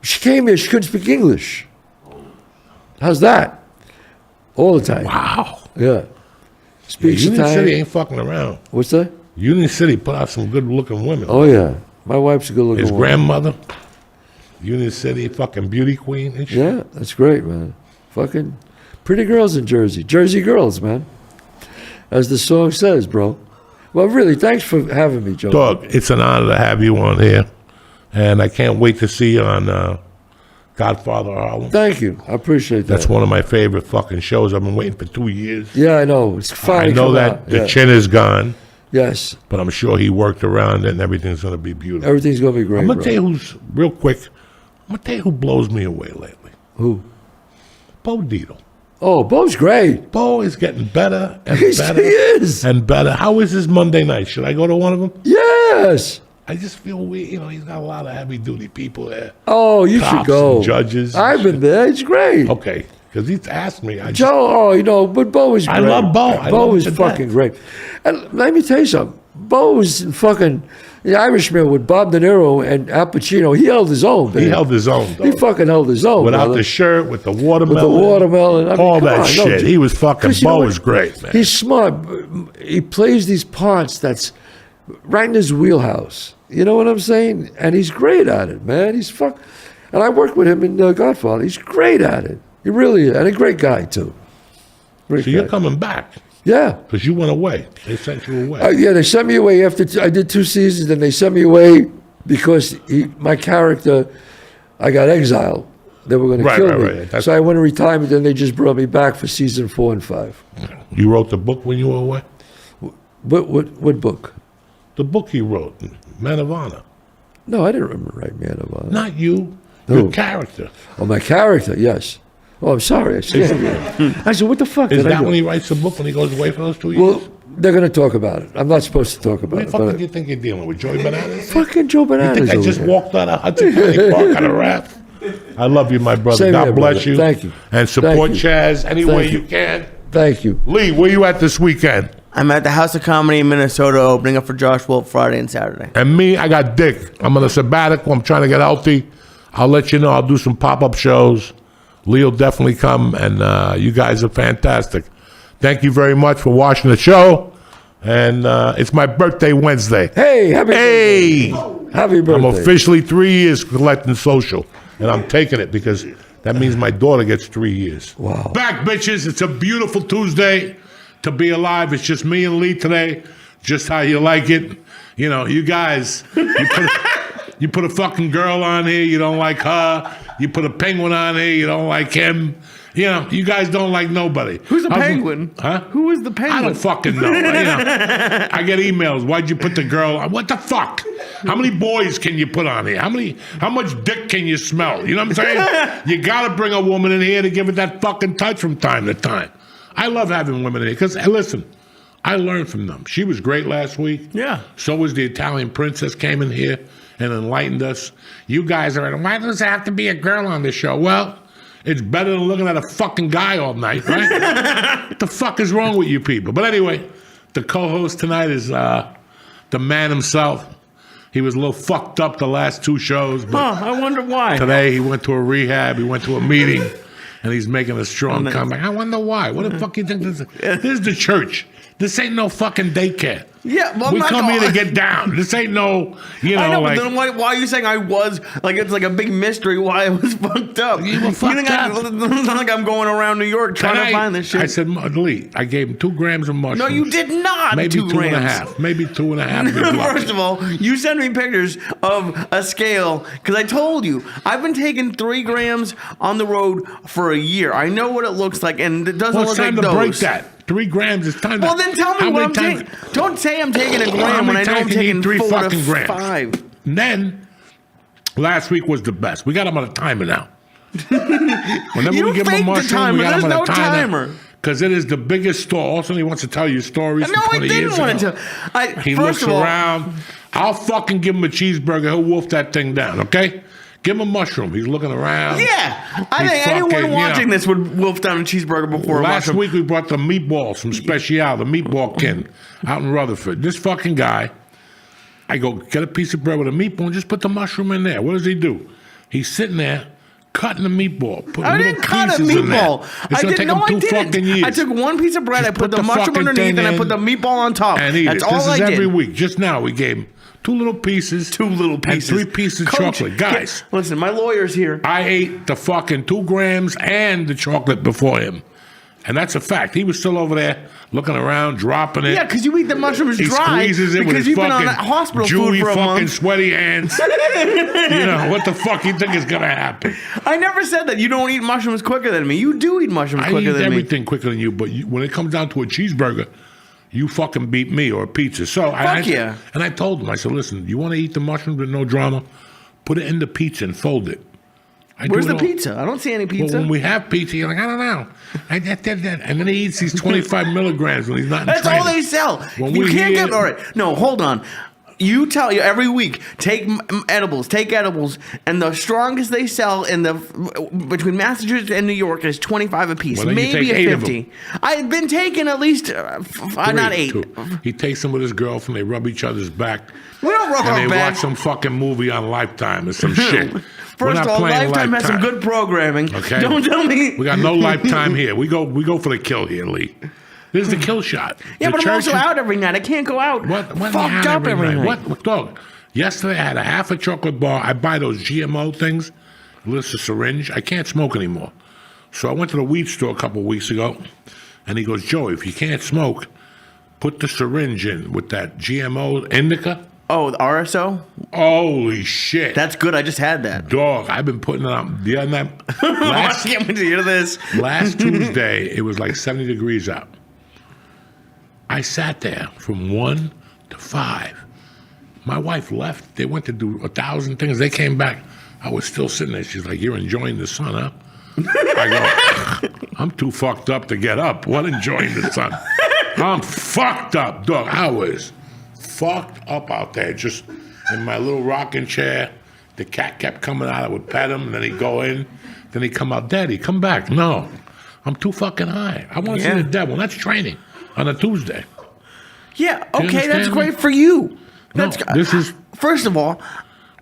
Speaker 3: She came here, she couldn't speak English. How's that? All the time.
Speaker 1: Wow.
Speaker 3: Yeah. Speaks
Speaker 1: Union
Speaker 3: Italian.
Speaker 1: City ain't fucking around.
Speaker 3: What's that?
Speaker 1: Union City put out some good-looking women.
Speaker 3: Oh, yeah. My wife's a good looking
Speaker 1: His
Speaker 3: woman.
Speaker 1: grandmother, Union City, fucking beauty queen and shit.
Speaker 3: Yeah, that's great, man. Fucking pretty girls in Jersey. Jersey girls, man. As the song says, bro. Well, really, thanks for having me, Joe.
Speaker 1: Dog, it's an honor to have you on here, and I can't wait to see you on Godfather of Harlem.
Speaker 3: Thank you. I appreciate that.
Speaker 1: That's one of my favorite fucking shows. I've been waiting for 2 years.
Speaker 3: Yeah, I know. It's finally
Speaker 1: I know
Speaker 3: come
Speaker 1: that
Speaker 3: out.
Speaker 1: the
Speaker 3: Yeah.
Speaker 1: chin is gone,
Speaker 3: Yes.
Speaker 1: but I'm sure he worked around it and everything's going to be beautiful.
Speaker 3: Everything's going to be great,
Speaker 1: I'm going
Speaker 3: bro.
Speaker 1: to tell you who's, real quick, I'm going to tell you who blows me away lately.
Speaker 3: Who?
Speaker 1: Bo Dietl.
Speaker 3: Oh, Bo's great.
Speaker 1: Bo is getting better and
Speaker 3: Yes,
Speaker 1: better
Speaker 3: he is.
Speaker 1: and better. How is his Monday night? Should I go to one of them?
Speaker 3: Yes.
Speaker 1: I just feel weird. You know, he's got a lot of heavy-duty people there.
Speaker 3: Oh, you
Speaker 1: Cops
Speaker 3: should go.
Speaker 1: and judges. and
Speaker 3: I've been there. It's great.
Speaker 1: Okay, because he's asked me.
Speaker 3: Joe, but Bo is great.
Speaker 1: I love Bo. I
Speaker 3: Bo
Speaker 1: love
Speaker 3: is
Speaker 1: him to
Speaker 3: fucking
Speaker 1: death.
Speaker 3: great. And let me tell you something. Bo was fucking the Irishman with Bob De Niro and Al Pacino. He held his own.
Speaker 1: He
Speaker 3: man.
Speaker 1: held his own, though.
Speaker 3: He fucking held his own.
Speaker 1: Without
Speaker 3: brother.
Speaker 1: the shirt, with the watermelon.
Speaker 3: With the watermelon. I mean,
Speaker 1: all
Speaker 3: come
Speaker 1: that
Speaker 3: on,
Speaker 1: shit.
Speaker 3: no,
Speaker 1: He was fucking,
Speaker 3: 'cause you know
Speaker 1: Bo
Speaker 3: what?
Speaker 1: was great, man.
Speaker 3: He's smart. He plays these parts that's right in his wheelhouse. You know what I'm saying? And he's great at it, man. He's And I worked with him in Godfather. He's great at it. He really is. And a great guy, too. Great
Speaker 1: So you're
Speaker 3: guy.
Speaker 1: coming back
Speaker 3: Yeah.
Speaker 1: because you went away. They sent you away.
Speaker 3: Yeah, they sent me away after I did 2 seasons, and they sent me away because my character, I got exiled. They were going to
Speaker 1: Right,
Speaker 3: kill
Speaker 1: right,
Speaker 3: me.
Speaker 1: right. That's-
Speaker 3: So I went to retirement, then they just brought me back for season 4 and 5.
Speaker 1: You wrote the book when you were away?
Speaker 3: What book?
Speaker 1: The book he wrote, Man of Honor.
Speaker 3: No, I didn't remember right, Man of Honor.
Speaker 1: Not you,
Speaker 3: Who?
Speaker 1: your character.
Speaker 3: Oh, my character, yes. Oh, I'm sorry. I said, what the fuck
Speaker 1: Is
Speaker 3: did I
Speaker 1: that
Speaker 3: do?
Speaker 1: when he writes the book, when he goes away for those 2 years?
Speaker 3: Well, they're going to talk about it. I'm not supposed to talk about
Speaker 1: Who the
Speaker 3: it.
Speaker 1: fuck
Speaker 3: But
Speaker 1: do you think you're dealing with? Joey Bananas?
Speaker 3: fucking Joe
Speaker 1: You
Speaker 3: Bananas
Speaker 1: think I
Speaker 3: over
Speaker 1: just
Speaker 3: there.
Speaker 1: walked out of Hudson County Park on a raft? I love you, my brother.
Speaker 3: Same
Speaker 1: God
Speaker 3: here,
Speaker 1: bless
Speaker 3: brother.
Speaker 1: you.
Speaker 3: Thank you.
Speaker 1: And support
Speaker 3: Thank you.
Speaker 1: Chazz any way
Speaker 3: Thank
Speaker 1: you
Speaker 3: you.
Speaker 1: can.
Speaker 3: Thank you.
Speaker 1: Lee, where you at this weekend?
Speaker 2: I'm at the House of Comedy in Minnesota opening up for Josh Wolf Friday and Saturday.
Speaker 1: And me, I got Dick. I'm on a sabbatical. I'm trying to get healthy. I'll let you know. I'll do some pop-up shows. Lee will definitely come, and you guys are fantastic. Thank you very much for watching the show. And it's my birthday Wednesday.
Speaker 3: Hey, happy
Speaker 1: Hey!
Speaker 3: birthday. Happy birthday.
Speaker 1: I'm officially 3 years collecting social, and I'm taking it because that means my daughter gets 3 years.
Speaker 3: Wow.
Speaker 1: Back, bitches. It's a beautiful Tuesday to be alive. It's just me and Lee today, just how you like it. You know, you guys, you put a fucking girl on here, you don't like her. You put a penguin on here, you don't like him. You know, you guys don't like nobody.
Speaker 2: Who's the penguin?
Speaker 1: Huh?
Speaker 2: Who is the penguin?
Speaker 1: I don't fucking know. I get emails. Why'd you put the girl on? What the fuck? How many boys can you put on here? How much dick can you smell? You know what I'm saying? You gotta bring a woman in here to give it that fucking touch from time to time. I love having women in here because, listen, I learned from them. She was great last week.
Speaker 2: Yeah.
Speaker 1: So was the Italian princess came in here and enlightened us. You guys are, why does there have to be a girl on the show? Well, it's better than looking at a fucking guy all night, right? What the fuck is wrong with you people? But anyway, the co-host tonight is the man himself. He was a little fucked up the last 2 shows, but
Speaker 2: I wonder why.
Speaker 1: today he went to a rehab, he went to a meeting, and he's making a strong comeback. I wonder why. What the fuck you think this is? This is the church. This ain't no fucking daycare.
Speaker 2: Yeah, well, I'm
Speaker 1: we
Speaker 2: not
Speaker 1: come
Speaker 2: gonna-
Speaker 1: here to get down. This ain't no,
Speaker 2: I know,
Speaker 1: like,
Speaker 2: but then why are you saying I was, like, it's like a big mystery why I was fucked up?
Speaker 1: You were fucked
Speaker 2: think
Speaker 1: up.
Speaker 2: it's not like I'm going around New York trying to find this shit.
Speaker 1: I said, Lee, I gave him 2 grams of mushrooms.
Speaker 2: No, you did not.
Speaker 1: Maybe
Speaker 2: 2
Speaker 1: 2 and a
Speaker 2: grams.
Speaker 1: half. Maybe 2 and a half. Be lucky.
Speaker 2: First of all, you sent me pictures of a scale because I told you I've been taking 3 grams on the road for a year. I know what it looks like, and it doesn't
Speaker 1: Well,
Speaker 2: look
Speaker 1: it's time
Speaker 2: like
Speaker 1: to
Speaker 2: those.
Speaker 1: break that. 3 grams is time.
Speaker 2: Well, then tell me what I'm taking. Don't say I'm taking a gram when I know I'm taking
Speaker 1: 3
Speaker 2: 4
Speaker 1: fucking
Speaker 2: to
Speaker 1: grams.
Speaker 2: 5.
Speaker 1: And then last week was the best. We got him on a timer now. Whenever
Speaker 2: You
Speaker 1: we give him a
Speaker 2: faked the
Speaker 1: mushroom,
Speaker 2: timer.
Speaker 1: we got
Speaker 2: There's
Speaker 1: him on
Speaker 2: no
Speaker 1: a timer.
Speaker 2: timer.
Speaker 1: Because it is the biggest store. Also, he wants to tell you stories
Speaker 2: No,
Speaker 1: from
Speaker 2: I
Speaker 1: 20 years
Speaker 2: didn't want
Speaker 1: ago.
Speaker 2: to.
Speaker 1: He
Speaker 2: First
Speaker 1: looks
Speaker 2: of all,
Speaker 1: around. I'll fucking give him a cheeseburger. He'll wolf that thing down, okay? Give him a mushroom. He's looking around.
Speaker 2: yeah, I
Speaker 1: He
Speaker 2: think anyone
Speaker 1: fucking,
Speaker 2: watching this would wolf down a cheeseburger before a
Speaker 1: Last
Speaker 2: mushroom.
Speaker 1: week we brought the meatballs from Special, the meatball kin out in Rutherford. This fucking guy, I go, get a piece of bread with a meatball and just put the mushroom in there. What does he do? He's sitting there cutting the meatball, putting
Speaker 2: I
Speaker 1: little
Speaker 2: didn't cut a
Speaker 1: pieces in there.
Speaker 2: meatball.
Speaker 1: It's
Speaker 2: I
Speaker 1: gonna
Speaker 2: didn't.
Speaker 1: take
Speaker 2: No,
Speaker 1: him
Speaker 2: I
Speaker 1: 2
Speaker 2: didn't.
Speaker 1: fucking years.
Speaker 2: I took 1 piece of bread.
Speaker 1: Just
Speaker 2: I put the
Speaker 1: put the
Speaker 2: mushroom
Speaker 1: fucking
Speaker 2: underneath,
Speaker 1: thing
Speaker 2: and I
Speaker 1: in
Speaker 2: put the meatball on top.
Speaker 1: And eat
Speaker 2: That's
Speaker 1: it.
Speaker 2: all
Speaker 1: This
Speaker 2: I
Speaker 1: is
Speaker 2: did.
Speaker 1: every week. Just now we gave him 2 little pieces.
Speaker 2: 2 little pieces.
Speaker 1: And 3 pieces of
Speaker 2: Coach,
Speaker 1: chocolate. Guys,
Speaker 2: listen, my lawyer's here.
Speaker 1: I ate the fucking 2 grams and the chocolate before him. And that's a fact. He was still over there looking around, dropping it.
Speaker 2: Yeah, because you eat the mushrooms
Speaker 1: He
Speaker 2: dry
Speaker 1: squeezes it with
Speaker 2: because
Speaker 1: his
Speaker 2: you've been on
Speaker 1: fucking
Speaker 2: hospital
Speaker 1: Jewy
Speaker 2: food for a
Speaker 1: fucking
Speaker 2: month.
Speaker 1: sweaty hands. You know, what the fuck you think is going to happen?
Speaker 2: I never said that you don't eat mushrooms quicker than me. You do eat mushrooms
Speaker 1: I
Speaker 2: quicker
Speaker 1: eat
Speaker 2: than me.
Speaker 1: everything quicker than you, but when it comes down to a cheeseburger, you fucking beat me or a pizza. So
Speaker 2: yeah.
Speaker 1: And I told him, I said, listen, you want to eat the mushrooms with no drama? Put it in the pizza and fold it.
Speaker 2: Where's the pizza? I don't see any pizza.
Speaker 1: Well, when we have pizza, you're like, I don't know. And then he eats these 25 milligrams when he's not in
Speaker 2: That's
Speaker 1: training.
Speaker 2: all they sell.
Speaker 1: When
Speaker 2: You
Speaker 1: we
Speaker 2: can't
Speaker 1: hear-
Speaker 2: get... All right. No, hold on. You tell you every week, take edibles, and the strongest they sell in the between Massachusetts and New York is 25 a piece,
Speaker 1: Well, then you
Speaker 2: maybe
Speaker 1: take
Speaker 2: a
Speaker 1: 8 of
Speaker 2: 50. I've been taking at least not 8.
Speaker 1: 2. He takes them with his girlfriend. They rub each other's back.
Speaker 2: We don't rub
Speaker 1: And
Speaker 2: our
Speaker 1: they
Speaker 2: back.
Speaker 1: watch some fucking movie on Lifetime or some shit. We're
Speaker 2: First
Speaker 1: not
Speaker 2: of all,
Speaker 1: playing
Speaker 2: Lifetime has some good programming.
Speaker 1: Okay.
Speaker 2: Don't tell me.
Speaker 1: We got no Lifetime here. We go for the kill here, Lee. This is the kill shot.
Speaker 2: Yeah,
Speaker 1: The
Speaker 2: but I'm also
Speaker 1: church is-
Speaker 2: out every night. I can't go out
Speaker 1: What
Speaker 2: fucked up every night.
Speaker 1: What dog? Yesterday I had a half a chocolate bar. I buy those GMO things. It's a syringe. I can't smoke anymore. So I went to the weed store a couple of weeks ago, and he goes, Joey, if you can't smoke, put the syringe in with that GMO indica.
Speaker 2: Oh, the RSO?
Speaker 1: Holy shit.
Speaker 2: That's good. I just had that.
Speaker 1: Dog, I've been putting it on the other night.
Speaker 2: I can't wait to hear this.
Speaker 1: Last Tuesday, it was like 70 degrees out. I sat there from 1 to 5. My wife left. They went to do 1,000 things. They came back. I was still sitting there. She's like, you're enjoying the sun, huh? I go, I'm too fucked up to get up. What enjoying the sun? I'm fucked up, dog. I was fucked up out there, just in my little rocking chair. The cat kept coming out. I would pet him, and then he'd go in. Then he'd come out, Daddy, come back. No, I'm too fucking high. I want to see the devil. That's training on a Tuesday.
Speaker 2: Yeah,
Speaker 1: Do you
Speaker 2: okay, that's
Speaker 1: understand
Speaker 2: great
Speaker 1: me?
Speaker 2: for you.
Speaker 1: No, this is...
Speaker 2: First of all,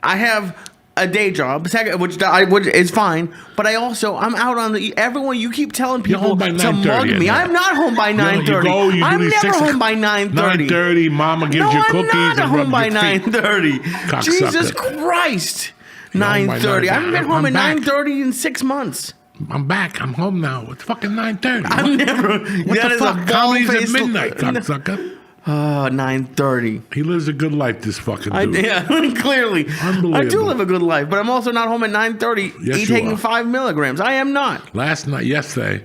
Speaker 2: I have a day job, which is fine, but I'm out on the... Everyone, you keep telling
Speaker 1: You're
Speaker 2: people
Speaker 1: home by
Speaker 2: to
Speaker 1: 9:30
Speaker 2: mug
Speaker 1: at
Speaker 2: me.
Speaker 1: night.
Speaker 2: I'm not home by 9:30.
Speaker 1: You go, you do
Speaker 2: I'm
Speaker 1: these
Speaker 2: never
Speaker 1: 6
Speaker 2: home by 9:30.
Speaker 1: 9:30, Mama gives
Speaker 2: No,
Speaker 1: you
Speaker 2: I'm
Speaker 1: cookies
Speaker 2: not
Speaker 1: and
Speaker 2: home by
Speaker 1: rubs your feet.
Speaker 2: 9:30.
Speaker 1: Cocksucker.
Speaker 2: Jesus Christ.
Speaker 1: You're home by
Speaker 2: 9:30. I haven't been home
Speaker 1: I'm
Speaker 2: at
Speaker 1: back.
Speaker 2: 9:30 in 6 months.
Speaker 1: I'm back. I'm home now. It's fucking 9:30.
Speaker 2: I'm never...
Speaker 1: What
Speaker 2: that
Speaker 1: the
Speaker 2: is
Speaker 1: fuck?
Speaker 2: a
Speaker 1: Comedy's at
Speaker 2: bald-faced...
Speaker 1: midnight, cocksucker.
Speaker 2: 9:30.
Speaker 1: He lives a good life, this fucking dude.
Speaker 2: Yeah, clearly.
Speaker 1: Unbelievable.
Speaker 2: I do live a good life, but I'm also not home at 9:30
Speaker 1: Yes, you
Speaker 2: taking
Speaker 1: are.
Speaker 2: 5 milligrams. I am not.
Speaker 1: Yesterday,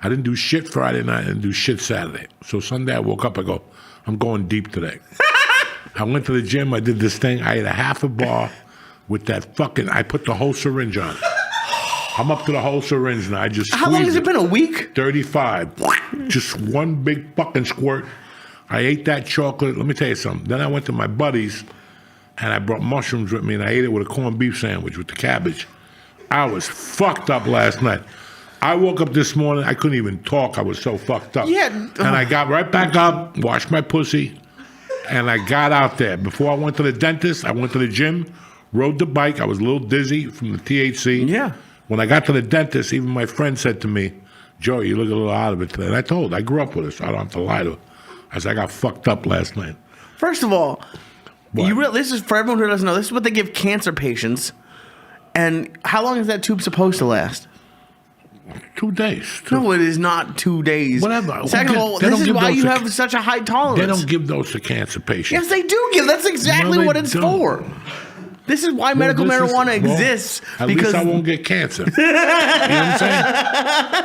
Speaker 1: I didn't do shit Friday night. I didn't do shit Saturday. So Sunday I woke up, I go, I'm going deep today. I went to the gym, I did this thing. I ate a half a bar with that fucking, I put the whole syringe on. I'm up to the whole syringe now. I just
Speaker 2: How long has
Speaker 1: squeezed
Speaker 2: it been? A week?
Speaker 1: 35. Just one big fucking squirt. I ate that chocolate. Let me tell you something. Then I went to my buddies, and I brought mushrooms with me, and I ate it with a corned beef sandwich with the cabbage. I was fucked up last night. I woke up this morning. I couldn't even talk. I was so fucked up.
Speaker 2: Yeah.
Speaker 1: And I got right back up, washed my pussy, and I got out there. Before I went to the dentist, I went to the gym, rode the bike. I was a little dizzy from the THC.
Speaker 2: Yeah.
Speaker 1: When I got to the dentist, even my friend said to me, Joey, you look a little out of it today. And I told her, I grew up with her, so I don't have to lie to her. I said, I got fucked up last night.
Speaker 2: First of all,
Speaker 1: What?
Speaker 2: this is for everyone who doesn't know. This is what they give cancer patients. And how long is that tube supposed to last?
Speaker 1: 2 days.
Speaker 2: No, it is not 2 days.
Speaker 1: Whatever.
Speaker 2: Second of all,
Speaker 1: They
Speaker 2: this
Speaker 1: don't
Speaker 2: is
Speaker 1: give
Speaker 2: why
Speaker 1: those
Speaker 2: you
Speaker 1: to-
Speaker 2: have such a high tolerance.
Speaker 1: They don't give those to cancer patients.
Speaker 2: Yes, they do give. That's exactly
Speaker 1: No, they
Speaker 2: what it's
Speaker 1: don't.
Speaker 2: for. This is why medical
Speaker 1: Well, this is-
Speaker 2: marijuana
Speaker 1: well,
Speaker 2: exists.
Speaker 1: At
Speaker 2: because
Speaker 1: least I won't get cancer. You know what I'm saying?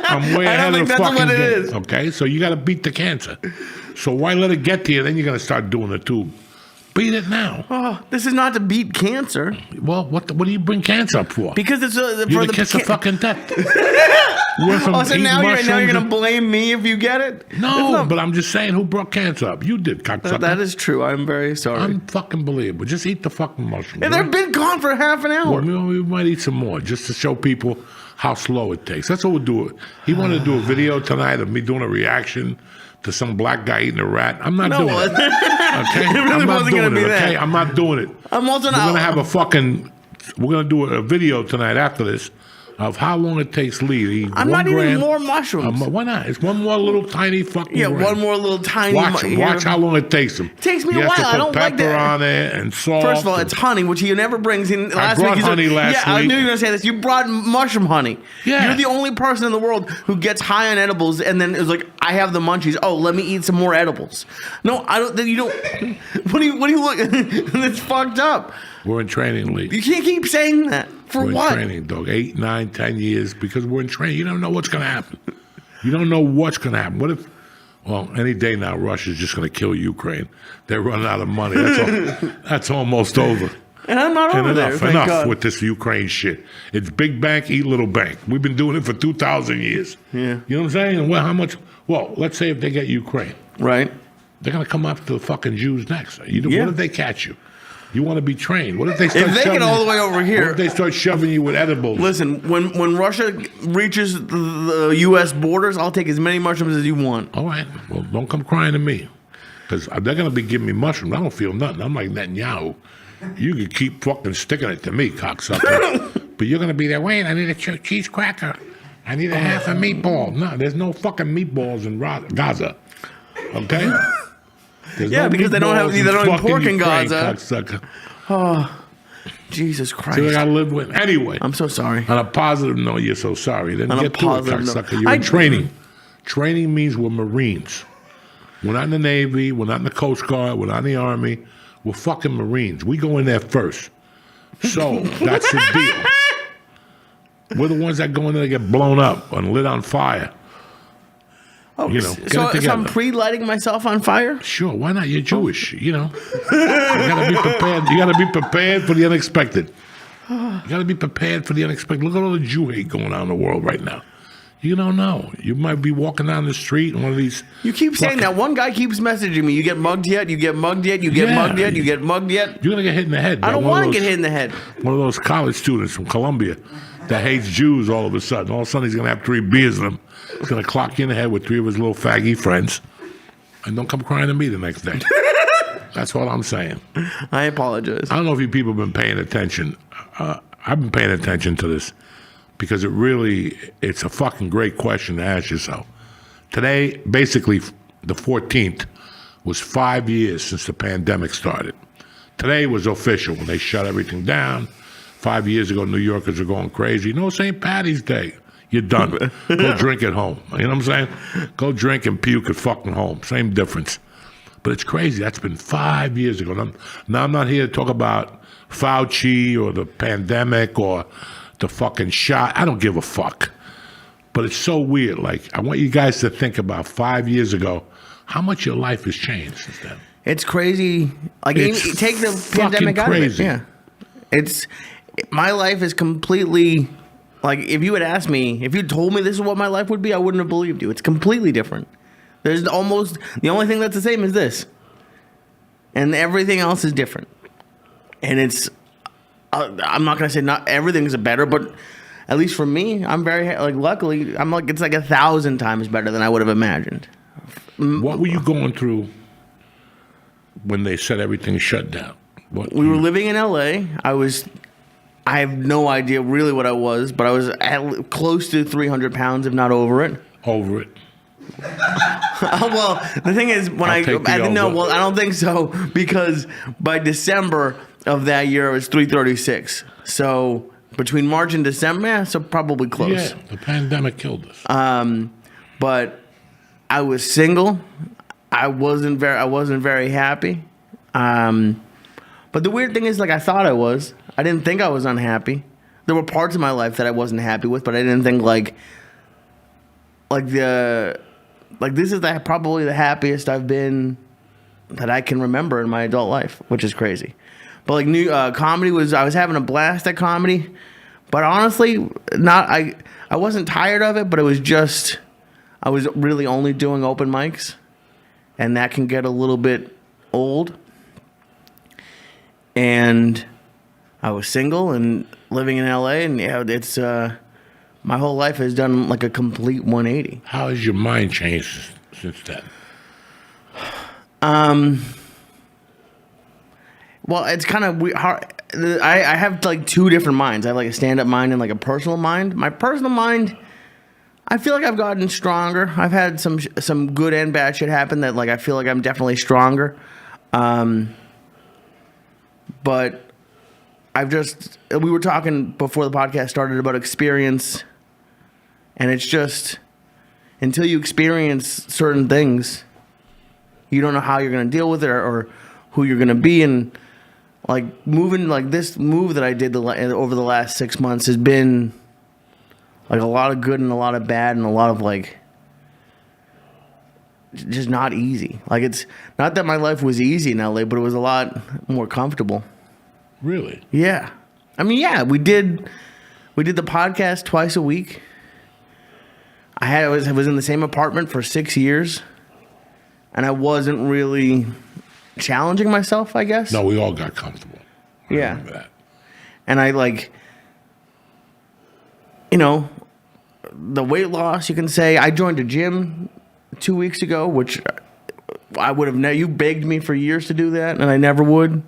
Speaker 1: I'm way
Speaker 2: I
Speaker 1: ahead
Speaker 2: don't think
Speaker 1: of the
Speaker 2: that's
Speaker 1: fucking
Speaker 2: what it
Speaker 1: game.
Speaker 2: is.
Speaker 1: Okay, so you got to beat the cancer. So why let it get to you? Then you're gonna start doing the tube. Beat it now.
Speaker 2: Oh, this is not to beat cancer.
Speaker 1: Well, what do you bring cancer up for?
Speaker 2: Because it's
Speaker 1: You're
Speaker 2: for
Speaker 1: the kiss of fucking death.
Speaker 2: Oh, so now you're going to blame me if you get it?
Speaker 1: No, but I'm just saying, who brought cancer up? You did, cocksucker.
Speaker 2: That is true. I'm very sorry.
Speaker 1: Unfucking believable. Just eat the fucking mushrooms.
Speaker 2: And they've been gone for half an hour.
Speaker 1: Well, we might eat some more just to show people how slow it takes. That's what we'll do. He wanted to do a video tonight of me doing a reaction to some black guy eating a rat. I'm not doing it. Okay?
Speaker 2: It really
Speaker 1: I'm not
Speaker 2: wasn't gonna
Speaker 1: doing it.
Speaker 2: be that.
Speaker 1: Okay? I'm not doing it.
Speaker 2: I'm also
Speaker 1: We're
Speaker 2: not.
Speaker 1: gonna have we're gonna do a video tonight after this of how long it takes Lee to eat
Speaker 2: I'm
Speaker 1: 1
Speaker 2: not
Speaker 1: gram.
Speaker 2: eating more mushrooms.
Speaker 1: Why not? It's one more little tiny fucking gram.
Speaker 2: One more little tiny.
Speaker 1: Watch how long it takes him.
Speaker 2: It takes me
Speaker 1: you
Speaker 2: a while.
Speaker 1: Have to put
Speaker 2: I don't like
Speaker 1: pepper
Speaker 2: that.
Speaker 1: on it and salt.
Speaker 2: First of all, it's honey, which he never brings in.
Speaker 1: I brought honey last week.
Speaker 2: Yeah, I knew you were gonna say this. You brought mushroom honey.
Speaker 1: Yeah.
Speaker 2: You're the only person in the world who gets high on edibles and then is like, I have the munchies. Oh, let me eat some more edibles. No, I don't. You don't. What do you look? It's fucked up.
Speaker 1: We're in training, Lee.
Speaker 2: You can't keep saying that. For
Speaker 1: We're
Speaker 2: what?
Speaker 1: in training, dog. 8, 9, 10 years because we're in training. You don't know what's going to happen. You don't know what's going to happen. What if, well, any day now, Russia's just going to kill Ukraine. They're running out of money. That's almost over.
Speaker 2: And I'm not over there.
Speaker 1: Enough with this Ukraine shit. It's big bank, eat little bank. We've been doing it for 2,000 years.
Speaker 2: Yeah.
Speaker 1: You know what I'm saying? Well, how much? Well, let's say if they get Ukraine.
Speaker 2: Right.
Speaker 1: They're going to come after the fucking Jews next. What if they catch you? You want to be trained. What if they start
Speaker 2: If they get all the way over here?
Speaker 1: What if they start shoving you with edibles?
Speaker 2: Listen, when Russia reaches the U.S. borders, I'll take as many mushrooms as you want.
Speaker 1: All right. Well, don't come crying to me. Because they're going to be giving me mushrooms. I don't feel nothing. I'm like Netanyahu. You can keep fucking sticking it to me, cocksucker. But you're going to be there, wait, I need a cheese cracker. I need a half a meatball. No, there's no fucking meatballs in Gaza. Okay? There's
Speaker 2: because they don't have pork in Gaza.
Speaker 1: Cocksucker.
Speaker 2: Oh, Jesus Christ.
Speaker 1: So I got to live with. Anyway.
Speaker 2: I'm so sorry.
Speaker 1: On a positive note, you're so sorry. Then get to it, cocksucker. You're in training. Training means we're Marines. We're not in the Navy. We're not in the Coast Guard. We're not in the Army. We're fucking Marines. We go in there first. So that's the deal. We're the ones that go in there and get blown up and lit on fire.
Speaker 2: Oh,
Speaker 1: get
Speaker 2: so
Speaker 1: it
Speaker 2: I'm pre-lighting myself on fire?
Speaker 1: Sure, why not? You're Jewish, You gotta be prepared. You gotta be prepared for the unexpected. You gotta be prepared for the unexpected. Look at all the Jew hate going on in the world right now. You don't know. You might be walking down the street and one of these.
Speaker 2: You keep saying that. One guy keeps messaging me. You get mugged yet? You get mugged yet? You get mugged yet? You get mugged yet?
Speaker 1: You're gonna get hit in the head.
Speaker 2: I don't want to get hit in the head.
Speaker 1: One of those college students from Columbia that hates Jews all of a sudden. All of a sudden he's gonna have 3 beers in him. He's gonna clock you in the head with 3 of his little faggy friends, and don't come crying to me the next day. That's what I'm saying.
Speaker 2: I apologize.
Speaker 1: I don't know if you people have been paying attention. I've been paying attention to this because it's a fucking great question to ask yourself. Today, basically, the 14th was 5 years since the pandemic started. Today was official when they shut everything down. 5 years ago, New Yorkers are going crazy. St. Patty's Day. You're done. Go drink at home. You know what I'm saying? Go drink and puke at fucking home. Same difference. But it's crazy. That's been 5 years ago. Now I'm not here to talk about Fauci or the pandemic or the fucking shot. I don't give a fuck. But it's so weird. Like, I want you guys to think about 5 years ago, how much your life has changed since then.
Speaker 2: It's crazy. Like,
Speaker 1: It's
Speaker 2: take the pandemic out
Speaker 1: crazy.
Speaker 2: of it. Yeah. My life is completely, like, if you had asked me, if you told me this is what my life would be, I wouldn't have believed you. It's completely different. There's almost, the only thing that's the same is this. And everything else is different. And it's, I'm not going to say not everything's better, but at least for me, I'm very, like, luckily, it's like 1,000 times better than I would have imagined.
Speaker 1: What were you going through when they said everything shut down?
Speaker 2: We were living in LA. I have no idea really what I was, but I was close to 300 pounds, if not over it.
Speaker 1: Over it.
Speaker 2: Well, the thing is, I don't think so, because by December of that year, it was 336. So between March and December, so probably close.
Speaker 1: Yeah, the pandemic killed us.
Speaker 2: But I was single. I wasn't very happy. But the weird thing is, like, I thought I was. I didn't think I was unhappy. There were parts of my life that I wasn't happy with, but I didn't think this is probably the happiest I've been that I can remember in my adult life, which is crazy. But like comedy I was having a blast at comedy, but honestly, I wasn't tired of it, but it was just I was really only doing open mics, and that can get a little bit old. And I was single and living in LA, and it's my whole life has done like a complete 180.
Speaker 1: How has your mind changed since then?
Speaker 2: Well, it's kind of hard. I have like two different minds. I have like a stand-up mind and like a personal mind. My personal mind, I feel like I've gotten stronger. I've had some good and bad shit happen that like I feel like I'm definitely stronger. But we were talking before the podcast started about experience, and it's just until you experience certain things, you don't know how you're going to deal with it or who you're going to be. And like moving, like this move that I did over the last 6 months has been like a lot of good and a lot of bad and a lot of like just not easy. Like it's not that my life was easy in LA, but it was a lot more comfortable.
Speaker 1: Really?
Speaker 2: Yeah. I mean, yeah, we did the podcast twice a week. I was in the same apartment for 6 years, and I wasn't really challenging myself, I guess.
Speaker 1: No, we all got comfortable. I remember that.
Speaker 2: And I like, you know, the weight loss, you can say. I joined a gym 2 weeks ago, which I would have never. You begged me for years to do that, and I never would.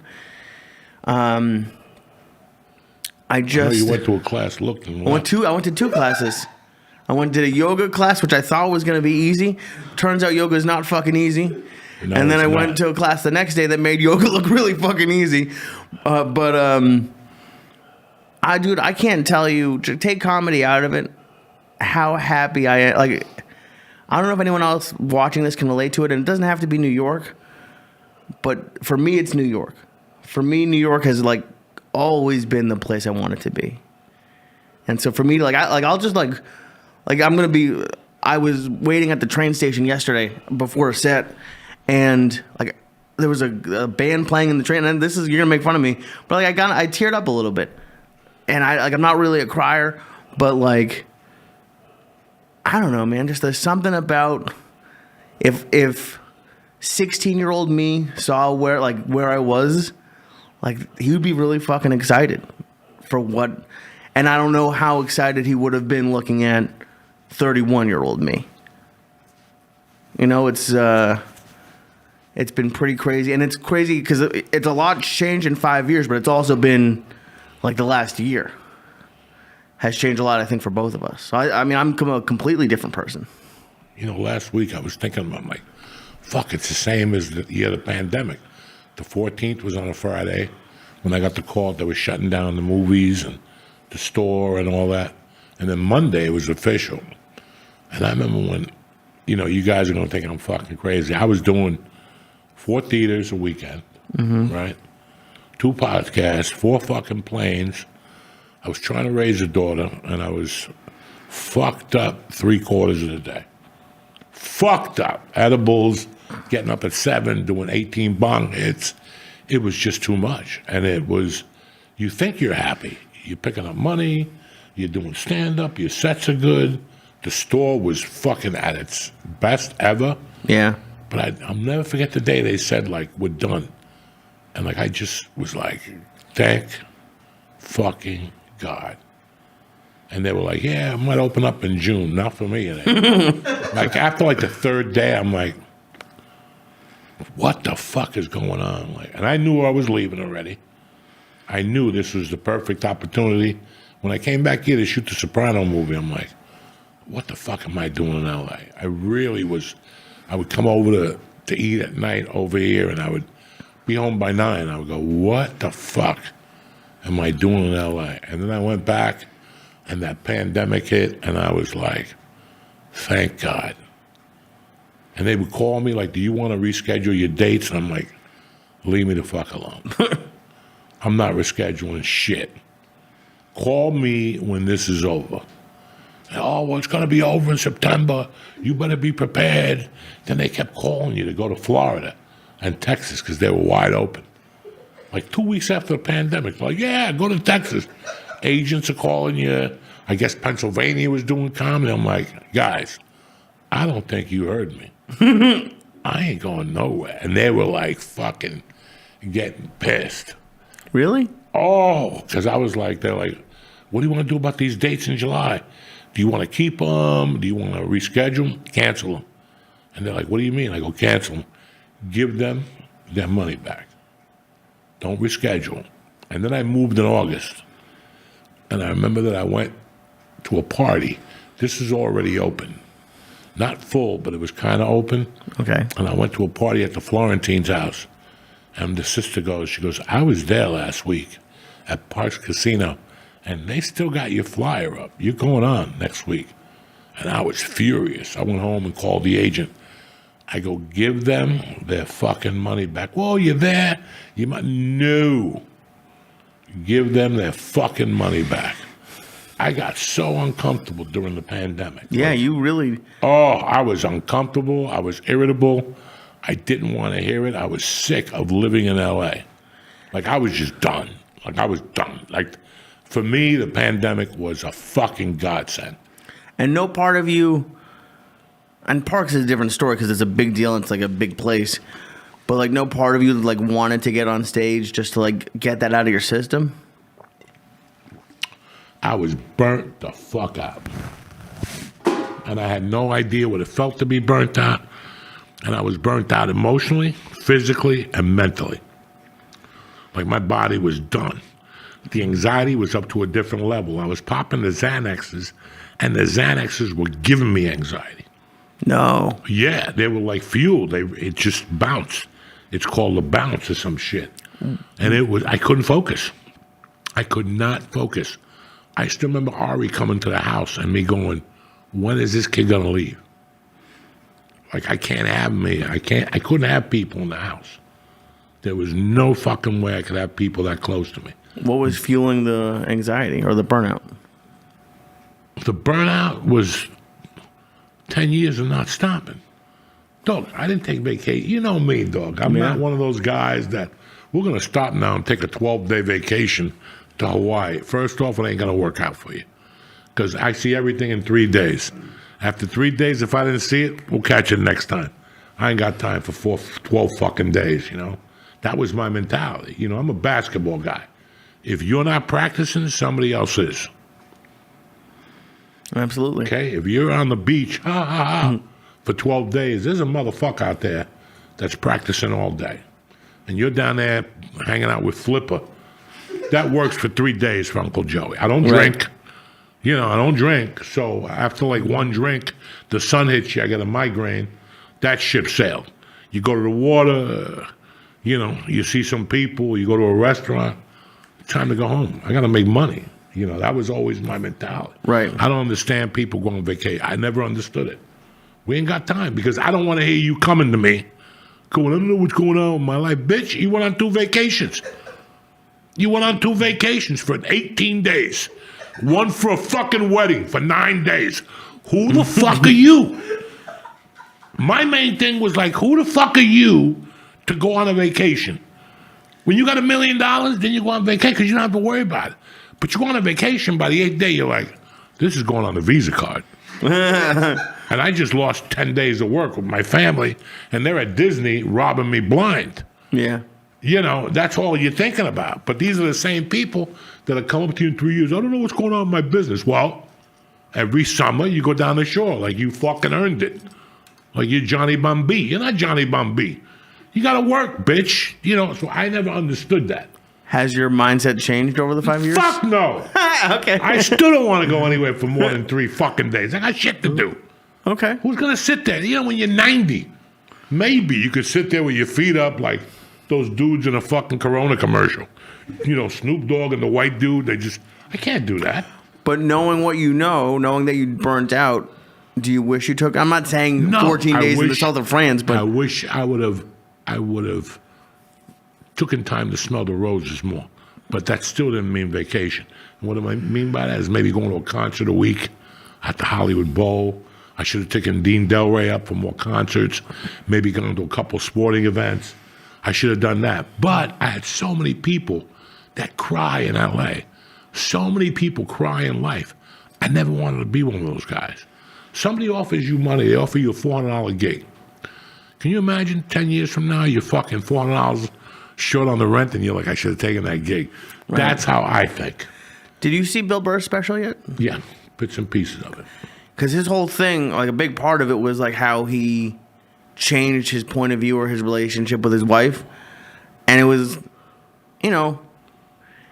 Speaker 2: I
Speaker 1: you went to a class, looked and
Speaker 2: I went to 2 classes. I went to a yoga class, which I thought was going to be easy. Turns out yoga is not fucking easy.
Speaker 1: No,
Speaker 2: and then I
Speaker 1: not.
Speaker 2: went to a class the next day that made yoga look really fucking easy. I can't tell you, to take comedy out of it, how happy I am. Like, I don't know if anyone else watching this can relate to it, and it doesn't have to be New York, but for me, it's New York. For me, New York has like always been the place I want it to be. And so for me, I was waiting at the train station yesterday before a set, and like there was a band playing in the train, and you're gonna make fun of me, but like I teared up a little bit, and I'm not really a crier, but like I don't know, man, just there's something about if 16-year-old me saw where I was, like he would be really fucking excited for what, and I don't know how excited he would have been looking at 31-year-old me. You know, it's been pretty crazy, and it's crazy because it's a lot changed in 5 years, but it's also been like the last year has changed a lot, I think, for both of us. So I mean, I'm a completely different person.
Speaker 1: You know, last week I was thinking about, like, fuck, it's the same as the year of the pandemic. The 14th was on a Friday when I got the call they were shutting down the movies and the store and all that. And then Monday was official. And I remember when, you know, you guys are going to think I'm fucking crazy. I was doing 4 theaters a weekend, right? 2 podcasts, 4 fucking planes. I was trying to raise a daughter, and I was fucked up 3/4 of the day. Fucked up. Edibles, getting up at 7, doing 18 bong hits. It was just too much. And it was, you think you're happy. You're picking up money. You're doing stand-up. Your sets are good. The store was fucking at its best ever.
Speaker 2: Yeah.
Speaker 1: But I'll never forget the day they said, like, we're done. And, like, I just was like, thank fucking God. And they were like, yeah, it might open up in June. Not for me. Like, after, like, the 3rd day, I'm like, what the fuck is going on? Like, and I knew I was leaving already. I knew this was the perfect opportunity. When I came back here to shoot the Soprano movie, I'm like, what the fuck am I doing in LA? I really was. I would come over to eat at night over here, and I would be home by 9. I would go, what the fuck am I doing in LA? And then I went back, and that pandemic hit, and I was like, thank God. And they would call me like, do you want to reschedule your dates? And I'm like, leave me the fuck alone. I'm not rescheduling shit. Call me when this is over. Oh, well, it's going to be over in September. You better be prepared. Then they kept calling you to go to Florida and Texas because they were wide open. Like 2 weeks after the pandemic, like, yeah, go to Texas. Agents are calling you. I guess Pennsylvania was doing comedy. I'm like, guys, I don't think you heard me. I ain't going nowhere. And they were like fucking getting pissed.
Speaker 2: Really?
Speaker 1: Oh, because I was like, they're like, what do you want to do about these dates in July? Do you want to keep them? Do you want to reschedule? Cancel them. And they're like, what do you mean? I go, cancel them. Give them their money back. Don't reschedule. And then I moved in August. And I remember that I went to a party. This is already open. Not full, but it was kind of open.
Speaker 2: Okay.
Speaker 1: And I went to a party at the Florentine's house. And the sister goes, she goes, I was there last week at Parks Casino, and they still got your flyer up. You're going on next week. And I was furious. I went home and called the agent. I go, give them their fucking money back. Whoa, you're there? You might. No. Give them their fucking money back. I got so uncomfortable during the pandemic.
Speaker 2: Yeah, you really.
Speaker 1: Oh, I was uncomfortable. I was irritable. I didn't want to hear it. I was sick of living in L.A. Like, I was just done. Like, I was done. Like, for me, the pandemic was a fucking godsend.
Speaker 2: And no part of you. And Parks is a different story because it's a big deal and it's like a big place. But like, no part of you like wanted to get on stage just to like get that out of your system.
Speaker 1: I was burnt the fuck out. And I had no idea what it felt to be burnt out. And I was burnt out emotionally, physically, and mentally. Like, my body was done. The anxiety was up to a different level. I was popping the Xanaxes, and the Xanaxes were giving me anxiety.
Speaker 2: No.
Speaker 1: Yeah, they were like fuel. It just bounced. It's called a bounce or some shit. And I couldn't focus. I could not focus. I still remember Ari coming to the house and me going, when is this kid gonna leave? Like, I can't have me. I couldn't have people in the house. There was no fucking way I could have people that close to me.
Speaker 2: What was fueling the anxiety or the burnout?
Speaker 1: The burnout was 10 years of not stopping. Dog, I didn't take vacation. You know me, dog. I'm not one of those guys that we're going to stop now and take a 12-day vacation to Hawaii. First off, it ain't going to work out for you because I see everything in 3 days. After 3 days, if I didn't see it, we'll catch it next time. I ain't got time for 12 fucking days, you know? That was my mentality. You know, I'm a basketball guy. If you're not practicing, somebody else is.
Speaker 2: Absolutely.
Speaker 1: Okay? If you're on the beach, for 12 days, there's a motherfucker out there that's practicing all day. And you're down there hanging out with Flipper. That works for 3 days for Uncle Joey. I don't drink. You know, I don't drink. So after like one drink, the sun hits you, I get a migraine. That ship sailed. You go to the water, you know, you see some people, you go to a restaurant. Time to go home. I got to make money. You know, that was always my mentality.
Speaker 2: Right.
Speaker 1: I don't understand people going on vacation. I never understood it. We ain't got time because I don't want to hear you coming to me going, I don't know what's going on in my life. Bitch, you went on 2 vacations. You went on 2 vacations for 18 days. One for a fucking wedding for 9 days. Who the fuck are you? My main thing was like, who the fuck are you to go on a vacation? When you got $1 million, then you go on vacation because you don't have to worry about it. But you go on a vacation, by the 8th day, you're like, this is going on the Visa card. And I just lost 10 days of work with my family, and they're at Disney robbing me blind.
Speaker 2: Yeah.
Speaker 1: You know, that's all you're thinking about. But these are the same people that are coming up to you in 3 years. I don't know what's going on in my business. Well, every summer you go down the shore like you fucking earned it. Like you're Johnny Bumby. You're not Johnny Bumby. You got to work, bitch. You know, so I never understood that.
Speaker 2: Has your mindset changed over the 5 years?
Speaker 1: Fuck no.
Speaker 2: Okay.
Speaker 1: I still don't want to go anywhere for more than 3 fucking days. I got shit to do.
Speaker 2: Okay.
Speaker 1: Who's going to sit there? You know, when you're 90, maybe you could sit there with your feet up like those dudes in a fucking Corona commercial. You know, Snoop Dogg and the white dude, I can't do that.
Speaker 2: But knowing what you know, knowing that you burnt out, do you wish you took, I'm not saying 14 days in the south of France, but.
Speaker 1: I wish I would have taken time to smell the roses more. But that still didn't mean vacation. And what do I mean by that is maybe going to a concert a week at the Hollywood Bowl. I should have taken Dean Delray up for more concerts, maybe gone to a couple sporting events. I should have done that. But I had so many people that cry in L.A. So many people cry in life. I never wanted to be one of those guys. Somebody offers you money. They offer you a $400 gig. Can you imagine 10 years from now, you're fucking $400 short on the rent, and you're like, I should have taken that gig. Right. That's how I think.
Speaker 2: Did you see Bill Burr's special yet?
Speaker 1: Yeah, bits and pieces of it.
Speaker 2: Because his whole thing, like a big part of it was like how he changed his point of view or his relationship with his wife. And it was, you know,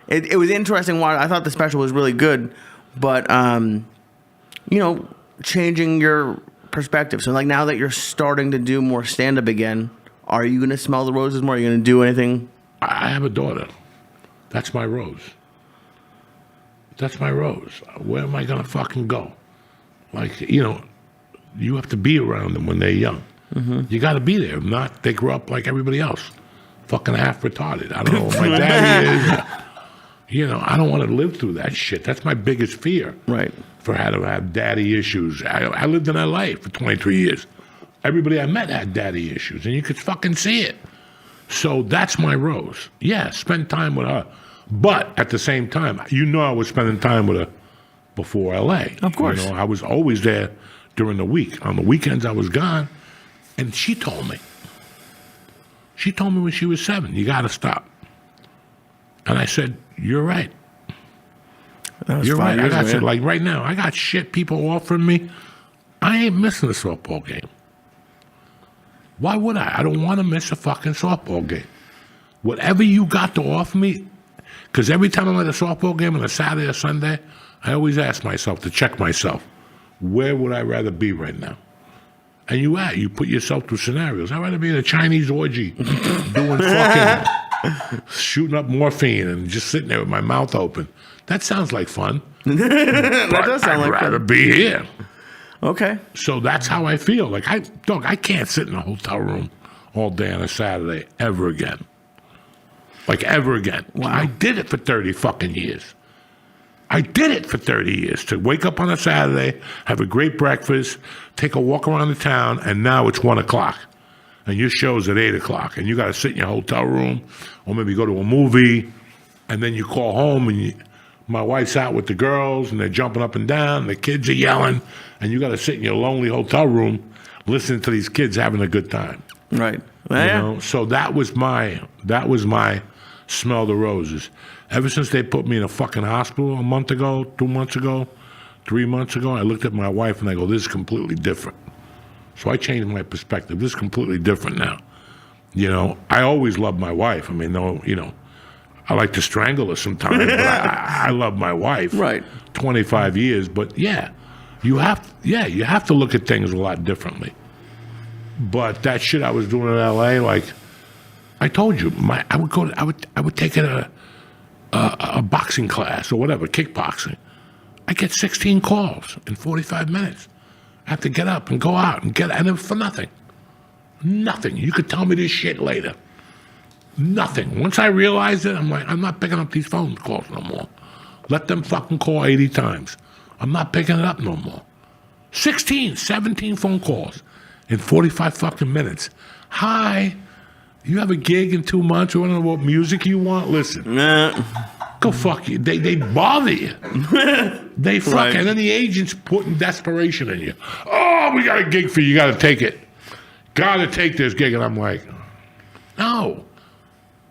Speaker 2: it was interesting. I thought the special was really good, but you know, changing your perspective. So like now that you're starting to do more stand-up again, are you going to smell the roses more? Are you going to do anything?
Speaker 1: I have a daughter. That's my rose. That's my rose. Where am I going to fucking go? Like, you know, you have to be around them when they're young. Mm-hmm. You got to be there. If not, they grow up like everybody else. Fucking half retarded. I don't know what my daddy is. You know, I don't want to live through that shit. That's my biggest fear.
Speaker 2: Right.
Speaker 1: For how to have daddy issues. I lived in LA for 23 years. Everybody I met had daddy issues, and you could fucking see it. So that's my rose. Yeah, spend time with her. But at the same time, you know I was spending time with her before LA.
Speaker 2: Of course.
Speaker 1: You know, I was always there during the week. On the weekends, I was gone. And she told me. She told me when she was 7, you got to stop. And I said, you're right. You're right. I got shit, like right now, I got shit people offering me. I ain't missing a softball game. Why would I? I don't want to miss a fucking softball game. Whatever you got to offer me, because every time I'm at a softball game on a Saturday or Sunday, I always ask myself to check myself. Where would I rather be right now? And you put yourself through scenarios. I'd rather be in a Chinese orgy doing fucking shooting up morphine and just sitting there with my mouth open. That sounds like fun.
Speaker 2: That does sound like fun.
Speaker 1: I'd rather be here.
Speaker 2: Okay.
Speaker 1: So that's how I feel. Like, I can't sit in a hotel room all day on a Saturday ever again. Like, ever again. Wow. I did it for 30 fucking years. I did it for 30 years, to wake up on a Saturday, have a great breakfast, take a walk around the town, and now it's 1 o'clock. And your show's at 8 o'clock, and you got to sit in your hotel room, or maybe go to a movie, and then you call home, and my wife's out with the girls, and they're jumping up and down, and the kids are yelling, and you got to sit in your lonely hotel room listening to these kids having a good time.
Speaker 2: Right.
Speaker 1: You know? So that was my smell the roses. Ever since they put me in a fucking hospital a month ago, 2 months ago, 3 months ago, I looked at my wife and I go, this is completely different. So I changed my perspective. This is completely different now. You know, I always loved my wife. I mean, no, you know, I like to strangle her sometimes, but I love my wife.
Speaker 2: Right. 25
Speaker 1: years, but yeah, you have to look at things a lot differently. But that shit I was doing in LA, like I told you, I would take a boxing class or whatever, kickboxing. I get 16 calls in 45 minutes. I have to get up and go out and and it was for nothing. Nothing. You could tell me this shit later. Nothing. Once I realized it, I'm like, I'm not picking up these phone calls no more. Let them fucking call 80 times. I'm not picking it up no more. 16, 17 phone calls in 45 fucking minutes. Hi, you have a gig in 2 months? You want to know what music you want? Listen.
Speaker 2: Nah.
Speaker 1: Go fuck you. They bother you. They fuck. Right. And then the agent's putting desperation in you. Oh, we got a gig for you. You got to take it. Got to take this gig. And I'm like, no.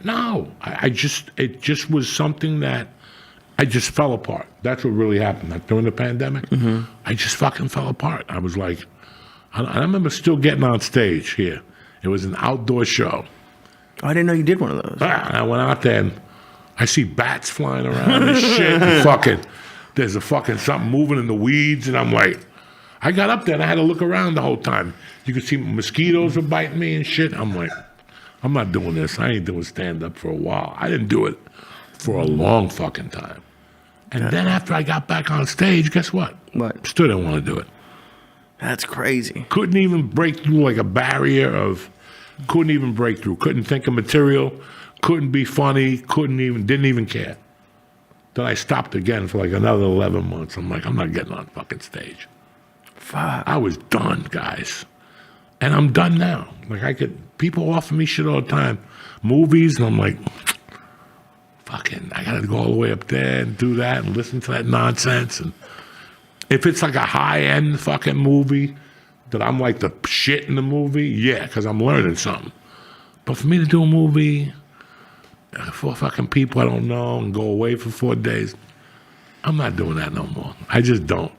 Speaker 1: It just was something that I just fell apart. That's what really happened. Like during the pandemic, I just fucking fell apart. I was like, I remember still getting on stage here. It was an outdoor show.
Speaker 2: Oh, I didn't know you did one of those.
Speaker 1: And I went out there and I see bats flying around and shit. And there's a fucking something moving in the weeds. And I'm like, I got up there and I had to look around the whole time. You could see mosquitoes were biting me and shit. I'm like, I'm not doing this. I ain't doing stand-up for a while. I didn't do it for a long fucking time. And then after I got back on stage, guess what?
Speaker 2: What?
Speaker 1: Still didn't want to do it.
Speaker 2: That's crazy.
Speaker 1: Couldn't even break through like a barrier of, couldn't even break through. Couldn't think of material. Couldn't be funny. Didn't even care. Then I stopped again for like another 11 months. I'm like, I'm not getting on fucking stage.
Speaker 2: Fuck.
Speaker 1: I was done, guys. And I'm done now. Like people offer me shit all the time. Movies, and I'm like, fucking, I gotta go all the way up there and do that and listen to that nonsense. And if it's like a high-end fucking movie that I'm like the shit in the movie, yeah, because I'm learning something. But for me to do a movie for fucking people I don't know and go away for 4 days, I'm not doing that no more. I just don't,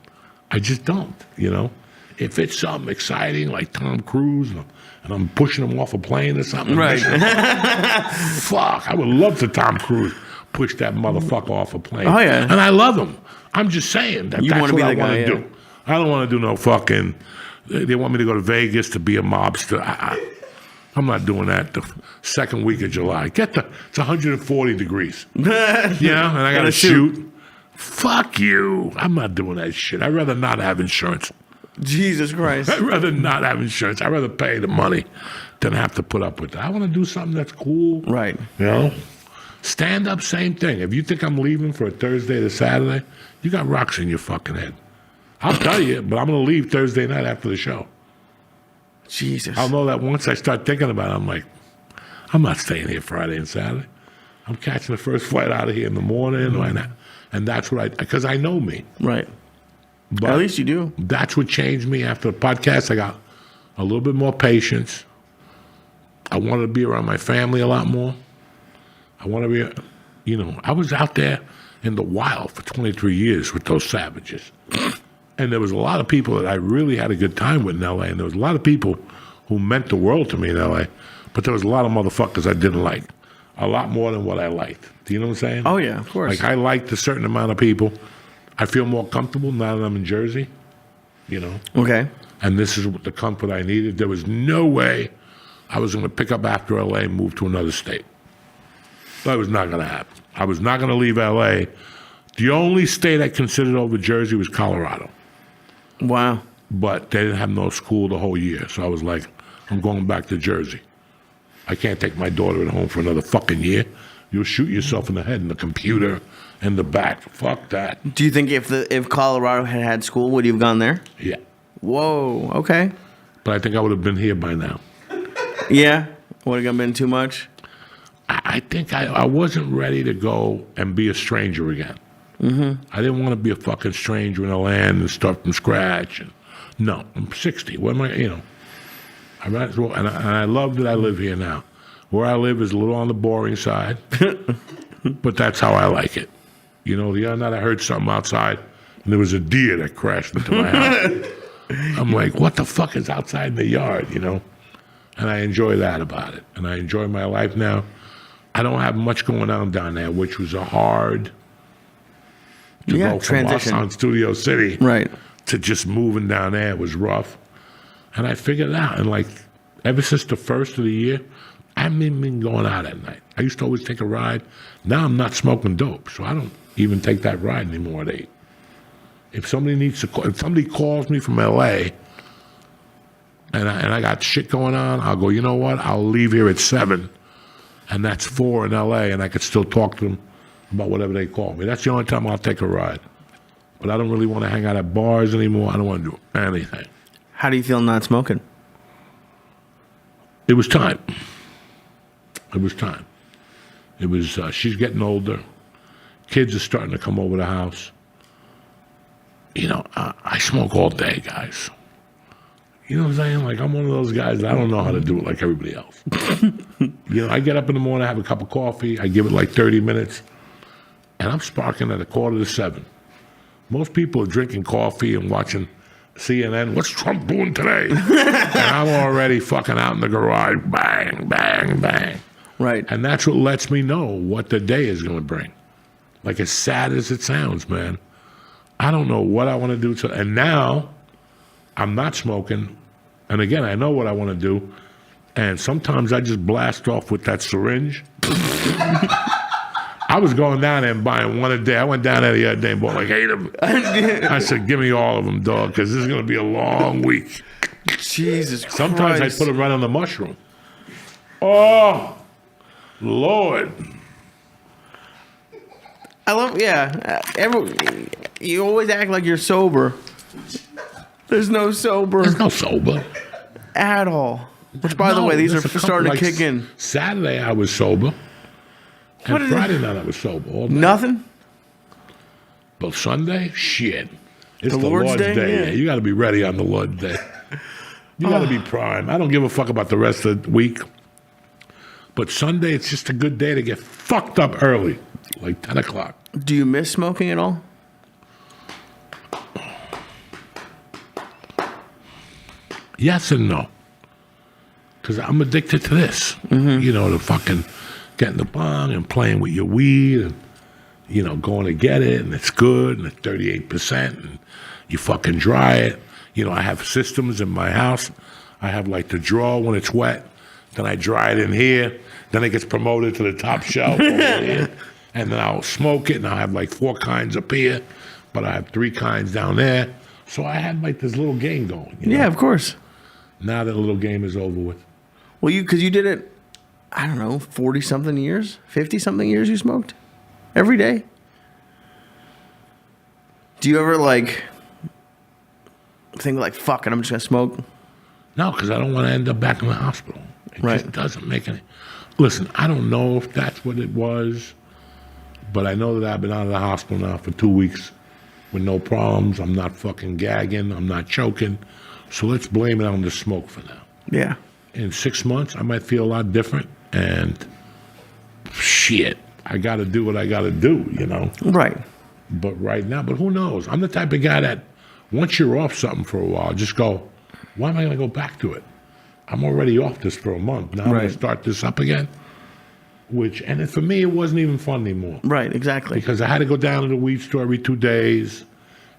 Speaker 1: you know? If it's something exciting like Tom Cruise and I'm pushing him off a plane or something,
Speaker 2: Right.
Speaker 1: fuck, I would love to Tom Cruise push that motherfucker off a plane.
Speaker 2: Oh, yeah.
Speaker 1: And I love him. I'm just saying that
Speaker 2: You
Speaker 1: that's
Speaker 2: wanna
Speaker 1: what
Speaker 2: be
Speaker 1: I
Speaker 2: the
Speaker 1: want
Speaker 2: guy,
Speaker 1: to
Speaker 2: yeah.
Speaker 1: do. I don't want to do no fucking. They want me to go to Vegas to be a mobster. I'm not doing that the second week of July. It's 140 degrees. You know, and I got to shoot. Fuck you. I'm not doing that shit. I'd rather not have insurance.
Speaker 2: Jesus Christ.
Speaker 1: I'd rather not have insurance. I'd rather pay the money than have to put up with that. I want to do something that's cool.
Speaker 2: Right.
Speaker 1: You know? Stand up, same thing. If you think I'm leaving for a Thursday to Saturday, you got rocks in your fucking head. I'll tell you, but I'm going to leave Thursday night after the show.
Speaker 2: Jesus.
Speaker 1: I'll know that once I start thinking about it, I'm like, I'm not staying here Friday and Saturday. I'm catching the first flight out of here in the morning. Why not? And that's what because I know me.
Speaker 2: Right.
Speaker 1: But
Speaker 2: At least you do.
Speaker 1: That's what changed me after the podcast. I got a little bit more patience. I wanted to be around my family a lot more. I want to be, I was out there in the wild for 23 years with those savages. And there was a lot of people that I really had a good time with in L.A. And there was a lot of people who meant the world to me in L.A. But there was a lot of motherfuckers I didn't like. A lot more than what I liked. Do you know what I'm saying?
Speaker 2: Oh, yeah, of course.
Speaker 1: Like, I liked a certain amount of people. I feel more comfortable now that I'm in Jersey,
Speaker 2: Okay.
Speaker 1: And this is the comfort I needed. There was no way I was going to pick up after L.A. and move to another state. That was not going to happen. I was not going to leave L.A. The only state I considered over Jersey was Colorado.
Speaker 2: Wow.
Speaker 1: But they didn't have no school the whole year. So I was like, I'm going back to Jersey. I can't take my daughter at home for another fucking year. You'll shoot yourself in the head in the computer and the back. Fuck that.
Speaker 2: Do you think if Colorado had school, would you have gone there?
Speaker 1: Yeah.
Speaker 2: Whoa. Okay.
Speaker 1: But I think I would have been here by now.
Speaker 2: Yeah. Would have been too much?
Speaker 1: I think I wasn't ready to go and be a stranger again. Mm-hmm. I didn't want to be a fucking stranger in a land and start from scratch. No, I'm 60. What am I, I might as well, and I love that I live here now. Where I live is a little on the boring side, but that's how I like it. The other night I heard something outside, and there was a deer that crashed into my house. I'm like, what the fuck is outside in the yard, And I enjoy that about it. And I enjoy my life now. I don't have much going on down there, which was a hard to go from
Speaker 2: transition.
Speaker 1: Los Studio City
Speaker 2: Right.
Speaker 1: to just moving down there. It was rough. And I figured it out. And ever since the first of the year, I haven't even been going out at night. I used to always take a ride. Now I'm not smoking dope, so I don't even take that ride anymore at 8. If somebody if somebody calls me from L.A. and I got shit going on, I'll go, you know what? I'll leave here at 7, and that's 4 in L.A., and I could still talk to them about whatever they call me. That's the only time I'll take a ride. But I don't really want to hang out at bars anymore. I don't want to do anything.
Speaker 2: How do you feel not smoking?
Speaker 1: It was time. It was time. It was, she's getting older. Kids are starting to come over the house. I smoke all day, guys. You know what I'm saying? I'm one of those guys that I don't know how to do it like everybody else. I get up in the morning, I have a cup of coffee, I give it 30 minutes, and I'm sparking at 6:45. Most people are drinking coffee and watching CNN. What's Trump doing today? And I'm already fucking out in the garage. Bang, bang, bang.
Speaker 2: Right.
Speaker 1: And that's what lets me know what the day is going to bring. As sad as it sounds, man. I don't know what I want to do. And now I'm not smoking. And again, I know what I want to do. And sometimes I just blast off with that syringe. I was going down there and buying one a day. I went down there the other day and bought 8 of them. I said, give me all of them, dog, because this is going to be a long week.
Speaker 2: Jesus Christ.
Speaker 1: Sometimes I put it right on the mushroom. Oh, Lord.
Speaker 2: I love, you always act like you're sober. There's no sober
Speaker 1: There's no sober.
Speaker 2: at all. Which, by the way, these are starting to kick in.
Speaker 1: Saturday I was sober. And Friday night I was sober all day.
Speaker 2: Nothing?
Speaker 1: But Sunday, shit. It's
Speaker 2: The
Speaker 1: the
Speaker 2: Lord's
Speaker 1: Lord's
Speaker 2: Day?
Speaker 1: Day.
Speaker 2: Yeah.
Speaker 1: You got to be ready on the Lord's Day. You got to be prime. I don't give a fuck about the rest of the week. But Sunday, it's just a good day to get fucked up early, 10 o'clock.
Speaker 2: Do you miss smoking at all?
Speaker 1: Yes and no. Because I'm addicted to this. You know, the fucking getting the bong and playing with your weed and, you know, going to get it and it's good and it's 38% and you fucking dry it. You know, I have systems in my house. I have like the drawer when it's wet. Then I dry it in here. Then it gets promoted to the top shelf over here. And then I'll smoke it and I'll have like 4 kinds up here. But I have 3 kinds down there. So I had like this little game going. You know?
Speaker 2: Yeah, of course.
Speaker 1: Now that little game is over with.
Speaker 2: Well, because you did it, I don't know, 40-something years, 50-something years you smoked? Every day? Do you ever, like, think, like, fuck it, I'm just going to smoke?
Speaker 1: No, because I don't want to end up back in the hospital. It
Speaker 2: Right.
Speaker 1: just doesn't make any... Listen, I don't know if that's what it was, but I know that I've been out of the hospital now for 2 weeks with no problems. I'm not fucking gagging. I'm not choking. So let's blame it on the smoke for now.
Speaker 2: Yeah.
Speaker 1: In 6 months, I might feel a lot different, and shit, I got to do what I got to do, you know?
Speaker 2: Right.
Speaker 1: But right now, but who knows? I'm the type of guy that once you're off something for a while, just go, why am I going to go back to it? I'm already off this for a month. Now I'm going to start this up again. And for me, it wasn't even fun anymore.
Speaker 2: Right, exactly.
Speaker 1: Because I had to go down to the weed store every 2 days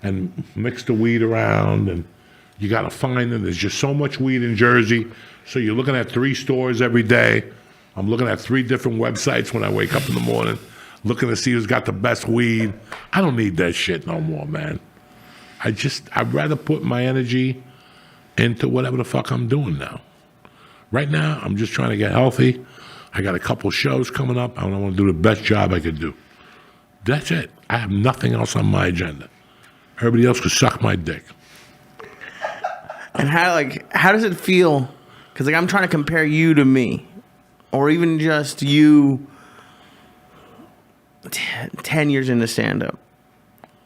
Speaker 1: and mix the weed around, and you got to find them. There's just so much weed in Jersey. So you're looking at 3 stores every day. I'm looking at 3 different websites when I wake up in the morning, looking to see who's got the best weed. I don't need that shit no more, man. I'd rather put my energy into whatever the fuck I'm doing now. Right now, I'm just trying to get healthy. I got a couple shows coming up. I want to do the best job I could do. That's it. I have nothing else on my agenda. Everybody else could suck my dick.
Speaker 2: And how does it feel? Because I'm trying to compare you to me, or even just you 10 years into stand-up.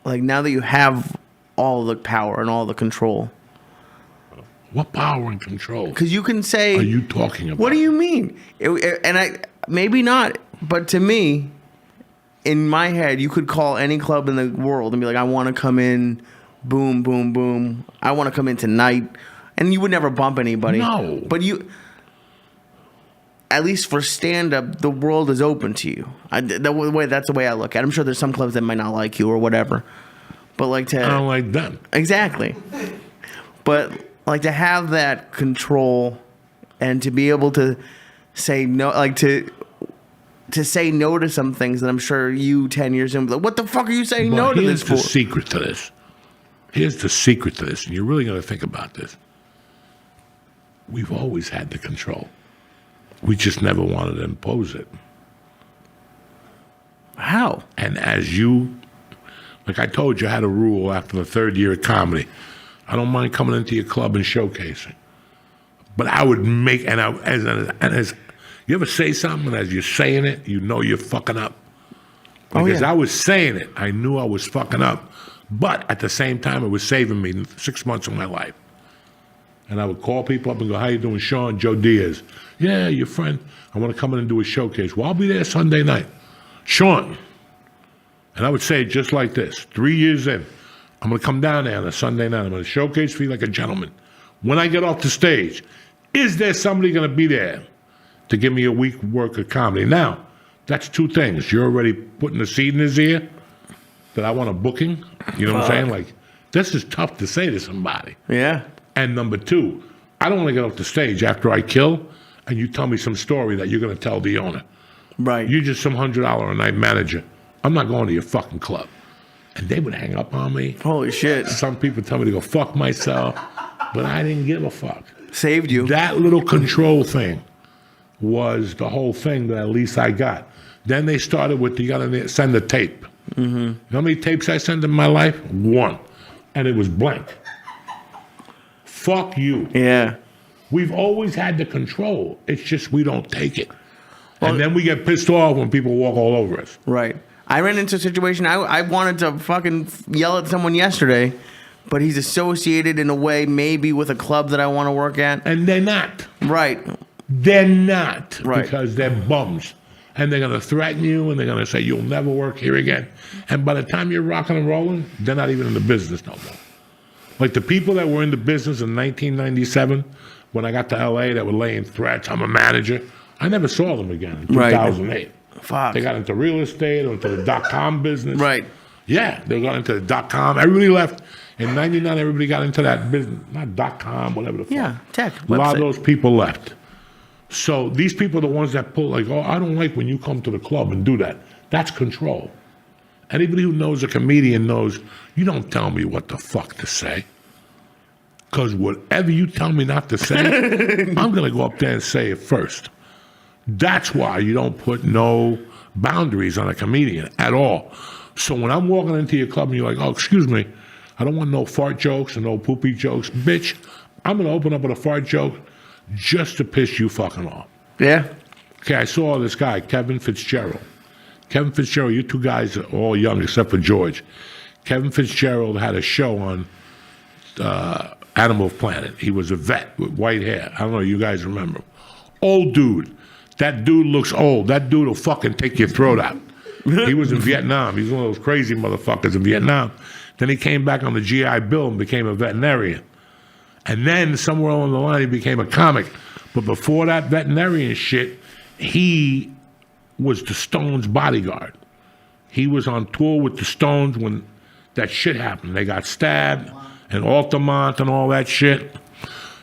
Speaker 2: Like, now that you have all the power and all the control.
Speaker 1: What power and control
Speaker 2: Because you can say...
Speaker 1: are you talking about?
Speaker 2: What do you mean? Maybe not, but to me, in my head, you could call any club in the world and be like, I want to come in, boom, boom, boom. I want to come in tonight. And you would never bump anybody.
Speaker 1: No.
Speaker 2: But at least for stand-up, the world is open to you. That's the way I look at it. I'm sure there's some clubs that might not like you or whatever. But like
Speaker 1: I don't like them.
Speaker 2: Exactly. But like to have that control and to be able to say no, like to say no to some things that I'm sure you 10 years in, like, what the fuck are you saying no to this for?
Speaker 1: Here's the secret to this. Here's the secret to this, and you're really going to think about this. We've always had the control. We just never wanted to impose it.
Speaker 2: How?
Speaker 1: And as you, like I told you, I had a rule after the 3rd year of comedy. I don't mind coming into your club and showcasing. But I would make, as you ever say something, and as you're saying it, you know you're fucking up. Because I was saying it, I knew I was fucking up. But at the same time, it was saving me 6 months of my life. And I would call people up and go, how you doing, Sean? Joe Diaz. Yeah, your friend. I want to come in and do a showcase. Well, I'll be there Sunday night. Sean. And I would say it just like this. 3 years in, I'm going to come down there on a Sunday night. I'm going to showcase for you like a gentleman. When I get off the stage, is there somebody going to be there to give me a week work of comedy? Now, that's 2 things. You're already putting the seed in his ear that I want a booking. You know what I'm saying? Like, this is tough to say to somebody.
Speaker 2: Yeah.
Speaker 1: And number 2, I don't want to get off the stage after I kill and you tell me some story that you're going to tell the owner.
Speaker 2: Right.
Speaker 1: You're just some $100 a night manager. I'm not going to your fucking club. And they would hang up on me.
Speaker 2: Holy shit.
Speaker 1: Some people tell me to go fuck myself, but I didn't give a fuck.
Speaker 2: Saved you.
Speaker 1: That little control thing was the whole thing that at least I got. Then they started with, you got to send a tape. Mm-hmm. You know how many tapes I sent in my life? 1. And it was blank. Fuck you.
Speaker 2: Yeah.
Speaker 1: We've always had the control. It's just we don't take it. And then we get pissed off when people walk all over us.
Speaker 2: Right. I ran into a situation, I wanted to fucking yell at someone yesterday, but he's associated in a way maybe with a club that I want to work at.
Speaker 1: And they're not.
Speaker 2: Right.
Speaker 1: They're not.
Speaker 2: Right.
Speaker 1: Because they're bums. And they're going to threaten you, and they're going to say, you'll never work here again. And by the time you're rocking and rolling, they're not even in the business no more. Like the people that were in the business in 1997, when I got to LA, that were laying threats, I'm a manager, I never saw them again in 2008.
Speaker 2: Fuck.
Speaker 1: They got into real estate or into the .com business.
Speaker 2: Right.
Speaker 1: Yeah, they got into the .com. Everybody left. In 99, everybody got into that business. Not .com, whatever the fuck.
Speaker 2: Yeah, tech.
Speaker 1: A lot of
Speaker 2: website.
Speaker 1: those people left. So these people are the ones that pull, like, oh, I don't like when you come to the club and do that. That's control. Anybody who knows a comedian knows you don't tell me what the fuck to say. Because whatever you tell me not to say, I'm going to go up there and say it first. That's why you don't put no boundaries on a comedian at all. So when I'm walking into your club and you're like, oh, excuse me, I don't want no fart jokes and no poopy jokes. Bitch, I'm going to open up with a fart joke just to piss you fucking off.
Speaker 2: Yeah.
Speaker 1: Okay, I saw this guy, Kevin Fitzgerald. Kevin Fitzgerald, you two guys are all young except for George. Kevin Fitzgerald had a show on Animal Planet. He was a vet with white hair. I don't know, you guys remember him. Old dude. That dude looks old. That dude will fucking take your throat out. He was in Vietnam. He's one of those crazy motherfuckers in Vietnam. Then he came back on the GI Bill and became a veterinarian. And then somewhere along the line, he became a comic. But before that veterinarian shit, he was the Stones' bodyguard. He was on tour with the Stones when that shit happened. They got stabbed and Altamont and all that shit.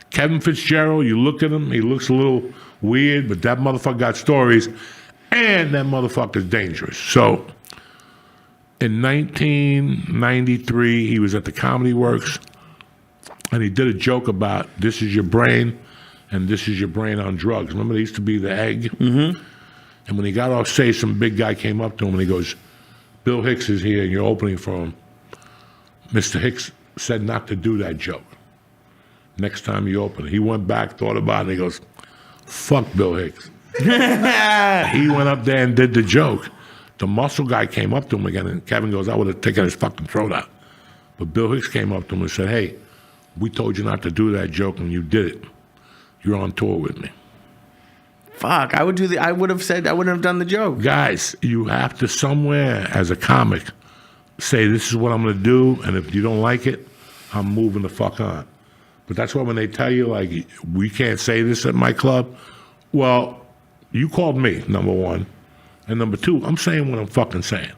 Speaker 1: Kevin Fitzgerald, you look at him, he looks a little weird, but that motherfucker got stories, and that motherfucker's dangerous. So in 1993, he was at the Comedy Works, and he did a joke about this is your brain, and this is your brain on drugs. Remember, there used to be the egg? Mm-hmm. And when he got off stage, some big guy came up to him, and he goes, Bill Hicks is here, and you're opening for him. Mr. Hicks said not to do that joke. Next time you open it. He went back, thought about it, and he goes, fuck Bill Hicks. He went up there and did the joke. The muscle guy came up to him again, and Kevin goes, I would have taken his fucking throat out. But Bill Hicks came up to him and said, hey, we told you not to do that joke, and you did it. You're on tour with me.
Speaker 2: Fuck, I would have done the joke.
Speaker 1: Guys, you have to somewhere, as a comic, say, this is what I'm going to do, and if you don't like it, I'm moving the fuck on. But that's why when they tell you, like, we can't say this at my club, well, you called me, number one. And number two, I'm saying what I'm fucking saying.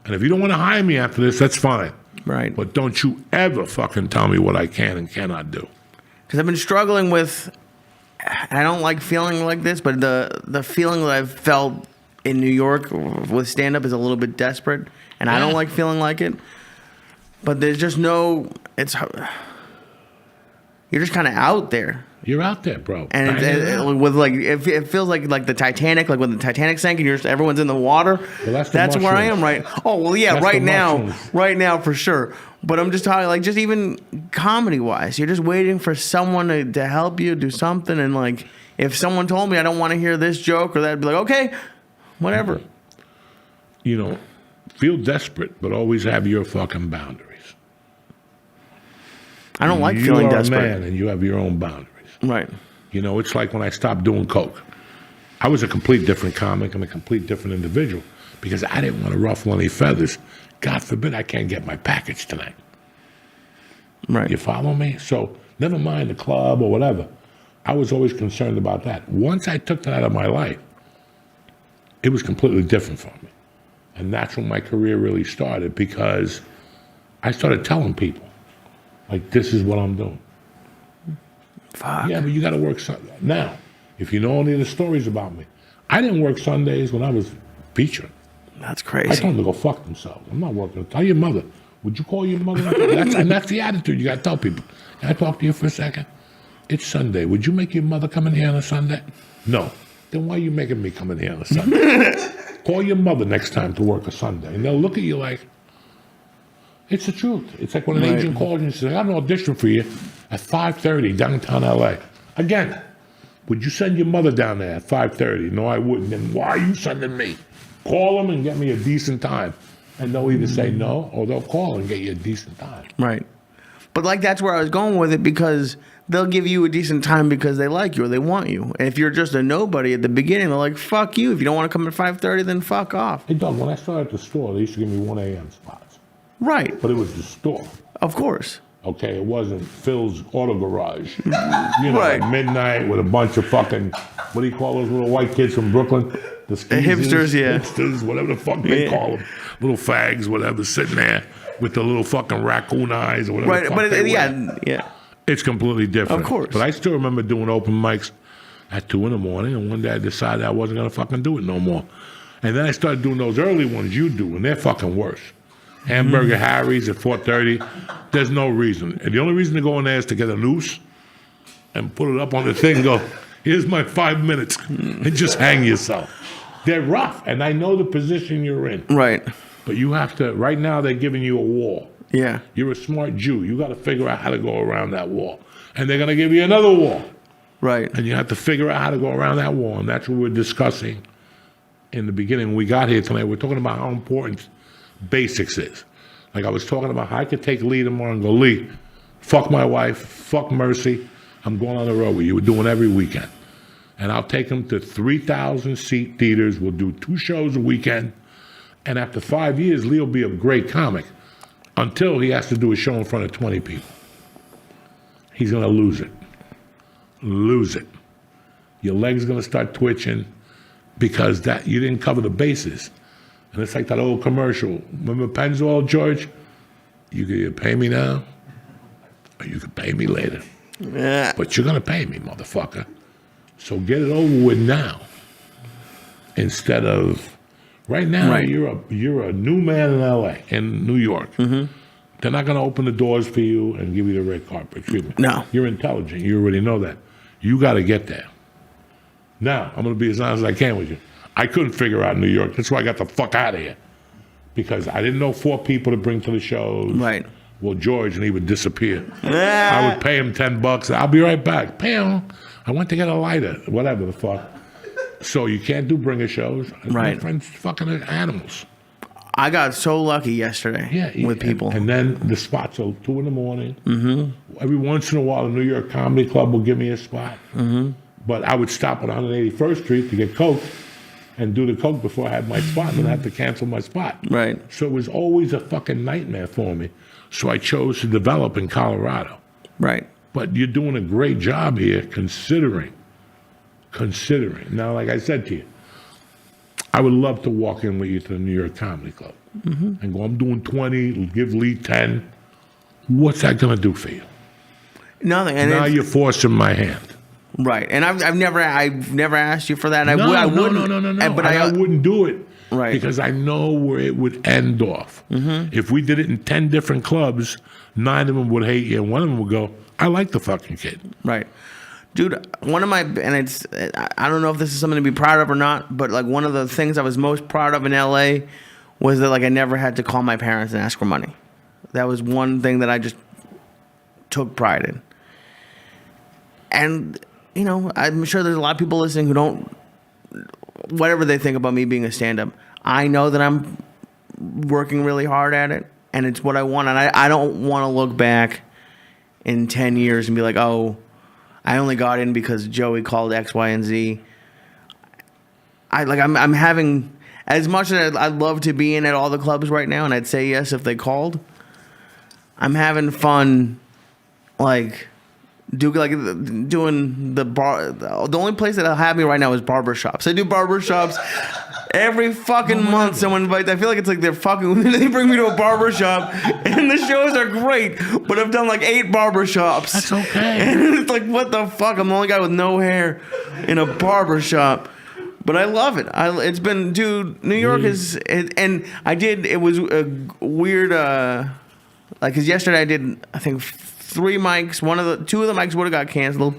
Speaker 1: And if you don't want to hire me after this, that's fine.
Speaker 2: Right.
Speaker 1: But don't you ever fucking tell me what I can and cannot do.
Speaker 2: Because I've been struggling with, I don't like feeling like this, but the feeling that I've felt in New York with stand-up is a little bit desperate. And I don't like feeling like it. But there's just no, you're just kind of out there.
Speaker 1: You're out there, bro.
Speaker 2: And with like, it feels like the Titanic, like when the Titanic sank and everyone's in the water.
Speaker 1: Well,
Speaker 2: that's where I am, right? Oh, well, yeah,
Speaker 1: That's
Speaker 2: right now for sure. But I'm just talking, like, just even comedy wise, you're just waiting for someone to help you do something. And like, if someone told me I don't want to hear this joke or that, I'd be like, okay, whatever.
Speaker 1: You know, feel desperate, but always have your fucking boundaries.
Speaker 2: I don't like feeling desperate.
Speaker 1: You're a man and you have your own boundaries.
Speaker 2: Right.
Speaker 1: You know, it's like when I stopped doing coke. I was a complete different comic and a complete different individual because I didn't want to ruffle any feathers. God forbid I can't get my package tonight.
Speaker 2: Right.
Speaker 1: You follow me? So never mind the club or whatever. I was always concerned about that. Once I took that out of my life, it was completely different for me. And that's when my career really started because I started telling people, like, this is what I'm doing.
Speaker 2: Fuck.
Speaker 1: Yeah, but you got to work Sunday. Now, if you know any of the stories about me, I didn't work Sundays when I was featuring.
Speaker 2: That's
Speaker 1: I
Speaker 2: crazy.
Speaker 1: told them to go fuck themselves. I'm not working. Tell your mother. Would you call your mother? That's the attitude you got to tell people. Can I talk to you for a second? It's Sunday. Would you make your mother come in here on a Sunday? No. Then why are you making me come in here on a Sunday? Call your mother next time to work a Sunday. And they'll look at you like, it's the truth. It's like when an agent calls you and says, I got an audition for you at 5:30 downtown LA. Again, would you send your mother down there at 5:30? No, I wouldn't. Then why are you sending me? Call them and get me a decent time. And they'll either say no or they'll call and get you a decent time.
Speaker 2: Right. But like that's where I was going with it because they'll give you a decent time because they like you or they want you. And if you're just a nobody at the beginning, they're like, fuck you. If you don't want to come at 5:30, then fuck off.
Speaker 1: Hey, Doug, when I started at the store, they used to give me 1 a.m. spots.
Speaker 2: Right.
Speaker 1: But it was the store.
Speaker 2: Of course.
Speaker 1: Okay, it wasn't Phil's Auto Garage. You know,
Speaker 2: Right.
Speaker 1: at midnight with a bunch of fucking, what do you call those little white kids from Brooklyn? The
Speaker 2: hipsters, yeah.
Speaker 1: Hipsters, whatever the fuck they call them. Little fags, whatever, sitting there with the little fucking raccoon eyes or whatever the
Speaker 2: Right,
Speaker 1: fuck
Speaker 2: but
Speaker 1: they wear.
Speaker 2: yeah.
Speaker 1: It's completely different.
Speaker 2: Of course.
Speaker 1: But I still remember doing open mics at 2 in the morning, and one day I decided I wasn't going to fucking do it no more. And then I started doing those early ones you do, and they're fucking worse. Hamburger Harry's at 4:30. There's no reason. And the only reason to go in there is to get a noose and put it up on the thing and go, here's my 5 minutes, and just hang yourself. They're rough, and I know the position you're in.
Speaker 2: Right.
Speaker 1: But you have to, right now they're giving you a wall.
Speaker 2: Yeah.
Speaker 1: You're a smart Jew. You got to figure out how to go around that wall. And they're going to give you another wall.
Speaker 2: Right.
Speaker 1: And you have to figure out how to go around that wall. And that's what we're discussing in the beginning. When we got here tonight, we're talking about how important basics is. Like I was talking about how I could take Lee tomorrow and go, Lee, fuck my wife, fuck Mercy. I'm going on the road with you. We're doing every weekend. And I'll take him to 3,000 seat theaters. We'll do 2 shows a weekend. And after 5 years, Lee will be a great comic until he has to do a show in front of 20 people. He's going to lose it. Lose it. Your leg's going to start twitching because that you didn't cover the bases. And it's like that old commercial. Remember Pennzoil, George? You can either pay me now or you can pay me later.
Speaker 2: Yeah.
Speaker 1: But you're going to pay me, motherfucker. So get it over with now. Instead of, right now,
Speaker 2: Right.
Speaker 1: you're a new man in L.A., in New York. Mm-hmm. They're not going to open the doors for you and give you the red carpet treatment.
Speaker 2: No.
Speaker 1: You're intelligent. You already know that. You got to get there. Now, I'm going to be as honest as I can with you. I couldn't figure out New York. That's why I got the fuck out of here. Because I didn't know 4 people to bring to the shows.
Speaker 2: Right.
Speaker 1: Well, George, and he would disappear. I
Speaker 2: Yeah.
Speaker 1: would pay him $10. I'll be right back. Pam, I went to get a lighter. Whatever the fuck. So you can't do bringer shows.
Speaker 2: Right.
Speaker 1: My friends fucking animals.
Speaker 2: I got so lucky yesterday with people.
Speaker 1: And then the spots are 2 in the morning. Mm-hmm. Every once in a while, the New York Comedy Club will give me a spot. Mm-hmm. But I would stop on 181st Street to get Coke and do the Coke before I had my spot, and then I had to cancel my spot.
Speaker 2: Right.
Speaker 1: So it was always a fucking nightmare for me. So I chose to develop in Colorado.
Speaker 2: Right.
Speaker 1: But you're doing a great job here considering. Now, like I said to you, I would love to walk in with you to the New York Comedy Club and go, I'm doing 20, give Lee 10. What's that going to do for you?
Speaker 2: Nothing. And
Speaker 1: Now
Speaker 2: it's-
Speaker 1: you're forcing my hand.
Speaker 2: right. And I've never asked you for that. And
Speaker 1: No,
Speaker 2: I wouldn't.
Speaker 1: no.
Speaker 2: But
Speaker 1: I wouldn't do it.
Speaker 2: Right.
Speaker 1: Because I know where it would end off. Mm-hmm. If we did it in 10 different clubs, 9 of them would hate you, and 1 of them would go, I like the fucking kid.
Speaker 2: Right. Dude, one of my, and it's, I don't know if this is something to be proud of or not, but like one of the things I was most proud of in LA was that like I never had to call my parents and ask for money. That was one thing that I just took pride in. And, you know, I'm sure there's a lot of people listening who don't, whatever they think about me being a stand-up, I know that I'm working really hard at it, and it's what I want. And I don't want to look back in 10 years and be like, oh, I only got in because Joey called X, Y, and Z. I'm having, as much as I'd love to be in at all the clubs right now, and I'd say yes if they called, I'm having fun, doing the bar. The only place that'll have me right now is barbershops. I do barbershops every fucking month. Someone invites. I feel like it's like they're fucking. They bring me to a barbershop, and the shows are great. But I've done like 8 barbershops.
Speaker 1: That's okay.
Speaker 2: And it's like, what the fuck? I'm the only guy with no hair in a barbershop. But I love it. It's been, dude. New York and I did. It was a weird. Because yesterday I did, I think, 3 mics. 2 of the mics would have got canceled.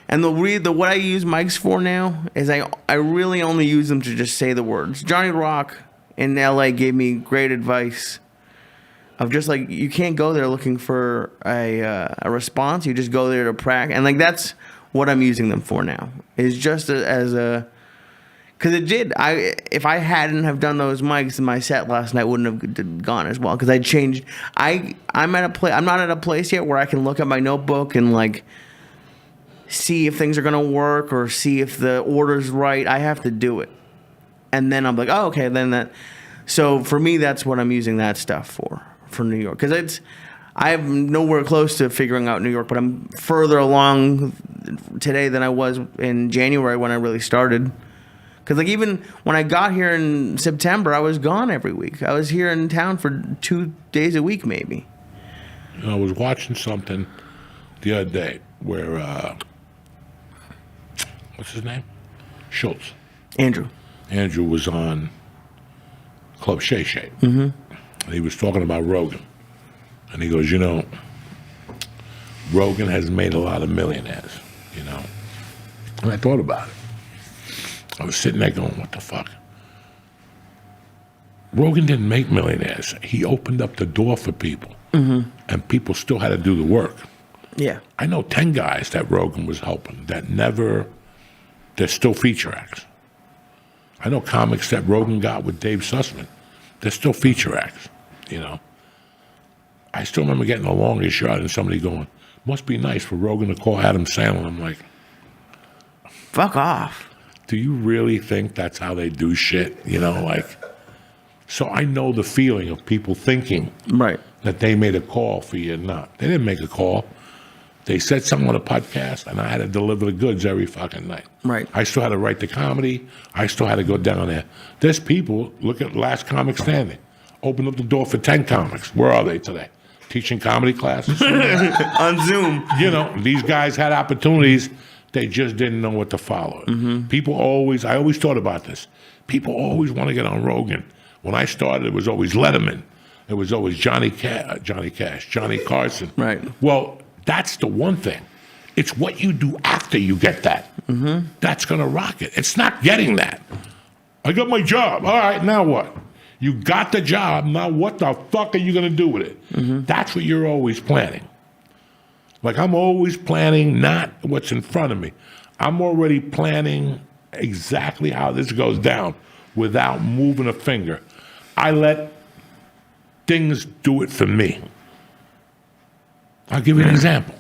Speaker 2: And what I use mics for now is I really only use them to just say the words. Johnny Rock in LA gave me great advice of just like, you can't go there looking for a response. You just go there to practice. And like that's what I'm using them for now. Is just as a, because it did. If I hadn't have done those mics, my set last night wouldn't have gone as well. Because I changed. I'm not at a place yet where I can look at my notebook and like see if things are gonna work or see if the order's right. I have to do it, and then I'm like, oh, okay. Then that. So for me, that's what I'm using that stuff for New York. Because I'm nowhere close to figuring out New York, but I'm further along today than I was in January when I really started. Because like even when I got here in September, I was gone every week. I was here in town for 2 days a week, maybe.
Speaker 1: I was watching something the other day where, what's his name? Schultz.
Speaker 2: Andrew
Speaker 1: was on Club Shay Shay. And he was talking about Rogan. And he goes, Rogan has made a lot of millionaires, And I thought about it. I was sitting there going, what the fuck? Rogan didn't make millionaires. He opened up the door for people. And people still had to do the work.
Speaker 2: Yeah.
Speaker 1: I know 10 guys that Rogan was helping they're still feature acts. I know comics that Rogan got with Dave Sussman. They're still feature acts, I still remember getting a longest shot and somebody going, must be nice for Rogan to call Adam Sandler. I'm like,
Speaker 2: fuck off.
Speaker 1: Do you really think that's how they do shit? So I know the feeling of people thinking that they made a call for you. Not. They didn't make a call. They said something on a podcast, and I had to deliver the goods every fucking night.
Speaker 2: Right.
Speaker 1: I still had to write the comedy. I still had to go down there. There's people, look at Last Comic Standing. Opened up the door for 10 comics. Where are they today? Teaching comedy classes?
Speaker 2: On Zoom.
Speaker 1: These guys had opportunities. They just didn't know what to follow. People I always thought about this. People always want to get on Rogan. When I started, it was always Letterman. It was always Johnny Cash, Johnny Carson.
Speaker 2: Right.
Speaker 1: Well, that's the one thing. It's what you do after you get that. That's going to rock it. It's not getting that. I got my job. All right, now what? You got the job. Now what the fuck are you going to do with it? That's what you're always planning. Like I'm always planning not what's in front of me. I'm already planning exactly how this goes down without moving a finger. I let things do it for me. I'll give you an example.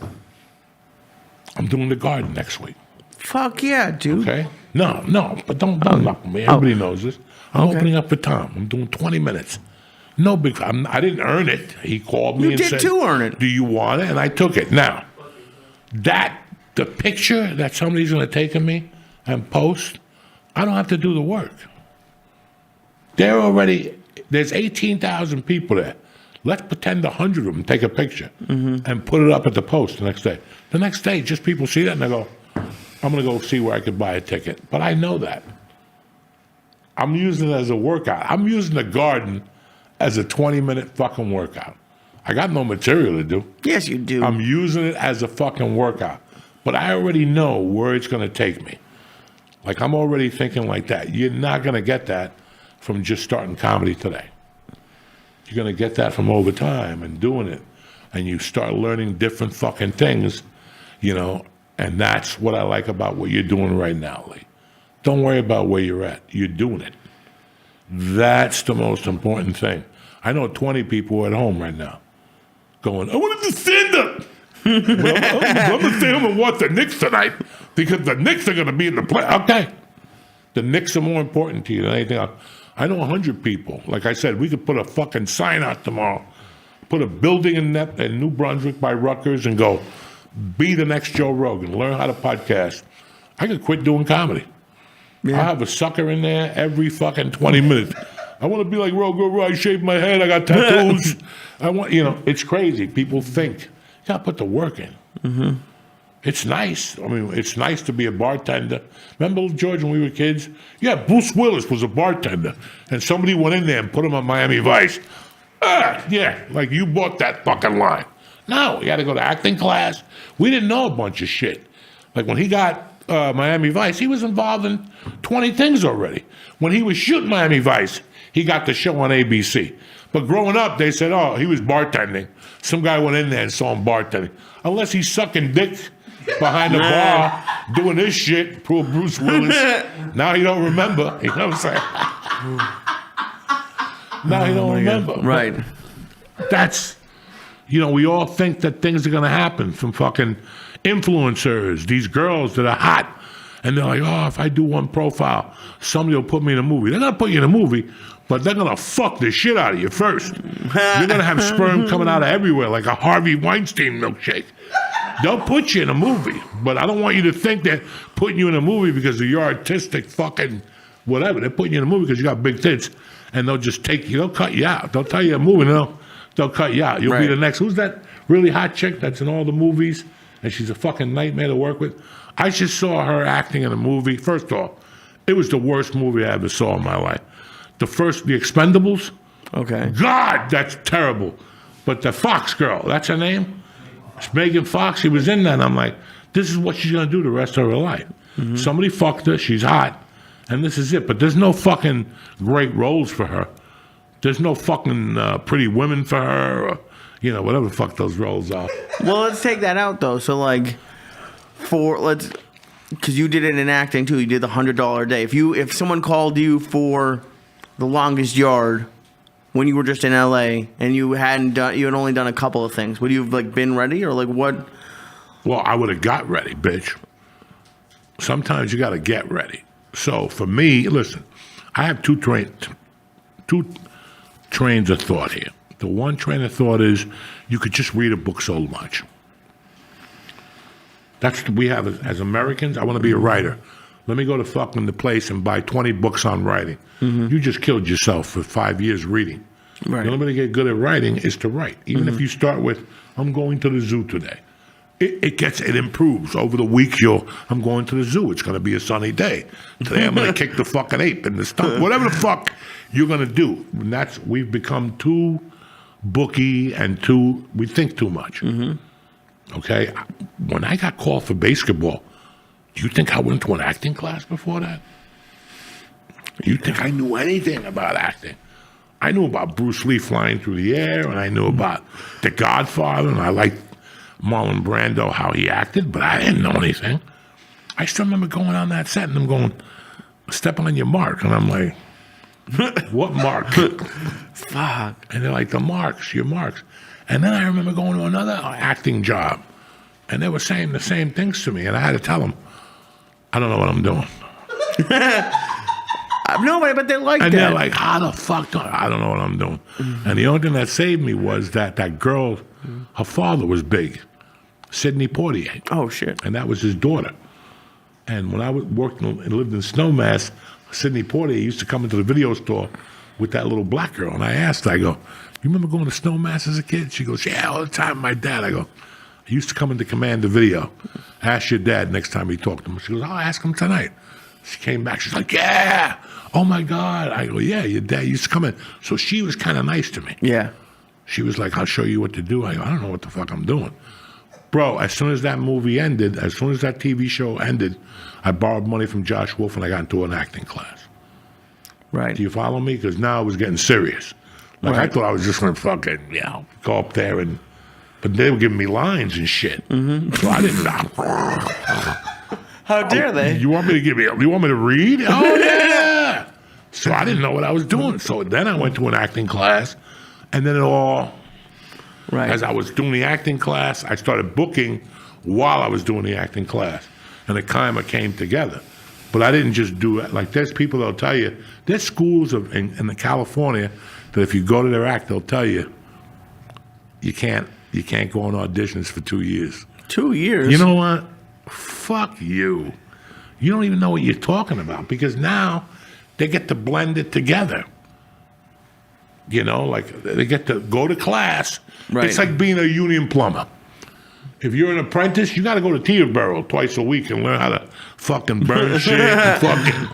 Speaker 1: I'm doing the garden next week.
Speaker 2: Fuck yeah, dude.
Speaker 1: Okay? No, but don't knock me. Everybody knows this. I'm opening up for Tom. I'm doing 20 minutes. No big. I didn't earn it. He called me and said,
Speaker 2: "You did too earn it.
Speaker 1: Do you want it?" And I took it. Now, the picture that somebody's going to take of me and post, I don't have to do the work. There's 18,000 people there. Let's pretend 100 of them take a picture and put it up at the post the next day. The next day, just people see that and they go, I'm going to go see where I could buy a ticket. But I know that. I'm using it as a workout. I'm using the garden as a 20-minute fucking workout. I got no material to do.
Speaker 2: Yes, you do.
Speaker 1: I'm using it as a fucking workout. But I already know where it's going to take me. Like, I'm already thinking like that. You're not going to get that from just starting comedy today. You're going to get that from over time and doing it. And you start learning different fucking things, and that's what I like about what you're doing right now, Lee. Don't worry about where you're at. You're doing it. That's the most important thing. I know 20 people at home right now going, I want to stand up. Well, I'm going to stay home and watch the Knicks tonight because the Knicks are going to be in the play. Okay. The Knicks are more important to you than anything else. I know 100 people. Like I said, we could put a fucking sign out tomorrow, put a building in New Brunswick by Rutgers and go, be the next Joe Rogan, learn how to podcast. I could quit doing comedy. Yeah. I have a sucker in there every fucking 20 minutes. I want to be like Rogan. I shaved my head. I got tattoos. It's crazy. People think, you got to put the work in. It's nice. I mean, it's nice to be a bartender. Remember, George, when we were kids? Yeah, Bruce Willis was a bartender. And somebody went in there and put him on Miami Vice. Yeah, like you bought that fucking line. No, we had to go to acting class. We didn't know a bunch of shit. Like when he got Miami Vice, he was involved in 20 things already. When he was shooting Miami Vice, he got the show on ABC. But growing up, they said, oh, he was bartending. Some guy went in there and saw him bartending. Unless he's sucking dick behind the bar, doing this shit, poor Bruce Willis. Now he don't remember. You know what I'm saying? Now he don't remember.
Speaker 2: God. Right.
Speaker 1: But that's, we all think that things are going to happen from fucking influencers, these girls that are hot. And they're like, oh, if I do one profile, somebody will put me in a movie. They're going to put you in a movie, but they're going to fuck the shit out of you first. You're going to have sperm coming out of everywhere like a Harvey Weinstein milkshake. They'll put you in a movie, but I don't want you to think they're putting you in a movie because of your artistic fucking whatever. They're putting you in a movie because you got big tits, and they'll just take you. They'll cut you out. They'll tell you a movie, and they'll cut you out. You'll be the next. Who's that really hot chick that's in all the movies, and she's a fucking nightmare to work with? I just saw her acting in a movie. First off, it was the worst movie I ever saw in my life. The Expendables.
Speaker 2: Okay.
Speaker 1: God, that's terrible. But the Fox girl, that's her name? It's Megan Fox. She was in that. And I'm like, this is what she's going to do the rest of her life. Mm-hmm. Somebody fucked her. She's hot. And this is it. But there's no fucking great roles for her. There's no fucking pretty women for her or, whatever the fuck those roles are.
Speaker 2: Well, let's take that out, though. So, like, because you did it in acting, too. You did the $100 a day. If someone called you for The Longest Yard when you were just in LA and you had only done a couple of things, would you have, like, been ready or, like, what?
Speaker 1: Well, I would have got ready, bitch. Sometimes you got to get ready. So, for me, listen, I have two trains of thought here. The one train of thought is you could just read a book so much. That's what we have as Americans. I want to be a writer. Let me go to fucking the place and buy 20 books on writing. Mm-hmm. You just killed yourself for 5 years reading.
Speaker 2: Right.
Speaker 1: The only way to get good at writing is to write. Even if you start with, I'm going to the zoo today. It improves. Over the week, I'm going to the zoo. It's going to be a sunny day. Today, I'm going to kick the fucking ape in the stomach. Whatever the fuck you're going to do. And we've become too booky and we think too much. Mm-hmm. Okay? When I got called for basketball, do you think I went to an acting class before that? You think I knew anything about acting? I knew about Bruce Lee flying through the air, and I knew about The Godfather, and I liked Marlon Brando, how he acted, but I didn't know anything. I still remember going on that set and them going, step on your mark. And I'm like, what mark?
Speaker 2: Fuck.
Speaker 1: And they're like, your marks. And then I remember going to another acting job, and they were saying the same things to me, and I had to tell them, I don't know what I'm doing.
Speaker 2: No, but they like
Speaker 1: and
Speaker 2: that.
Speaker 1: They're like, how the fuck I don't know what I'm doing. Mm-hmm. And the only thing that saved me was that girl, her father was big, Sidney Poitier.
Speaker 2: Oh, shit.
Speaker 1: And that was his daughter. And when I worked and lived in Snowmass, Sidney Poitier used to come into the video store with that little black girl. And I asked her, I go, you remember going to Snowmass as a kid? She goes, yeah, all the time, my dad. I go, I used to come into Command the Video. Ask your dad next time he talked to him. She goes, I'll ask him tonight. She came back. She's like, yeah. Oh, my God. I go, yeah, your dad used to come in. So she was kind of nice to me.
Speaker 2: Yeah.
Speaker 1: She was like, I'll show you what to do. I go, I don't know what the fuck I'm doing. Bro, as soon as that movie ended, as soon as that TV show ended, I borrowed money from Josh Wolf and I got into an acting class.
Speaker 2: Right.
Speaker 1: Do you follow me? Because now it was getting serious. Like, I thought I was just going to fucking, go up there and... But they were giving me lines and shit. Mm-hmm. So I didn't know.
Speaker 2: How dare they?
Speaker 1: You want me to read? Oh, yeah. So I didn't know what I was doing. So then I went to an acting class, and then it all...
Speaker 2: Right.
Speaker 1: As I was doing the acting class, I started booking while I was doing the acting class. And it kind of came together. But I didn't just do it. Like, there's people that'll tell you, there's schools in California that if you go to their act, they'll tell you, you can't go on auditions for 2 years.
Speaker 2: 2 years?
Speaker 1: You know what? Fuck you. You don't even know what you're talking about because now they get to blend it together. Like they get to go to class.
Speaker 2: Right. It's
Speaker 1: like being a union plumber. If you're an apprentice, you got to go to Teterboro twice a week and learn how to fucking burn shit and fucking,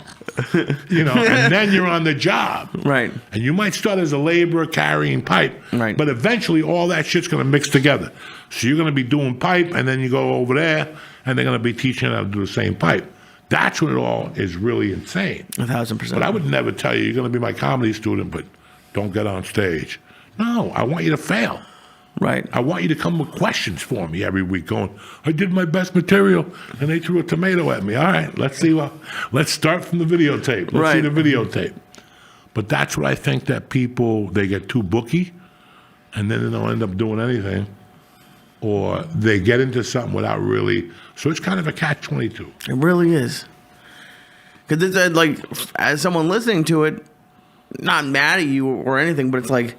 Speaker 1: and then you're on the job.
Speaker 2: Right.
Speaker 1: And you might start as a laborer carrying pipe.
Speaker 2: Right.
Speaker 1: But eventually all that shit's going to mix together. So you're going to be doing pipe and then you go over there and they're going to be teaching how to do the same pipe. That's when it all is really insane.
Speaker 2: 1,000%.
Speaker 1: But I would never tell you, you're going to be my comedy student, but don't get on stage. No, I want you to fail.
Speaker 2: Right.
Speaker 1: I want you to come with questions for me every week going, I did my best material and they threw a tomato at me. All right, let's see. Let's start from the videotape. Let's see the videotape. But that's what I think that people, they get too booky and then they don't end up doing anything. Or they get into something without really, so it's kind of a catch-22.
Speaker 2: It really is. Because it's like, as someone listening to it, not mad at you or anything, but it's like,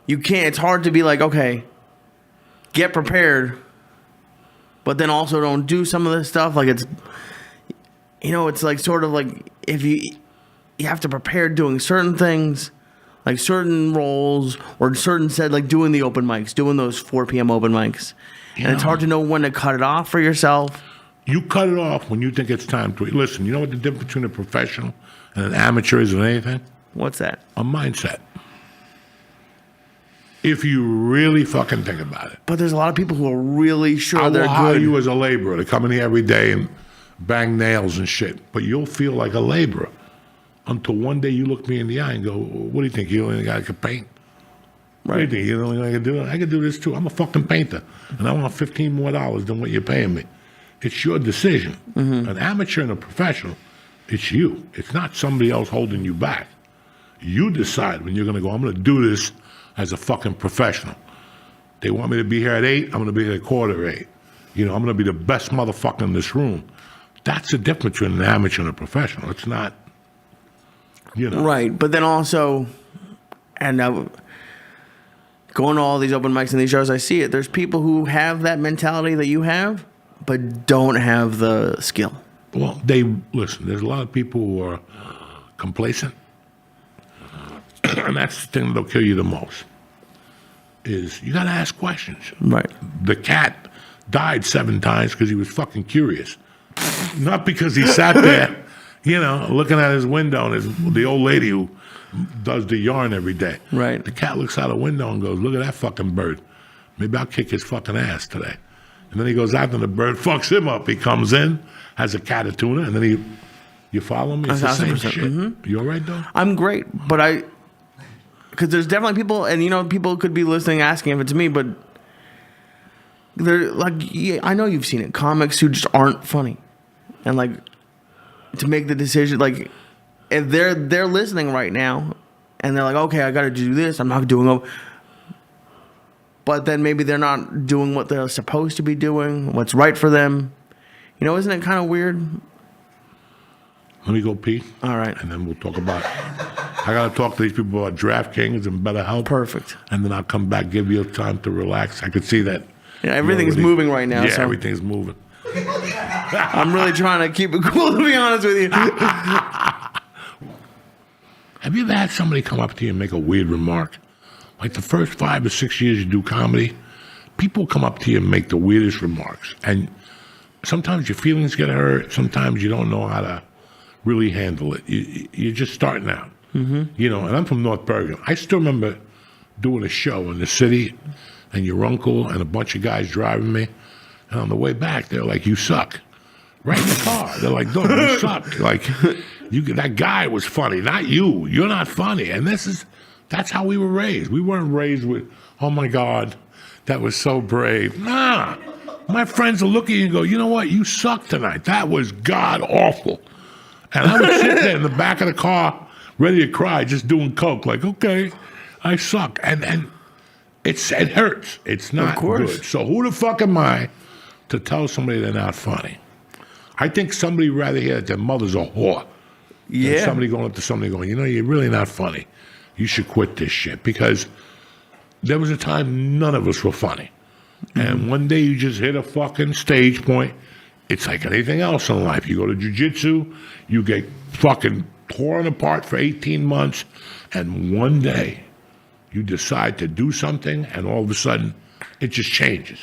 Speaker 2: you can't, it's hard to be like, okay, get prepared, but then also don't do some of this stuff. Like, it's, you know, it's like sort of like if you have to prepare doing certain things, like certain roles or certain said, like doing the open mics, doing those 4 p.m. open mics. And it's hard to know when to cut it off for yourself.
Speaker 1: You cut it off when you think it's time to. Listen, you know what the difference between a professional and an amateur is with anything?
Speaker 2: What's that?
Speaker 1: A mindset. If you really fucking think about it.
Speaker 2: But there's a lot of people who are really sure
Speaker 1: I
Speaker 2: they're
Speaker 1: will hire
Speaker 2: good.
Speaker 1: you as a laborer to come in here every day and bang nails and shit. But you'll feel like a laborer until one day you look me in the eye and go, what do you think? You only guy can paint? What do you think? You know what I can do? I can do this too. I'm a fucking painter. And I want $15 more than what you're paying me. It's your decision. An amateur and a professional, it's you. It's not somebody else holding you back. You decide when you're going to go, I'm going to do this as a fucking professional. They want me to be here at 8, I'm going to be here at 7:45. You know, I'm going to be the best motherfucker in this room. That's the difference between an amateur and a professional. It's not, you know.
Speaker 2: Right, but then also, and going to all these open mics and these shows, I see it. There's people who have that mentality that you have, but don't have the skill.
Speaker 1: Well, listen, there's a lot of people who are complacent. And that's the thing that'll kill you the most, is you got to ask questions.
Speaker 2: Right.
Speaker 1: The cat died 7 times because he was fucking curious. Not because he sat there, you know, looking at his window and the old lady who does the yarn every day.
Speaker 2: Right.
Speaker 1: The cat looks out the window and goes, look at that fucking bird. Maybe I'll kick his fucking ass today. And then he goes out and the bird fucks him up. He comes in, has a cat of tuna, and then you follow me? It's the same
Speaker 2: 1,000%.
Speaker 1: shit. You all right, though?
Speaker 2: I'm great, but because there's definitely people, and you know, people could be listening, asking if it's me, but they're like, yeah, I know you've seen it. Comics who just aren't funny, and like to make the decision, like if they're listening right now, and they're like, okay, I got to do this. I'm not doing it, but then maybe they're not doing what they're supposed to be doing, what's right for them. You know, isn't it kind of weird?
Speaker 1: Let me go pee.
Speaker 2: All right.
Speaker 1: And then we'll talk about I got to talk to these people about DraftKings and BetterHelp.
Speaker 2: Perfect.
Speaker 1: And then I'll come back, give you time to relax. I could see that.
Speaker 2: Yeah, everything's moving right now.
Speaker 1: Yeah,
Speaker 2: so
Speaker 1: everything's moving.
Speaker 2: I'm really trying to keep it cool, to be honest with you.
Speaker 1: Have you ever had somebody come up to you and make a weird remark? Like the first 5 or 6 years you do comedy, people come up to you and make the weirdest remarks. And sometimes your feelings get hurt. Sometimes you don't know how to really handle it. You're just starting out. You know, and I'm from North Bergen. I still remember doing a show in the city, and your uncle and a bunch of guys driving me. And on the way back, they're like, you suck. Right in the car. They're like, no, you suck. Like, that guy was funny, not you. You're not funny. And that's how we were raised. We weren't raised with, oh my God, that was so brave. Nah. My friends will look at you and go, you know what? You suck tonight. That was God awful. And I would sit there in the back of the car, ready to cry, just doing coke. Like, okay, I suck. And it hurts. It's not good. So who the fuck am I to tell somebody they're not funny? I think somebody would rather hear that their mother's a whore.
Speaker 2: Yeah.
Speaker 1: Than somebody going up to somebody going, you know, you're really not funny. You should quit this shit. Because there was a time none of us were funny. And one day you just hit a fucking stage point. It's like anything else in life. You go to jiu-jitsu, you get fucking torn apart for 18 months, and one day you decide to do something, and all of a sudden it just changes.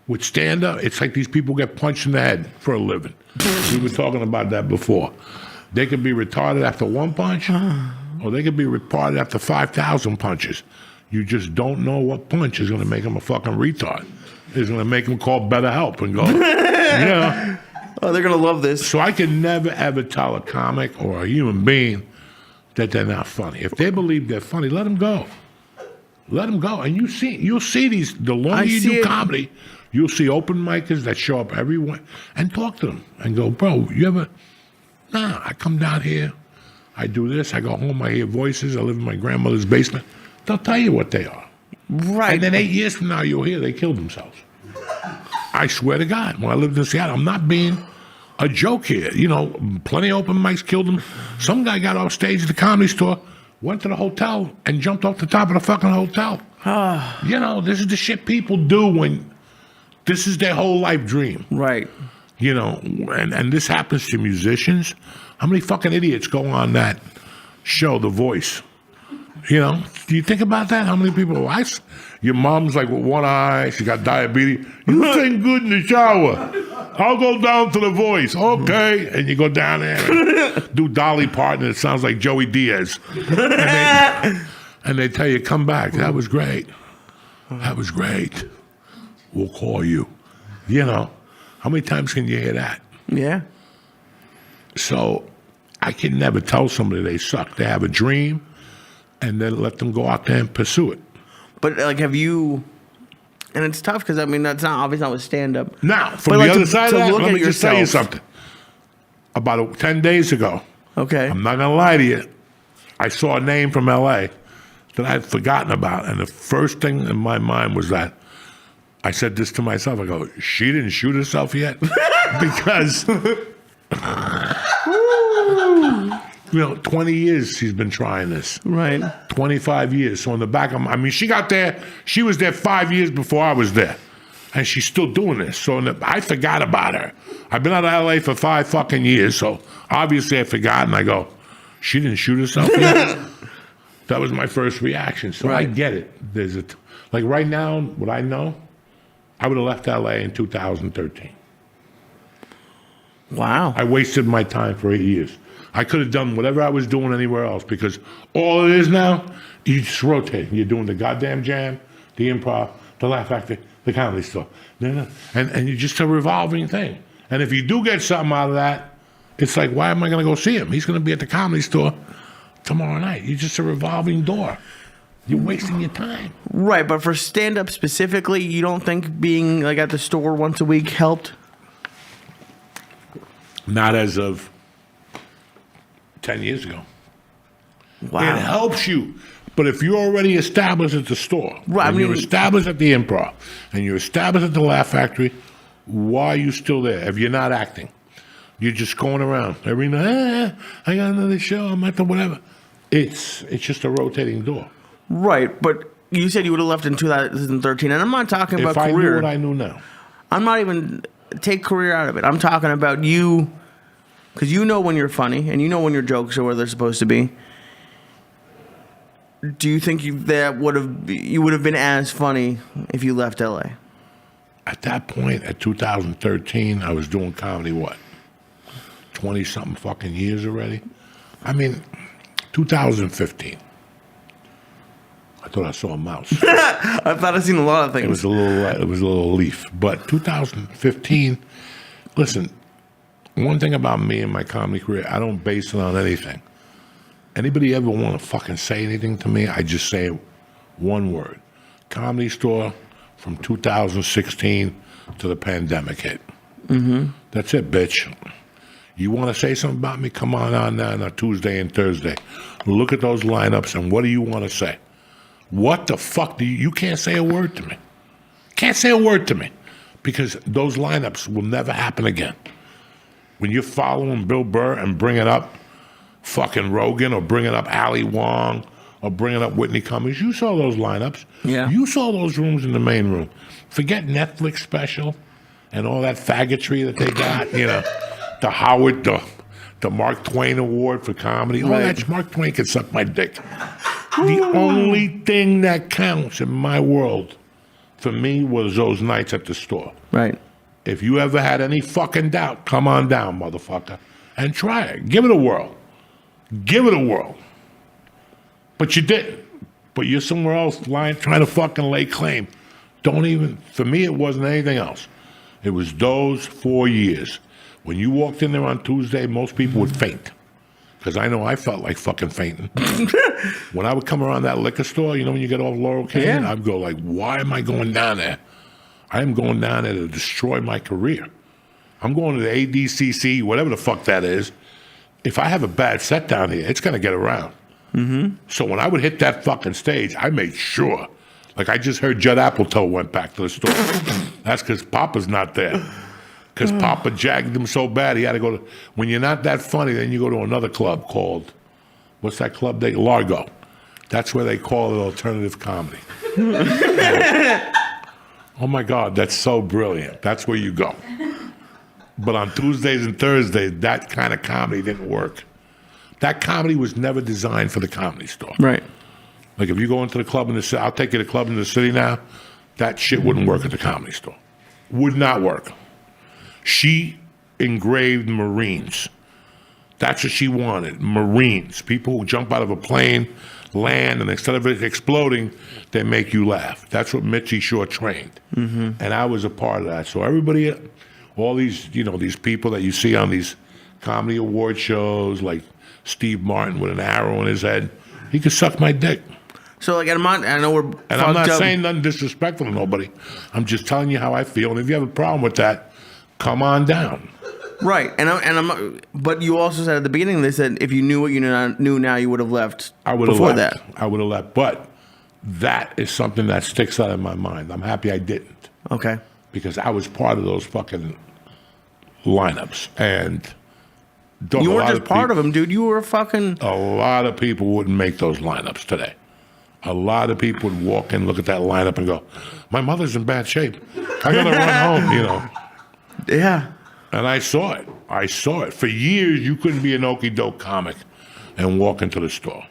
Speaker 1: With stand-up, it's like these people get punched in the head for a living. We were talking about that before. They could be retarded after 1 punch, or they could be retarded after 5,000 punches. You just don't know what punch is going to make them a fucking retard. It's going to make them call BetterHelp and go, yeah.
Speaker 2: Oh, they're going to love this.
Speaker 1: So I can never, ever tell a comic or a human being that they're not funny. If they believe they're funny, let them go. Let them go. And you'll see these, the longer you do comedy, you'll see open micers that show up everywhere and talk to them and go, bro, you ever, nah, I come down here, I do this, I go home, I hear voices, I live in my grandmother's basement. They'll tell you what they are.
Speaker 2: Right.
Speaker 1: And then 8 years from now, you'll hear they killed themselves. I swear to God, when I lived in Seattle, I'm not being a joke here. You know, plenty of open mics killed him. Some guy got off stage at the Comedy Store, went to the hotel, and jumped off the top of the fucking hotel. You know, this is the shit people do when this is their whole life dream.
Speaker 2: Right.
Speaker 1: You know, and this happens to musicians. How many fucking idiots go on that show, The Voice? You know, do you think about that? How many people? Your mom's like with one eye, she got diabetes. You sing good in the shower. I'll go down to The Voice. Okay. And you go down there and do Dolly Parton. It sounds like Joey Diaz. And they tell you, come back. That was great. That was great. We'll call you. You know, how many times can you hear that?
Speaker 2: Yeah.
Speaker 1: So I can never tell somebody they suck. They have a dream, and then let them go out there and pursue it.
Speaker 2: But like, have you? And it's tough because I mean that's not obviously not with stand up.
Speaker 1: Now, from the other side of that, let me just tell you something. About 10 days ago,
Speaker 2: Okay.
Speaker 1: I'm not gonna lie to you, I saw a name from LA that I'd forgotten about, and the first thing in my mind was that I said this to myself. I go, she didn't shoot herself yet, because. 20 years she's been trying this.
Speaker 2: Right.
Speaker 1: 25 years. So in the back of she got there, she was there 5 years before I was there. And she's still doing this. So I forgot about her. I've been out of LA for 5 fucking years, so obviously I forgot, and I go, she didn't shoot herself yet? That was my first reaction. So I get it. Like right now, what I know, I would have left LA in 2013.
Speaker 2: Wow.
Speaker 1: I wasted my time for 8 years. I could have done whatever I was doing anywhere else, because all it is now, you just rotate. You're doing the goddamn Jam, the Improv, the Laugh Factory, the Comedy Store. And you're just a revolving thing. And if you do get something out of that, it's like, why am I going to go see him? He's going to be at the Comedy Store tomorrow night. You're just a revolving door. You're wasting your time.
Speaker 2: Right, but for stand-up specifically, you don't think being like at the store once a week helped?
Speaker 1: Not as of 10 years ago.
Speaker 2: Wow.
Speaker 1: It helps you. But if you're already established at the store,
Speaker 2: right,
Speaker 1: and you're established at the Improv, and you're established at the Laugh Factory, why are you still there if you're not acting? You're just going around every night. I got another show. I'm at the whatever. It's just a rotating door.
Speaker 2: Right, but you said you would have left in 2013, and I'm not talking about
Speaker 1: if I
Speaker 2: career.
Speaker 1: knew what I knew now.
Speaker 2: I'm not even take career out of it. I'm talking about you, because you know when you're funny, and you know when your jokes are where they're supposed to be. Do you think you would have been as funny if you left LA?
Speaker 1: At that point, at 2013, I was doing comedy, 20-something fucking years already? 2015. I thought I saw a mouse.
Speaker 2: I thought I'd seen a lot of things.
Speaker 1: It was a little leaf. But 2015, listen, one thing about me and my comedy career, I don't base it on anything. Anybody ever want to fucking say anything to me, I just say one word. Comedy Store from 2016 to the pandemic hit. Mm-hmm. That's it, bitch. You want to say something about me? Come on down on Tuesday and Thursday. Look at those lineups, and what do you want to say? What the fuck do you can't say a word to me. Can't say a word to me, because those lineups will never happen again. When you're following Bill Burr and bringing up fucking Rogan, or bringing up Ali Wong, or bringing up Whitney Cummings, you saw those lineups.
Speaker 2: Yeah.
Speaker 1: You saw those rooms in the main room. Forget Netflix special and all that faggotry that they got, the Howard, the Mark Twain Award for comedy. All that, Mark Twain can suck my dick. The only thing that counts in my world for me was those nights at the store.
Speaker 2: Right.
Speaker 1: If you ever had any fucking doubt, come on down, motherfucker, and try it. Give it a whirl. Give it a whirl. But you didn't. But you're somewhere else trying to fucking lay claim. For me, it wasn't anything else. It was those 4 years. When you walked in there on Tuesday, most people would faint. Because I know I felt like fucking fainting. When I would come around that liquor store, when you get off Laurel Canyon, I'd go like, why am I going down there? I am going down there to destroy my career. I'm going to the ADCC, whatever the fuck that is. If I have a bad set down here, it's going to get around. Mm-hmm. So when I would hit that fucking stage, I made sure. Like I just heard Judd Apatow went back to the store. That's because Papa's not there. Because Papa jagged him so bad, he had to go to. When you're not that funny, then you go to another club called, what's that club? Largo. That's where they call it alternative comedy. Oh my God, that's so brilliant. That's where you go. But on Tuesdays and Thursdays, that kind of comedy didn't work. That comedy was never designed for the Comedy Store.
Speaker 2: Right.
Speaker 1: Like if you go into the club in the city, I'll take you to the club in the city now, that shit wouldn't work at the Comedy Store. Would not work. She engraved Marines. That's what she wanted, Marines. People who jump out of a plane, land, and instead of it exploding, they make you laugh. That's what Mitzi Shore trained. And I was a part of that. So everybody, all these, these people that you see on these comedy award shows, like Steve Martin with an arrow in his head, he could suck my dick.
Speaker 2: So, like, I know we're
Speaker 1: And I'm not saying nothing disrespectful to nobody. I'm just telling you how I feel. And if you have a problem with that, come on down.
Speaker 2: Right, but you also said at the beginning, they said if you knew what you knew now, you would have left.
Speaker 1: I would have
Speaker 2: before
Speaker 1: left.
Speaker 2: that.
Speaker 1: I would have left. But that is something that sticks out in my mind. I'm happy I didn't.
Speaker 2: Okay.
Speaker 1: Because I was part of those fucking lineups. And
Speaker 2: you weren't just part of them, dude. You were a fucking...
Speaker 1: A lot of people wouldn't make those lineups today. A lot of people would walk in, look at that lineup and go, my mother's in bad shape. I got to run home,
Speaker 2: Yeah.
Speaker 1: And I saw it. For years, you couldn't be an okie doke comic and walk into the store.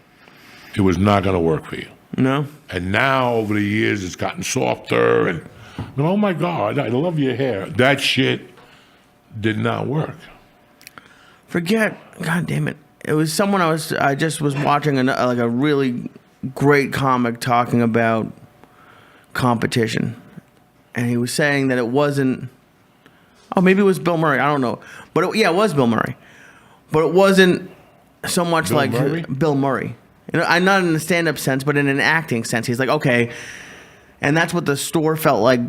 Speaker 1: It was not going to work for you.
Speaker 2: No.
Speaker 1: And now, over the years, it's gotten softer. And oh my God, I love your hair. That shit did not work.
Speaker 2: God damn it. It was someone I just was watching a really great comic talking about competition. And he was saying that it wasn't. Oh, maybe it was Bill Murray. I don't know. But it was Bill Murray. But it wasn't so much like Bill Murray. I'm not in a stand-up sense, but in an acting sense. He's like, okay. And that's what the store felt like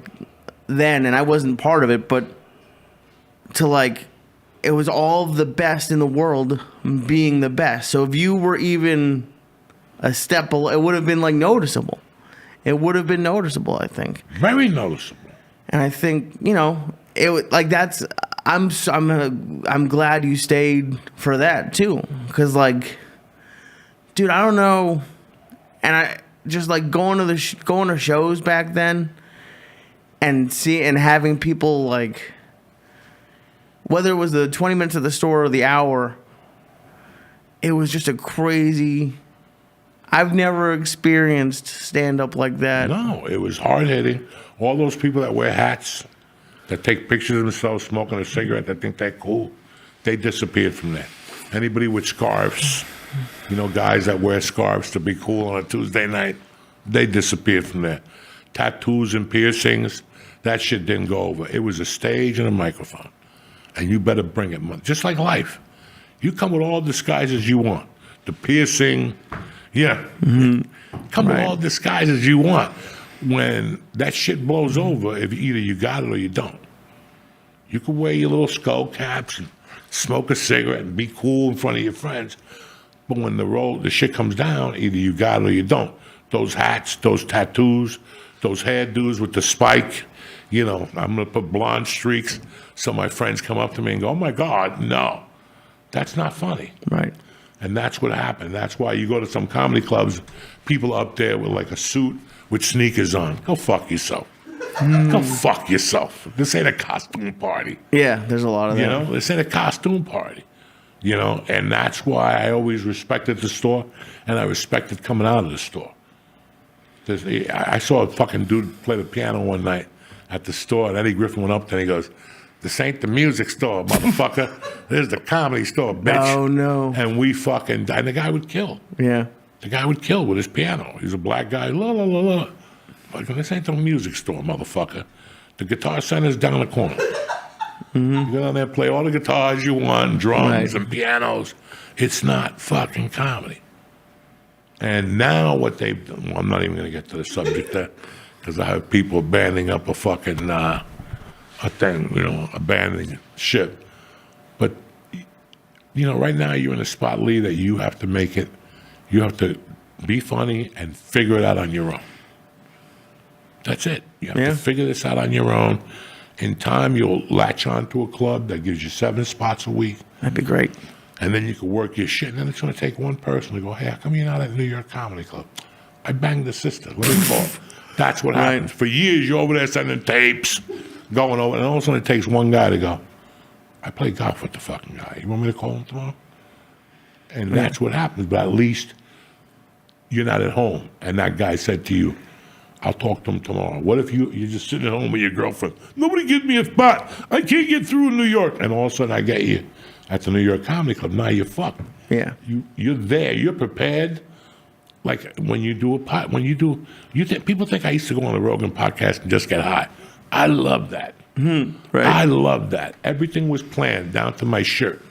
Speaker 2: then, and I wasn't part of it, but it was all the best in the world being the best. So if you were even a step below, it would have been noticeable. It would have been noticeable, I think.
Speaker 1: Very noticeable.
Speaker 2: And I think, that's I'm glad you stayed for that too, because dude, I don't know, and I just going to shows back then, and having people whether it was the 20 minutes of the store or the hour, it was just a crazy. I've never experienced stand up like that.
Speaker 1: No, it was hard hitting. All those people that wear hats, that take pictures of themselves smoking a cigarette, that think they're cool, they disappeared from there. Anybody with scarves, guys that wear scarves to be cool on a Tuesday night, they disappeared from there. Tattoos and piercings, that shit didn't go over. It was a stage and a microphone. And you better bring it. Just like life. You come with all disguises you want. The piercing, yeah. Come with all disguises you want. When that shit blows over, if either you got it or you don't. You can wear your little skull caps and smoke a cigarette and be cool in front of your friends. But when the shit comes down, either you got it or you don't. Those hats, those tattoos, those hairdos with the spike, I'm going to put blonde streaks. So my friends come up to me and go, oh my God, no. That's not funny.
Speaker 2: Right.
Speaker 1: And that's what happened. That's why you go to some comedy clubs, people up there with a suit with sneakers on. Go fuck yourself. Go fuck yourself. This ain't a costume party.
Speaker 2: Yeah, there's a lot of that.
Speaker 1: This ain't a costume party. And that's why I always respected the store, and I respected coming out of the store. I saw a fucking dude play the piano one night at the store, and Eddie Griffin went up there and he goes, this ain't the music store, motherfucker. This is the comedy store, bitch.
Speaker 2: Oh, no.
Speaker 1: And and the guy would kill.
Speaker 2: Yeah.
Speaker 1: The guy would kill with his piano. He's a black guy. La, la, la, la. Like, this ain't the music store, motherfucker. The Guitar Center's down the corner. You go down there, play all the guitars you want, drums and pianos. It's not fucking comedy. And now what they've done, well, I'm not even going to get to the subject there, because I have people banding up a fucking, a thing, abandoning shit. But, right now you're in a spot, Lee, that you have to make it, you have to be funny and figure it out on your own. That's it. You have to figure this out on your own. In time, you'll latch onto a club that gives you 7 spots a week,
Speaker 2: That'd be great.
Speaker 1: and then you can work your shit. And then it's going to take one person to go, hey, how come you're not at New York Comedy Club? I banged the sister. Let me call. That's what happens. For years, you're over there sending tapes, going over, and all of a sudden it takes one guy to go, I play golf with the fucking guy. You want me to call him tomorrow? And that's what happens. But at least you're not at home. And that guy said to you, I'll talk to him tomorrow. What if you're just sitting at home with your girlfriend? Nobody gives me a spot. I can't get through in New York. And all of a sudden I get you at the New York Comedy Club. Now you're fucked.
Speaker 2: Yeah.
Speaker 1: You're there. You're prepared. Like when you do people think I used to go on a Rogan podcast and just get high. I love that.
Speaker 2: Right.
Speaker 1: I love that. Everything was planned down to my shirt.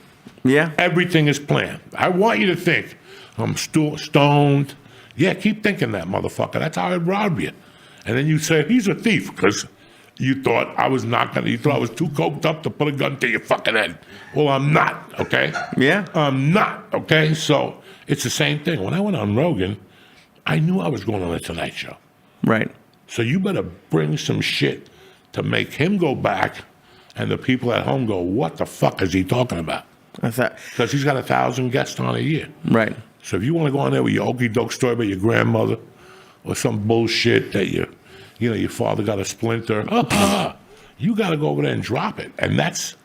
Speaker 2: Yeah.
Speaker 1: Everything is planned. I want you to think I'm stoned. Yeah, keep thinking that, motherfucker. That's how I'd rob you. And then you say, he's a thief because you thought I was you thought I was too coked up to put a gun to your fucking head. Well, I'm not, okay?
Speaker 2: Yeah.
Speaker 1: I'm not, okay? So it's the same thing. When I went on Rogan, I knew I was going on a Tonight Show.
Speaker 2: Right.
Speaker 1: So you better bring some shit to make him go back and the people at home go, what the fuck is he talking about?
Speaker 2: That's that.
Speaker 1: Because he's got 1,000 guests on a year.
Speaker 2: Right.
Speaker 1: So if you want to go on there with your okey doke story about your grandmother or some bullshit that your father got a splinter, you got to go over there and drop it. And that's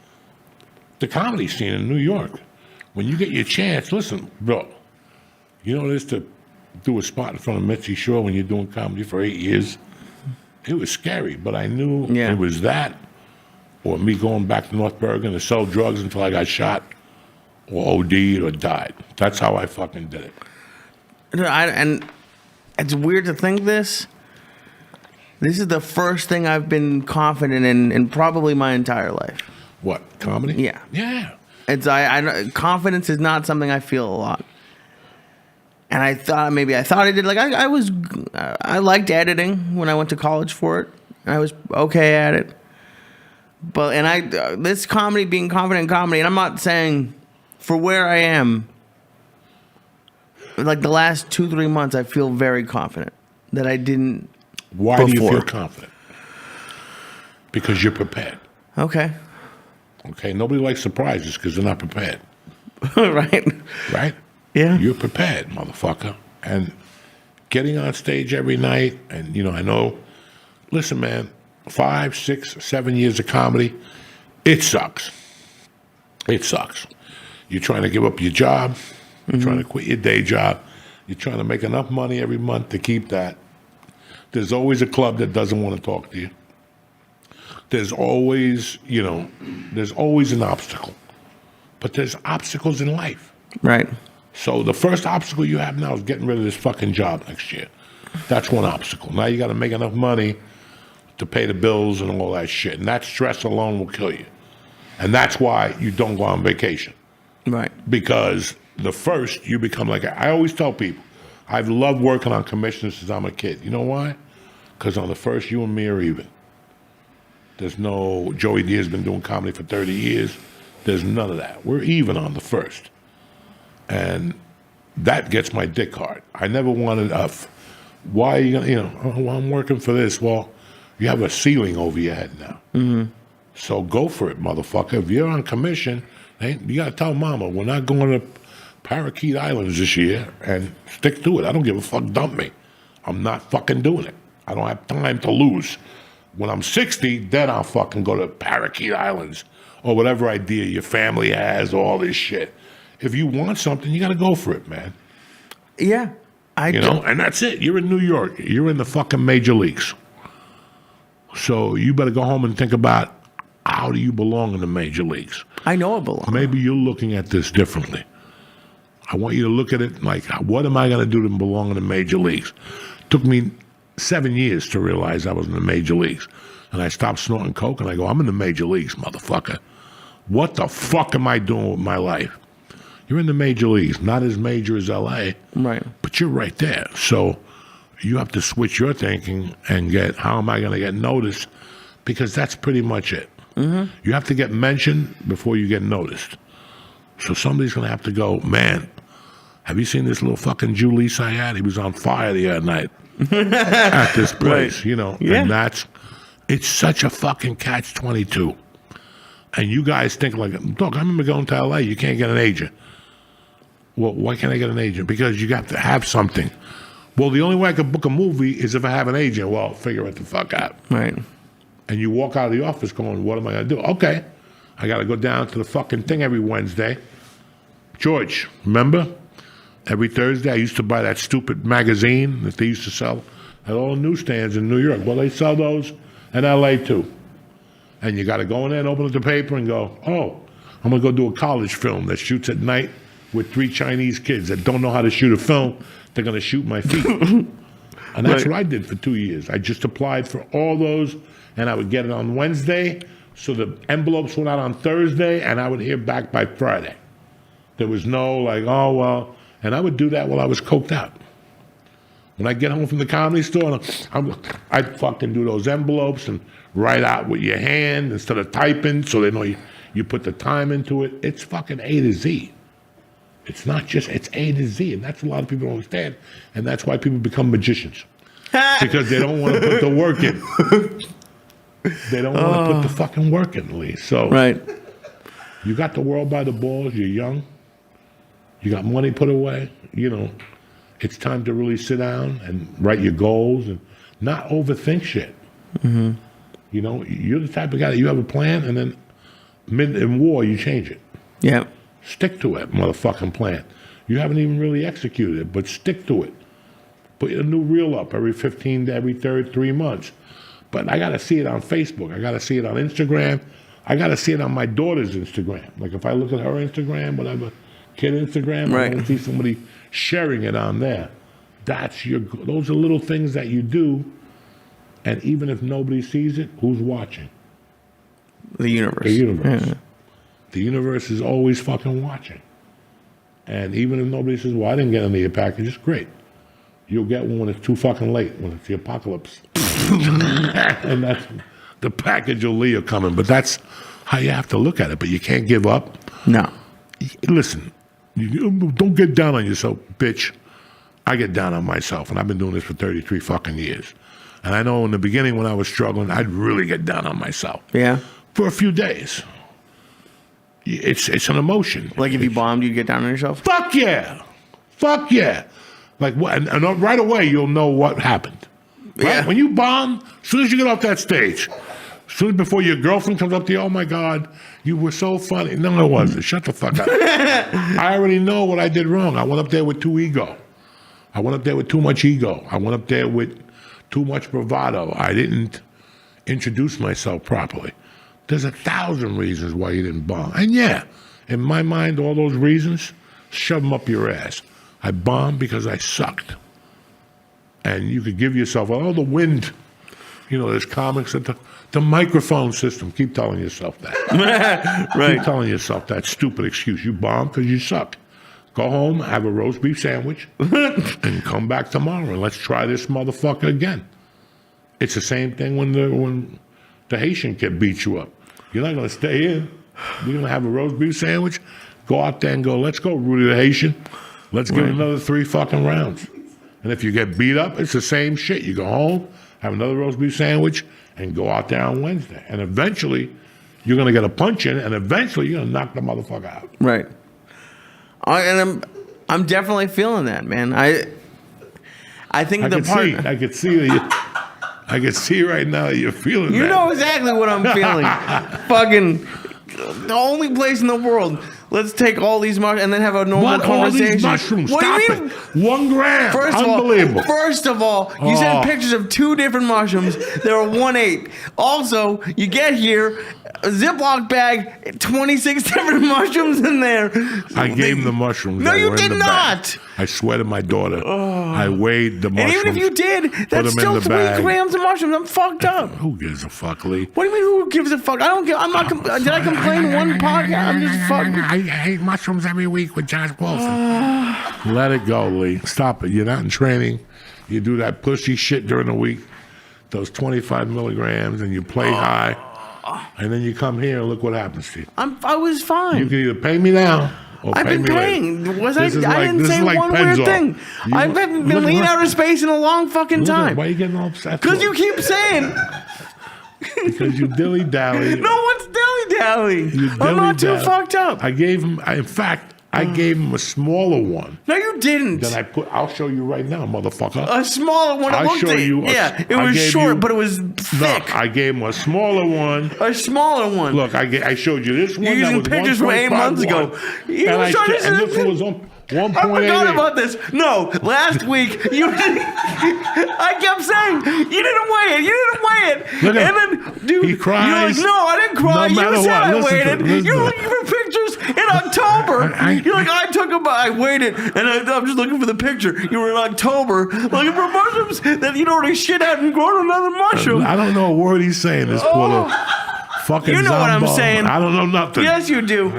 Speaker 1: the comedy scene in New York. When you get your chance, listen, bro, you know this to do a spot in front of Mitzi Shore when you're doing comedy for 8 years. It was scary, but I knew it was that or me going back to North Bergen to sell drugs until I got shot or OD'd or died. That's how I fucking did it.
Speaker 2: And it's weird to think this. This is the first thing I've been confident in probably my entire life.
Speaker 1: What, comedy?
Speaker 2: Yeah.
Speaker 1: Yeah.
Speaker 2: It's confidence is not something I feel a lot. And I thought I did. Like I liked editing when I went to college for it. I was okay at it. But this comedy, being confident in comedy, and I'm not saying for where I am. Like the last 2-3 months, I feel very confident that I didn't.
Speaker 1: Why do you feel confident? Because you're prepared.
Speaker 2: Okay.
Speaker 1: Okay. Nobody likes surprises because they're not prepared.
Speaker 2: Right.
Speaker 1: Right.
Speaker 2: Yeah.
Speaker 1: You're prepared, motherfucker. And getting on stage every night, and I know, listen, man, 5, 6, 7 years of comedy, it sucks. It sucks. You're trying to give up your job. You're trying to quit your day job. You're trying to make enough money every month to keep that. There's always a club that doesn't want to talk to you. There's always, there's always an obstacle. But there's obstacles in life.
Speaker 2: Right.
Speaker 1: So the first obstacle you have now is getting rid of this fucking job next year. That's one obstacle. Now you got to make enough money to pay the bills and all that shit. And that stress alone will kill you. And that's why you don't go on vacation.
Speaker 2: Right.
Speaker 1: Because the first you become like, I always tell people, I've loved working on commissions since I'm a kid. You know why? Because on the first, you and me are even. There's no, Joey Diaz's been doing comedy for 30 years. There's none of that. We're even on the first. And that gets my dick hard. I never wanted why are you going to, I'm working for this. Well, you have a ceiling over your head now. Mm-hmm. So go for it, motherfucker. If you're on commission, you got to tell mama, we're not going to Parakeet Islands this year, and stick to it. I don't give a fuck, dump me. I'm not fucking doing it. I don't have time to lose. When I'm 60, then I'll fucking go to Parakeet Islands or whatever idea your family has, all this shit. If you want something, you got to go for it, man.
Speaker 2: Yeah.
Speaker 1: And that's it. You're in New York. You're in the fucking major leagues. So you better go home and think about how do you belong in the major leagues.
Speaker 2: I know I belong.
Speaker 1: Maybe you're looking at this differently. I want you to look at it like, what am I going to do to belong in the major leagues? It took me 7 years to realize I was in the major leagues. And I stopped snorting coke and I go, I'm in the major leagues, motherfucker. What the fuck am I doing with my life? You're in the major leagues, not as major as LA,
Speaker 2: right?
Speaker 1: But you're right there. So you have to switch your thinking and get, how am I going to get noticed? Because that's pretty much it. Mm-hmm. You have to get mentioned before you get noticed. So somebody's going to have to go, man, have you seen this little fucking Julius I had? He was on fire the other night at this place,
Speaker 2: Right. Yeah.
Speaker 1: And It's such a fucking catch-22. And you guys think like, look, I remember going to L.A., you can't get an agent. Well, why can't I get an agent? Because you got to have something. Well, the only way I could book a movie is if I have an agent. Well, figure it the fuck out.
Speaker 2: Right.
Speaker 1: And you walk out of the office going, what am I going to do? Okay, I got to go down to the fucking thing every Wednesday. George, remember? Every Thursday, I used to buy that stupid magazine that they used to sell at all the newsstands in New York. Well, they sell those in L.A. too. And you got to go in there and open up the paper and go, oh, I'm going to go do a college film that shoots at night with 3 Chinese kids that don't know how to shoot a film. They're going to shoot my feet. And that's what I did for 2 years. I just applied for all those, and I would get it on Wednesday, so the envelopes went out on Thursday, and I would hear back by Friday. There was no like, oh, well, and I would do that while I was coked out. When I get home from the Comedy Store, I'd fucking do those envelopes and write out with your hand instead of typing, so they know you put the time into it. It's fucking A to Z. It's not just, it's A to Z, and that's what a lot of people don't understand, and that's why people become magicians. Because they don't want to put the work in. They don't want to put the fucking work in, Lee. So
Speaker 2: Right.
Speaker 1: you got the world by the balls, you're young, you got money put away, you know, it's time to really sit down and write your goals and not overthink shit. Mm-hmm. You know, you're the type of guy that you have a plan, and then mid in war, you change it.
Speaker 2: Yeah.
Speaker 1: Stick to it, motherfucking plan. You haven't even really executed it, but stick to it. Put a new reel up every 3 months. But I got to see it on Facebook. I got to see it on Instagram. I got to see it on my daughter's Instagram. Like if I look at her Instagram, whatever, kid Instagram, I want to see somebody sharing it on there. Those are little things that you do. And even if nobody sees it, who's watching?
Speaker 2: The universe.
Speaker 1: The universe.
Speaker 2: Yeah.
Speaker 1: The universe is always fucking watching. And even if nobody says, well, I didn't get any of your packages, great. You'll get one when it's too fucking late, when it's the apocalypse. And that's the package will leave coming. But that's how you have to look at it. But you can't give up.
Speaker 2: No.
Speaker 1: Listen, don't get down on yourself, bitch. I get down on myself, and I've been doing this for 33 fucking years. And I know in the beginning when I was struggling, I'd really get down on myself.
Speaker 2: Yeah.
Speaker 1: For a few days. It's an emotion.
Speaker 2: Like if you bombed, you'd get down on yourself?
Speaker 1: Fuck yeah. Fuck yeah. Like what? And right away, you'll know what happened. Right?
Speaker 2: Yeah.
Speaker 1: When you bomb, as soon as you get off that stage, as soon as before your girlfriend comes up to you, oh my God, you were so funny. No, it wasn't. Shut the fuck up. I already know what I did wrong. I went up there with too ego. I went up there with too much ego. I went up there with too much bravado. I didn't introduce myself properly. There's 1,000 reasons why you didn't bomb. And yeah, in my mind, all those reasons, shove them up your ass. I bombed because I sucked. And you could give yourself, oh, the wind. You know, there's comics at the microphone system. Keep telling yourself that.
Speaker 2: Right.
Speaker 1: Keep telling yourself that stupid excuse. You bombed because you suck. Go home, have a roast beef sandwich, and come back tomorrow, and let's try this motherfucker again. It's the same thing when the Haitian kid beats you up. You're not going to stay in. You're going to have a roast beef sandwich, go out there and go, let's go, Rudy the Haitian. Let's give it another 3 fucking rounds. And if you get beat up, it's the same shit. You go home, have another roast beef sandwich, and go out there on Wednesday. And eventually, you're going to get a punch in, and eventually, you're going to knock the motherfucker out.
Speaker 2: Right. And I'm definitely feeling that, man. I think
Speaker 1: I could see that I can see right now that you're feeling that.
Speaker 2: You know exactly what I'm feeling. Fucking the only place in the world. Let's take all these mushrooms and then have a normal conversation.
Speaker 1: All these mushrooms?
Speaker 2: What
Speaker 1: Stop
Speaker 2: do you mean?
Speaker 1: it. 1 gram. Unbelievable.
Speaker 2: First of all, you sent pictures of 2 different mushrooms. They were 1/8. Also, you get here, a Ziploc bag, 26 different mushrooms in there.
Speaker 1: I gave him the mushrooms.
Speaker 2: No,
Speaker 1: that
Speaker 2: you
Speaker 1: were in
Speaker 2: did
Speaker 1: the
Speaker 2: not.
Speaker 1: bag. I swear to my daughter. I weighed the
Speaker 2: And
Speaker 1: mushrooms.
Speaker 2: even if you did, that's still 3 grams of mushrooms. I'm fucked up.
Speaker 1: Who gives a fuck, Lee?
Speaker 2: What do you mean? Who gives a fuck? I don't give. I'm not. Did I complain one podcast? I'm just fucking.
Speaker 1: I ate mushrooms every week with Josh Wilson. Let it go, Lee. Stop it. You're not in training. You do that pussy shit during the week, those 25 milligrams, and you play high, and then you come here and look what happens to you.
Speaker 2: I was fine.
Speaker 1: You can either pay me now or
Speaker 2: I've
Speaker 1: pay
Speaker 2: been
Speaker 1: me
Speaker 2: paying.
Speaker 1: later.
Speaker 2: I didn't say one weird thing. I haven't been leaning out of space in a long fucking time.
Speaker 1: Why are you getting all upset?
Speaker 2: Because you keep saying.
Speaker 1: Because you dilly-dally.
Speaker 2: No one's dilly-dally. I'm not too fucked up.
Speaker 1: I gave him, in fact, I gave him a smaller one.
Speaker 2: No, you didn't.
Speaker 1: Then I'll show you right now, motherfucker.
Speaker 2: A smaller one.
Speaker 1: I'll show you.
Speaker 2: It was short, but it was thick.
Speaker 1: No, I gave him a smaller one.
Speaker 2: A smaller one.
Speaker 1: Look, I showed you this one.
Speaker 2: You're using pictures from 8 months ago.
Speaker 1: And this one was on 1.88.
Speaker 2: I forgot about this. No, last week I kept saying you didn't weigh it.
Speaker 1: Look at
Speaker 2: and then, dude,
Speaker 1: he cries.
Speaker 2: You're like, no, I didn't cry.
Speaker 1: No matter
Speaker 2: You said
Speaker 1: what.
Speaker 2: I waited. You're looking for pictures in October. You're like, I waited, and I'm just looking for the picture. You were in October looking for mushrooms that you'd already shit out and grown another mushroom.
Speaker 1: I don't know a word he's saying. This poor little fucking
Speaker 2: You know what I'm
Speaker 1: Zombo.
Speaker 2: saying.
Speaker 1: I don't know nothing.
Speaker 2: Yes, you do.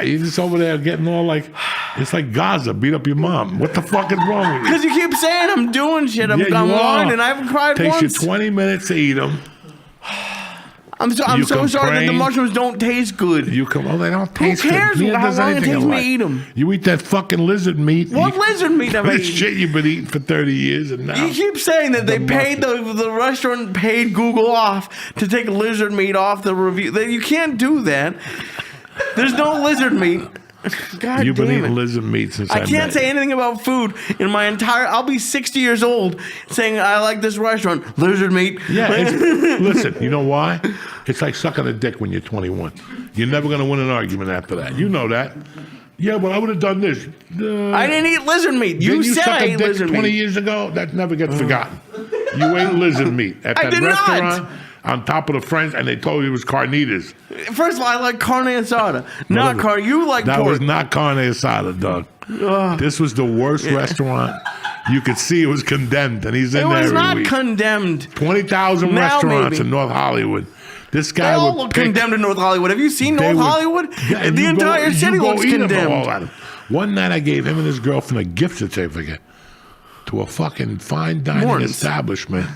Speaker 1: You're just over there getting all like, it's like Gaza, beat up your mom. What the fuck is wrong with you?
Speaker 2: Because you keep saying I'm doing shit. I'm lying, and I haven't cried
Speaker 1: Takes
Speaker 2: once.
Speaker 1: you 20 minutes to eat them.
Speaker 2: I'm so sorry that the mushrooms don't taste good.
Speaker 1: You come, oh, they don't taste good.
Speaker 2: Who cares
Speaker 1: Neither
Speaker 2: how
Speaker 1: does
Speaker 2: long it
Speaker 1: anything
Speaker 2: takes
Speaker 1: in
Speaker 2: me to
Speaker 1: life.
Speaker 2: eat them?
Speaker 1: You eat that fucking lizard meat.
Speaker 2: What lizard meat have I
Speaker 1: This
Speaker 2: eaten?
Speaker 1: shit you've been eating for 30 years and now.
Speaker 2: You keep saying that they paid the restaurant paid Google off to take lizard meat off the review. You can't do that. There's no lizard meat. God
Speaker 1: You've been
Speaker 2: damn
Speaker 1: eating
Speaker 2: it.
Speaker 1: lizard meat since
Speaker 2: I can't say anything about food in my entire. I'll be 60 years old saying I like this restaurant. Lizard meat.
Speaker 1: Yeah, listen, you know why? It's like sucking a dick when you're 21. You're never going to win an argument after that. You know that. Yeah, but I would have done this.
Speaker 2: I didn't eat lizard meat. You said
Speaker 1: suck
Speaker 2: I
Speaker 1: a
Speaker 2: ate
Speaker 1: dick
Speaker 2: lizard
Speaker 1: 20
Speaker 2: meat.
Speaker 1: years ago? That never gets forgotten. You ate lizard meat at
Speaker 2: I
Speaker 1: that
Speaker 2: did
Speaker 1: restaurant
Speaker 2: not.
Speaker 1: on top of the French, and they told you it was carnitas.
Speaker 2: First of all, I like carne asada. Not carne. You like
Speaker 1: That
Speaker 2: pork.
Speaker 1: was not carne asada, Doug. This was the worst restaurant. You could see it was condemned, and he's in
Speaker 2: It
Speaker 1: there
Speaker 2: was
Speaker 1: every
Speaker 2: not
Speaker 1: week.
Speaker 2: condemned.
Speaker 1: 20,000
Speaker 2: Now
Speaker 1: restaurants
Speaker 2: maybe.
Speaker 1: in North Hollywood. This
Speaker 2: They
Speaker 1: guy
Speaker 2: all
Speaker 1: would
Speaker 2: look
Speaker 1: pick,
Speaker 2: condemned in North Hollywood. Have you seen North Hollywood?
Speaker 1: Yeah, and
Speaker 2: The
Speaker 1: you
Speaker 2: entire
Speaker 1: you
Speaker 2: city looks
Speaker 1: eat 'em
Speaker 2: condemned.
Speaker 1: all at 'em. One night I gave him and his girlfriend a gift certificate to a fucking fine dining
Speaker 2: Morton's.
Speaker 1: establishment,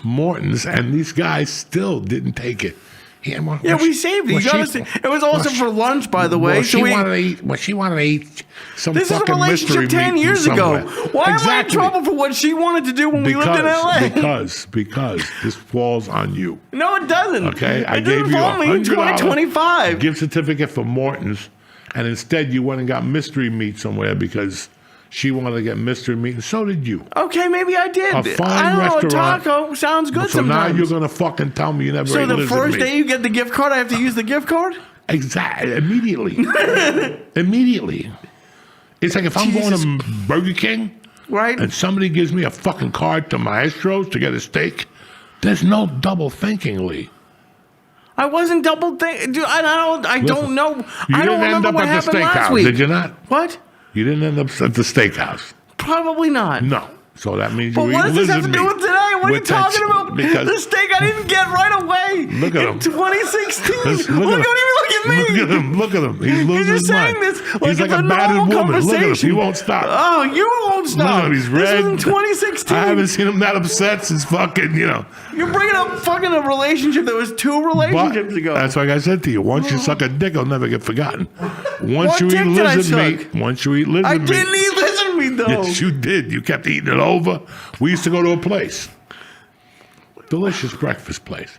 Speaker 1: Morton's, and these guys still didn't take it.
Speaker 2: Yeah, we saved it. It was also for lunch, by the way.
Speaker 1: Well,
Speaker 2: So
Speaker 1: she wanted to eat some
Speaker 2: this is a
Speaker 1: fucking mystery
Speaker 2: relationship 10
Speaker 1: meat
Speaker 2: years
Speaker 1: from
Speaker 2: ago.
Speaker 1: somewhere.
Speaker 2: Why am I in
Speaker 1: Exactly.
Speaker 2: trouble for what she wanted to do when we lived in LA?
Speaker 1: Because this falls on you.
Speaker 2: No, it doesn't.
Speaker 1: Okay, I
Speaker 2: It
Speaker 1: gave
Speaker 2: doesn't
Speaker 1: you
Speaker 2: fall on me. $20.25.
Speaker 1: gift certificate for Morton's, and instead you went and got mystery meat somewhere because she wanted to get mystery meat, and so did you.
Speaker 2: Okay, maybe I did.
Speaker 1: A fine
Speaker 2: I don't
Speaker 1: restaurant.
Speaker 2: know. A taco sounds good
Speaker 1: So now
Speaker 2: sometimes.
Speaker 1: you're gonna fucking tell me you never
Speaker 2: So
Speaker 1: ate
Speaker 2: the
Speaker 1: lizard
Speaker 2: first
Speaker 1: meat.
Speaker 2: day you get the gift card, I have to use the gift card?
Speaker 1: Exactly. Immediately. Immediately. It's like if I'm going to Burger King
Speaker 2: Right?
Speaker 1: and somebody gives me a fucking card to Maestro's to get a steak, there's no double thinking, Lee.
Speaker 2: I wasn't double thinking. Dude, I don't
Speaker 1: Listen,
Speaker 2: know.
Speaker 1: You
Speaker 2: I don't
Speaker 1: didn't end
Speaker 2: remember
Speaker 1: up
Speaker 2: what
Speaker 1: at the
Speaker 2: happened last
Speaker 1: steakhouse,
Speaker 2: week.
Speaker 1: did you not?
Speaker 2: What?
Speaker 1: You didn't end up at the steakhouse.
Speaker 2: Probably not.
Speaker 1: No. So that means
Speaker 2: But
Speaker 1: you
Speaker 2: what
Speaker 1: eat
Speaker 2: does this have to
Speaker 1: lizard
Speaker 2: do
Speaker 1: meat.
Speaker 2: with today? What are you
Speaker 1: With that
Speaker 2: talking about?
Speaker 1: Because
Speaker 2: The steak I didn't get right away.
Speaker 1: Look at
Speaker 2: in
Speaker 1: him.
Speaker 2: 2016.
Speaker 1: Look
Speaker 2: Look at me.
Speaker 1: Look at him. Look at him. He's losing
Speaker 2: You're
Speaker 1: his
Speaker 2: just saying
Speaker 1: mind.
Speaker 2: this like
Speaker 1: He's like
Speaker 2: it's
Speaker 1: a battered
Speaker 2: normal
Speaker 1: woman. Look at him. He
Speaker 2: conversation.
Speaker 1: won't stop.
Speaker 2: Oh, you won't
Speaker 1: Look
Speaker 2: stop.
Speaker 1: at him. He's
Speaker 2: This
Speaker 1: red.
Speaker 2: was in 2016.
Speaker 1: I haven't seen him that upset since fucking,
Speaker 2: You're bringing up fucking a relationship that was 2 relationships ago.
Speaker 1: That's like I said to you. Once you suck a dick, it'll never get forgotten. Once
Speaker 2: What
Speaker 1: you
Speaker 2: dick
Speaker 1: eat
Speaker 2: did I
Speaker 1: lizard meat,
Speaker 2: suck?
Speaker 1: once you eat lizard
Speaker 2: I
Speaker 1: meat.
Speaker 2: didn't eat lizard meat, though.
Speaker 1: Yes, you did. You kept eating it over. We used to go to a place. Delicious breakfast place.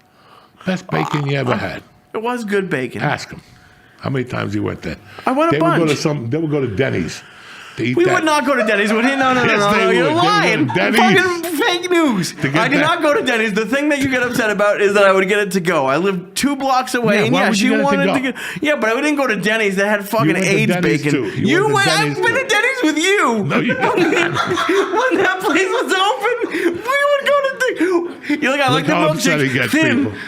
Speaker 1: Best bacon you ever had.
Speaker 2: It was good bacon.
Speaker 1: Ask him. How many times he went there?
Speaker 2: I went a
Speaker 1: They would go
Speaker 2: bunch.
Speaker 1: to they would go to Denny's to eat
Speaker 2: We
Speaker 1: that.
Speaker 2: would not go to Denny's, would he? No,
Speaker 1: Yes, they
Speaker 2: You're
Speaker 1: would. They would
Speaker 2: lying.
Speaker 1: go to Denny's.
Speaker 2: Fucking fake news.
Speaker 1: get
Speaker 2: I did
Speaker 1: that.
Speaker 2: not go to Denny's. The thing that you get upset about is that I would get it to go. I lived 2 blocks away,
Speaker 1: Yeah,
Speaker 2: and
Speaker 1: why would you
Speaker 2: she
Speaker 1: get it to
Speaker 2: wanted
Speaker 1: go?
Speaker 2: to get. Yeah, but I didn't go to Denny's. That had fucking
Speaker 1: went to
Speaker 2: AIDS
Speaker 1: Denny's
Speaker 2: bacon.
Speaker 1: too. You went to
Speaker 2: I've
Speaker 1: Denny's
Speaker 2: been
Speaker 1: too.
Speaker 2: to Denny's with you.
Speaker 1: No, you
Speaker 2: When that place was open, we would go to. You're like, I like
Speaker 1: Look
Speaker 2: the
Speaker 1: how upset he
Speaker 2: milkshake
Speaker 1: gets
Speaker 2: thin.
Speaker 1: people.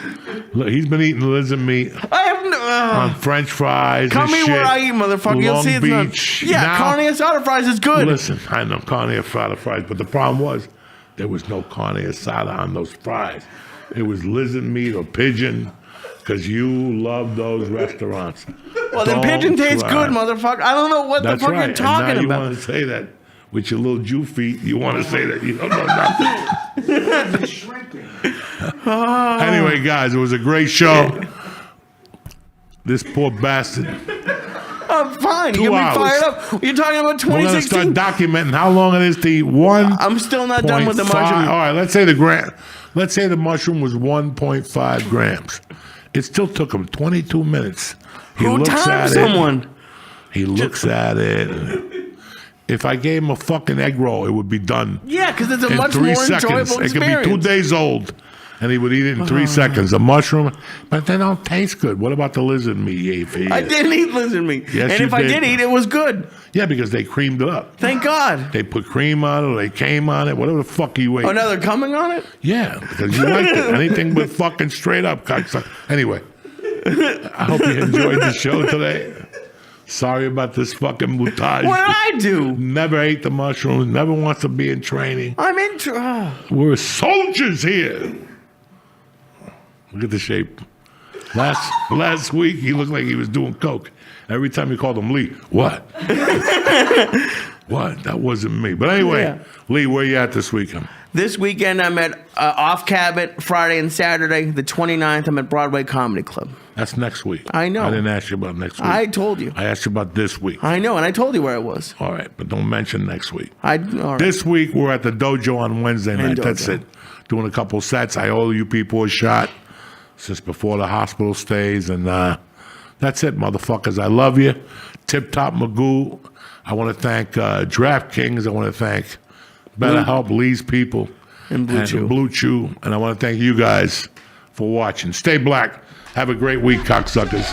Speaker 1: Look, he's been eating lizard meat
Speaker 2: I have no.
Speaker 1: on French fries
Speaker 2: Come
Speaker 1: and
Speaker 2: me
Speaker 1: shit.
Speaker 2: where I eat, motherfucker. You'll
Speaker 1: Long
Speaker 2: see it's
Speaker 1: Beach.
Speaker 2: not. Yeah,
Speaker 1: Now-
Speaker 2: carne asada fries is good.
Speaker 1: Listen, I know carne asada fries, but the problem was there was no carne asada on those fries. It was lizard meat or pigeon, because you love those restaurants.
Speaker 2: Well, the
Speaker 1: Don't
Speaker 2: pigeon tastes
Speaker 1: try.
Speaker 2: good, motherfucker. I don't know what
Speaker 1: That's
Speaker 2: the fuck
Speaker 1: right.
Speaker 2: you're talking
Speaker 1: and now
Speaker 2: about.
Speaker 1: you want to say that with your little Jew feet. You want to say that you don't know nothing. Anyway, guys, it was a great show. This poor bastard.
Speaker 2: Oh, I'm fine.
Speaker 1: 2
Speaker 2: You get me
Speaker 1: hours.
Speaker 2: fired up. You're talking about
Speaker 1: We're gonna start
Speaker 2: 2016.
Speaker 1: documenting how long it is to eat one.
Speaker 2: I'm still not done with the
Speaker 1: 0.5
Speaker 2: mushroom.
Speaker 1: All right, let's say the mushroom was 1.5 grams. It still took him 22 minutes. He
Speaker 2: Who
Speaker 1: looks at
Speaker 2: timed
Speaker 1: it.
Speaker 2: someone?
Speaker 1: He looks at it. If I gave him a fucking egg roll, it would be done
Speaker 2: Yeah, because it's a
Speaker 1: in
Speaker 2: much
Speaker 1: 3
Speaker 2: more
Speaker 1: seconds.
Speaker 2: enjoyable
Speaker 1: It could be 2
Speaker 2: experience.
Speaker 1: days old, and he would eat it in 3 seconds. A mushroom, but they don't taste good. What about the lizard meat you ate for years?
Speaker 2: I didn't eat lizard meat.
Speaker 1: Yes,
Speaker 2: and
Speaker 1: you
Speaker 2: if I
Speaker 1: did.
Speaker 2: did eat, it was good.
Speaker 1: Yeah, because they creamed it up.
Speaker 2: Thank God.
Speaker 1: They put cream on it, or they came on it, whatever the fuck you ate.
Speaker 2: Oh, now they're coming on it?
Speaker 1: Yeah, because you liked it. Anything but fucking straight up cocksucker. Anyway, I hope you enjoyed the show today. Sorry about this fucking mutage.
Speaker 2: What did I do?
Speaker 1: Never ate the mushrooms, never wants to be in training.
Speaker 2: I'm in.
Speaker 1: We're soldiers here. Look at the shape. Last week, he looked like he was doing coke. Every time you called him Lee, what? What? That wasn't me. But anyway,
Speaker 2: Yeah.
Speaker 1: Lee, where you at this weekend?
Speaker 2: This weekend, I'm at Off Cabot, Friday and Saturday. The 29th, I'm at Broadway Comedy Club.
Speaker 1: That's next week.
Speaker 2: I know.
Speaker 1: I didn't ask you about next week.
Speaker 2: I told you.
Speaker 1: I asked you about this week.
Speaker 2: I know, and I told you where it was.
Speaker 1: All right, but don't mention next week.
Speaker 2: All right.
Speaker 1: This week, we're at the dojo on Wednesday night.
Speaker 2: Dojo.
Speaker 1: That's it. Doing a couple sets. I owe you people a shot since before the hospital stays. And that's it, motherfuckers. I love you. Tip Top Magoo. I want to thank DraftKings. I want to thank BetterHelp, Lee's people,
Speaker 2: And Blue Chew.
Speaker 1: Blue Chew. And I want to thank you guys for watching. Stay black. Have a great week, cocksuckers.